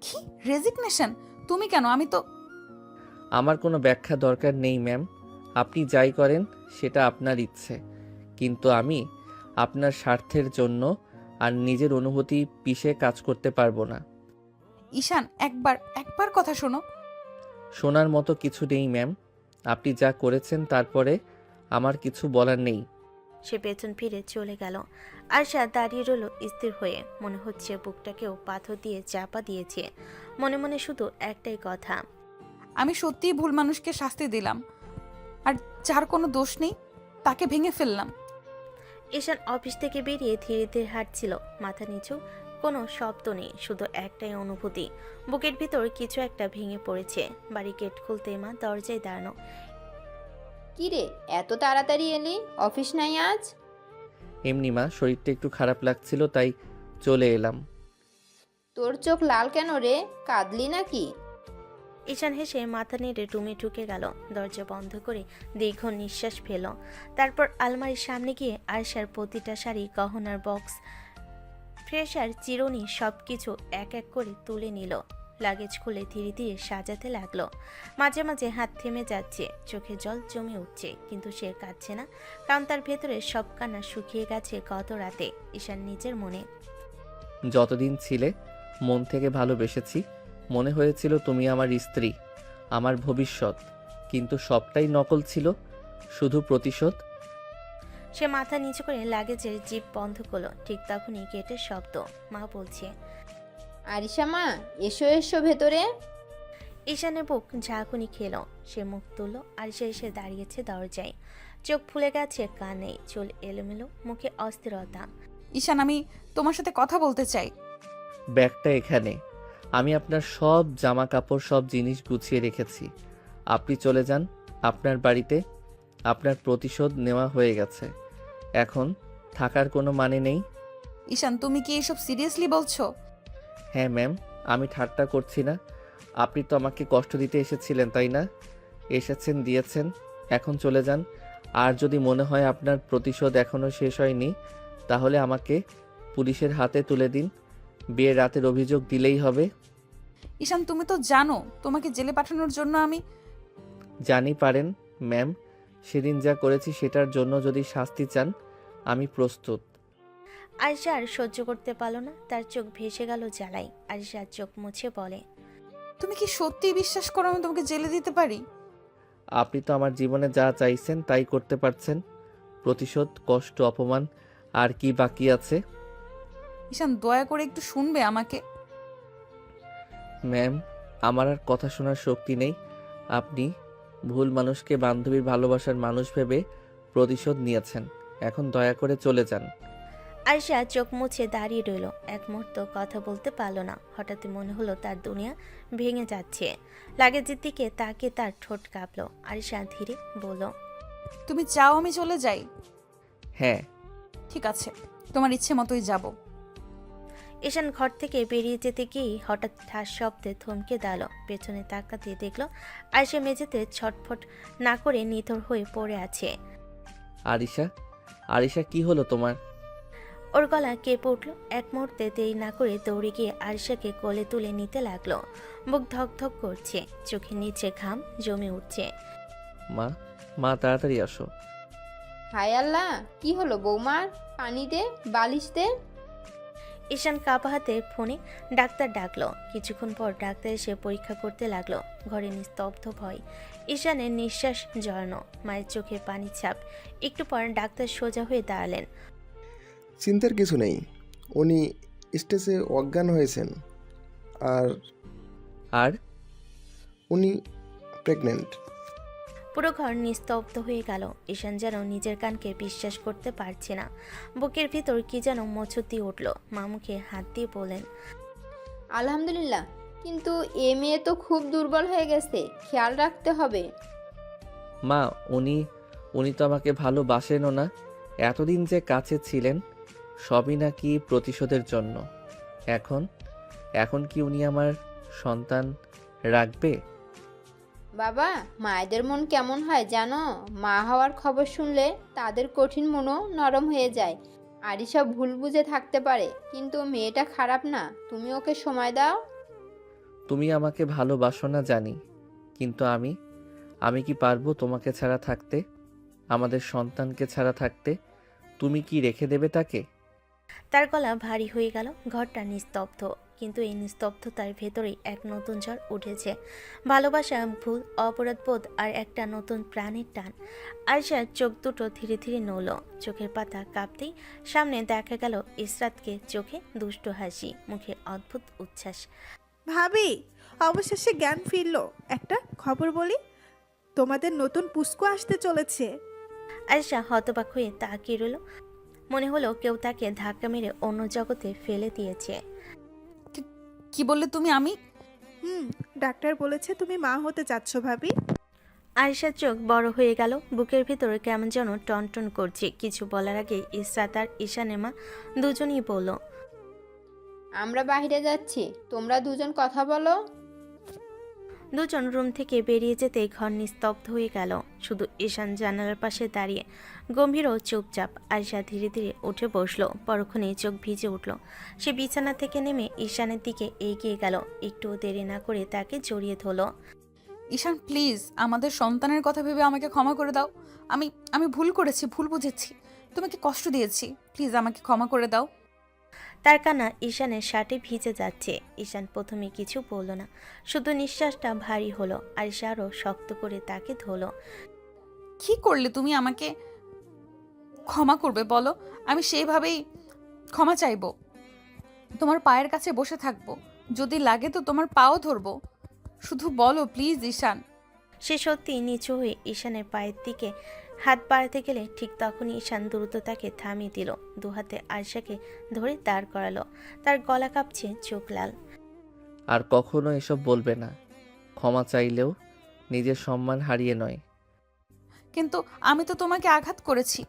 কি রেজিগনেশন? তুমি কেন? আমি তো... আমার কোনো ব্যাখ্যা দরকার নেই ম্যাম। আপনি যাই করেন সেটা আপনার ইচ্ছে, কিন্তু আমি আপনার স্বার্থের জন্য আর নিজের অনুভূতি পিষে কাজ করতে পারবো না। ঈশান, একবার কথা শোনো। শোনার মতো কিছু নেই ম্যাম। আপনি যা করেছেন তারপরে আমার কিছু বলার নেই। সে পেছন ফিরে চলে গেল। আরশা দাঁড়িয়ে রইল স্থির হয়ে। মনে হচ্ছে বুকটাকেও পাথর দিয়ে চাপা দিয়েছে। মনে মনে শুধু একটাই কথা, আমি সত্যিই ভুল মানুষকে শাস্তি দিলাম, আর যার কোনো দোষ নেই তাকে ভেঙে ফেললাম। ঈশান অফিস থেকে বেরিয়ে ধীরে ধীরে হাঁটছিল। মাথা নিচু, কোনো শব্দ নেই, শুধু একটাই অনুভূতি, বুকের ভিতর কিছু একটা ভেঙে পড়েছে। বাড়ি গেট খুলতে মা দরজায় দাঁড়ানো। কি রে, এত তাড়াতাড়ি এলি? অফিস নাই আজ? এমনি মা, শরীরটা একটু খারাপ লাগছিল তাই চলে এলাম। তোর চোখ লাল কেন রে? কাঁদলি নাকি? ঈশান হেসে মাথা নেড়ে রুমে ঢুকে গেল। দরজা বন্ধ করে দীর্ঘ নিঃশ্বাস ফেল। তারপর আলমারির সামনে গিয়ে আয়শার প্রতিটা শাড়ি, গহনার বক্স, ফ্রেশার, চিরুনি সব কিছু এক এক করে তুলে নিল। লাগেজ খুলে ধীরে ধীরে সাজাতে লাগলো। মাঝে মাঝে হাত থেমে যাচ্ছে, চোখে জল জমে উঠছে, কিন্তু সে কাঁদছে না, কারণ তার ভেতরে সব কান্না শুকিয়ে গেছে গত রাতে ঈশান নিজের মনে। যতদিন ছিলে মন থেকে ভালোবেসেছি, মনে হয়েছিল তুমি আমার স্ত্রী, আমার ভবিষ্যৎ, কিন্তু সবটাই নকল ছিল, শুধু প্রতিশোধ। সে মাথা নিচু করে লাগেজের জিপ বন্ধ করলো। ঠিক তখনই গেটের শব্দ। মা বলছে, আরিশা মা, এসো এসো ভেতরে। ঈশানের বুক ঝাঁকুনি খেলো। সে মুখ তুলল। আরিশা এসে দাঁড়িয়েছে দরজায়, চোখ ফুলে গেছে, কান নেই, চুল এলোমেলো, মুখে অস্থিরতা। ঈশান, আমি তোমার সাথে কথা বলতে চাই। ব্যাগটা এখানে, আমি আপনার সব জামা কাপড় সব জিনিস গুছিয়ে রেখেছি। আপনি চলে যান আপনার বাড়িতে, আপনার প্রতিশোধ নেওয়া হয়ে গেছে, এখন থাকার কোনো মানে নেই। ঈশান, তুমি কি এসব সিরিয়াসলি বলছো? হ্যাঁ ম্যাম, আমি ঠাট্টা করছি না। আপনি তো আমাকে কষ্ট দিতে এসেছিলেন, তাই না? এসেছেন, দিয়েছেন, এখন চলে যান। আর যদি মনে হয় আপনার প্রতিশোধ এখনও শেষ হয়নি, তাহলে আমাকে পুলিশের হাতে তুলে দিন, বিয়ের রাতের অভিযোগ দিলেই হবে। ঈশান, তুমি তো জানো তোমাকে জেলে পাঠানোর জন্য আমি। জানি পারেন ম্যাম, সেদিন যা করেছি সেটার জন্য যদি শাস্তি চান, আমি প্রস্তুত। আরিশা আর সহ্য করতে পারল না, তার চোখ ভেসে গেল জ্বালাই। আরিশা চোখ মুছে বলে, তুমি কি সত্যিই বিশ্বাস করো আমি তোমাকে জেলে দিতে পারি? আপনি তো আমার জীবনে যা চাইছেন তাই করতে পারছেন। প্রতিশোধ, কষ্ট, অপমান, আর কি বাকি আছে? ঈশান, দয়া করে একটু শুনবে আমাকে? ম্যাম, আমার আর কথা শোনার শক্তি নেই। আপনি ভুল মানুষকে বান্ধবীর ভালোবাসার মানুষ ভেবে প্রতিশোধ নিয়েছেন, এখন দয়া করে চলে যান। আরিশা চোখ মুছে দাঁড়িয়ে রইল। এক মুহূর্ত কথা বলতে পারল না। হঠাৎ মনে হলো তার দুনিয়া ভেঙে যাচ্ছে। লাগেজের দিকে তাকে তার ঠোঁট কাঁপলো। আরিশা ধীরে বলল, তুমি চাও আমি চলে যাই? হ্যাঁ। ঠিক আছে, তোমার ইচ্ছে মতোই যাব। ঈশান ঘর থেকে বেরিয়ে যেতে গিয়েই হঠাৎ ঠাস শব্দে থমকে দাঁড়ালো। পেছনে তাকাতে দেখলো আরিশা মেঝেতে ছটফট না করে নিথর হয়ে পড়ে আছে। আরিশা, আরিশা, কি হলো তোমার? ওর গলা কেঁপে উঠল। এক মুহূর্তে দেরি না করে দৌড়ে গিয়ে আরিশাকে কোলে তুলে নিতে লাগলো। বুক ধক ধক করছে, চোখের নিচে ঘাম জমে উঠছে। মা, মা তাড়াতাড়ি আসো। হায় আল্লাহ, কি হলো বৌমার? পানি দে, বালিশ দে। ঈশান কাপা হাতে ফোনে ডাক্তার ডাকলো। কিছুক্ষণ পর ডাক্তার এসে পরীক্ষা করতে লাগলো। ঘরে নিস্তব্ধ ভয়। ঈশানের নিঃশ্বাস জড়ানো, মায়ের চোখে পানির ছাপ। একটু পর ডাক্তার সোজা হয়ে দাঁড়ালেন। চিন্তার কিছু নেই, উনি স্টেজে অজ্ঞান হয়েছেন, আর আর উনি প্রেগনেন্ট। পুরো ঘর নিস্তব্ধ হয়ে গেল। ঈশান যেন নিজের কানকে বিশ্বাস করতে পারছে না। বুকের ভিতর কি যেন মোচড় দিয়ে উঠল। মা মুখে হাত দিয়ে বলেন, আলহামদুলিল্লাহ, কিন্তু এ মেয়ে তো খুব দুর্বল হয়ে গেছে, খেয়াল রাখতে হবে। মা, উনি তো আমাকে ভালোবাসেনও না। এতদিন যে কাছে ছিলেন, সবই নাকি প্রতিশোধের জন্য। এখন কি উনি আমার সন্তান রাখবে? বাবা, মায়েদের মন কেমন হয় জানো? মা হওয়ার খবর শুনলে তাদের কঠিন মনও নরম হয়ে যায়। আরিশা ভুল বুঝে থাকতে পারে, কিন্তু মেয়েটা খারাপ না, তুমি ওকে সময় দাও। তুমি আমাকে ভালোবাসো না জানি, কিন্তু আমি কি পারবো তোমাকে ছাড়া থাকতে? আমাদের সন্তানকে ছাড়া থাকতে? তুমি কি রেখে দেবে তাকে? তার গলা ভারী হয়ে গেল। ঘরটা নিস্তব্ধ, কিন্তু এই নিস্তব্ধতার ভেতরেই এক নতুন ঝড় উঠেছে। ভালোবাসা, ভুল, অপরাধবোধ আর একটা নতুন প্রাণের টান। আরিশার চোখ দুটো ধীরে ধীরে নড়ল। চোখের পাতা কাঁপতেই সামনে দেখা গেল ইসরাতকে, চোখে দুষ্ট হাসি, মুখে অদ্ভুত উচ্ছ্বাস। ভাবি, অবশেষে জ্ঞান ফিরলো। একটা খবর বলি, তোমাদের নতুন পুস্কু আসতে চলেছে। আরিশা হতবাক হয়ে তাকিয়ে রইল। মনে হলো কেউ তাকে ধাক্কা মেরে অন্য জগতে ফেলে দিয়েছে। কি বললে তুমি? আমি? ডাক্তার বলেছে তুমি মা হতে যাচ্ছ ভাবি। আরিশার চোখ বড় হয়ে গেল। বুকের ভিতরে কেমন যেন টনটন করছে। কিছু বলার আগে ইসরাত আর ঈশানের মা দুজনই বলল, আমরা বাইরে যাচ্ছি, তোমরা দুজন কথা বলো। দুজন রুম থেকে বেরিয়ে যেতে ঘর নিস্তব্ধ হয়ে গেল। শুধু ঈশান জানালার পাশে দাঁড়িয়ে গম্ভীর ও চুপচাপ। আয়শা ধীরে ধীরে উঠে বসলো। পরক্ষণে চোখ ভিজে উঠল। সে বিছানা থেকে নেমে ঈশানের দিকে এগিয়ে গেল। একটু দেরি না করে তাকে জড়িয়ে ধরল। ঈশান প্লিজ, আমাদের সন্তানের কথা ভেবে আমাকে ক্ষমা করে দাও। আমি আমি ভুল করেছি, ভুল বুঝেছি, তোমাকে কষ্ট দিয়েছি, প্লিজ আমাকে ক্ষমা করে দাও। তার কান্না ঈশানের শার্টে ভিজে যাচ্ছে। ঈশান প্রথমে কিছু বলল না, শুধু নিঃশ্বাসটা ভারী হলো। আয়শা আরও শক্ত করে তাকে ধরল। কি করলে তুমি? আমাকে ক্ষমা করবে বলো, আমি সেইভাবেই ক্ষমা চাইবো। তোমার পায়ের কাছে বসে থাকবো, যদি লাগে তো তোমার পাও ধরবো। শুধু বলো প্লিজ ঈশান। সে সত্যি নিচু হয়ে ঈশানের পায়ের দিকে হাত বাড়াতে গেলে ঠিক তখনই ঈশান দ্রুত তাকে থামিয়ে দিল। দুহাতে আয়শাকে ধরে দাঁড় করালো। তার গলা কাঁপছে, চোখ লাল। আর কখনো এসব বলবে না। ক্ষমা চাইলেও নিজের সম্মান হারিয়ে নয়। কিন্তু আমি তো তোমাকে আঘাত করেছি।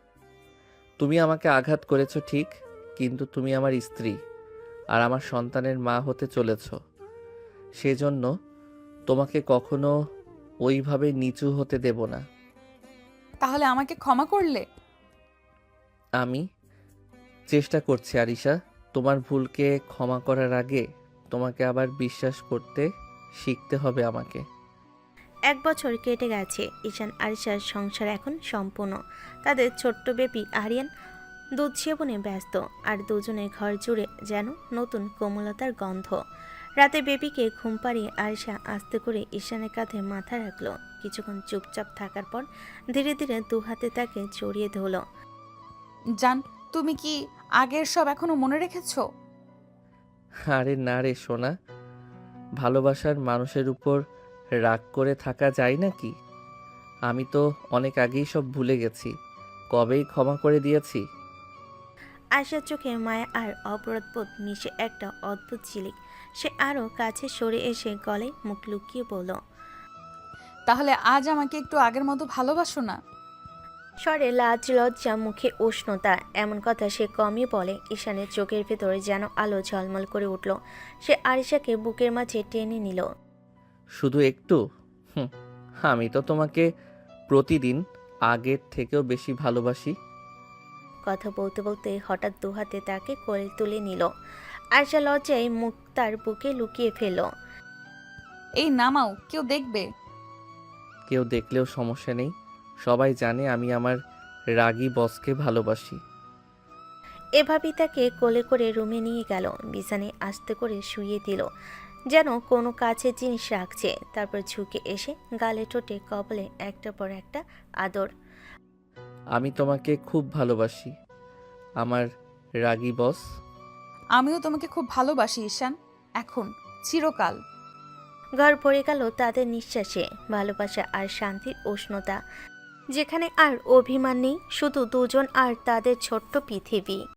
তুমি আমাকে আঘাত করেছো ঠিক, কিন্তু তুমি আমার স্ত্রী আর আমার সন্তানের মা হতে চলেছ। সেজন্য তোমাকে কখনো ওইভাবে নিচু হতে দেব না। তাহলে আমাকে ক্ষমা করলে? আমি চেষ্টা করছি আরিশা। তোমার ভুলকে ক্ষমা করার আগে তোমাকে আবার বিশ্বাস করতে শিখতে হবে আমাকে। 1 বছর কেটে গেছে। ঈশান আরিশার সংসার এখন সম্পূর্ণ। তাদের ছোট্ট বেবি আরিয়ান দুধ সেবনে ব্যস্ত, আর দুজনের ঘর জুড়ে যেন নতুন কোমলতার গন্ধ। রাতে বেবিকে ঘুম পাড়িয়ে আরিশা আস্তে করে ঈশানের কাঁধে মাথা রাখলো। কিছুক্ষণ চুপচাপ থাকার পর ধীরে ধীরে দুহাতে তাকে জড়িয়ে ধরল। জান, তুমি কি আগের সব এখনো মনে রেখেছো? আরে না রে সোনা, ভালোবাসার মানুষের উপর রাগ করে থাকা যায় নাকি? আমি তো অনেক আগেই সব ভুলে গেছি, কবেই ক্ষমা করে দিয়েছি। আয়শার চোখে মায়া আর অপরাধবোধ মিশে একটা অদ্ভুত ঝিলিক। সে আরও কাছে সরে এসে গলায় মুখ লুকিয়ে বলল, তাহলে আজ আমাকে একটু আগের মতো ভালোবাসো না? স্বরে লাজ লজ্জা, মুখে উষ্ণতা। এমন কথা সে কমই বলে। ঈশানের চোখের ভেতরে যেন আলো ঝলমল করে উঠল। সে আরিশাকে বুকের মাঝে টেনে নিল। শুধু একটু? আমি তো তোমাকে প্রতিদিন আগের থেকেও বেশি ভালোবাসি। কথা বলতে বলতে হঠাৎ দুহাতে তাকে কোলে তুলে নিল। আয়শা লজ্জায় মুখ তার বুকে লুকিয়ে ফেলল। এই নামাও, কেউ দেখবে। কেউ দেখলেও সমস্যা নেই, সবাই জানে আমি আমার রাগী বসকে ভালোবাসি। এভাবেই তাকে কোলে করে রুমে নিয়ে গেল। বিছানায় আস্তে করে শুইয়ে দিল, যেন কোনো কাছের জিনিস রাখছে। তারপর ঝুঁকে এসে গালে ঠোঁটে কপালে একটার পর একটা আদর। আমি তোমাকে খুব ভালোবাসি আমার রাগী বস। আমিও তোমাকে খুব ভালোবাসি ঈশান, এখন চিরকাল। ঘর ভরে গেল তাদের নিঃশ্বাসে, ভালোবাসা আর শান্তির উষ্ণতা, যেখানে আর অভিমান নেই, শুধু দুজন আর তাদের ছোট্ট পৃথিবী।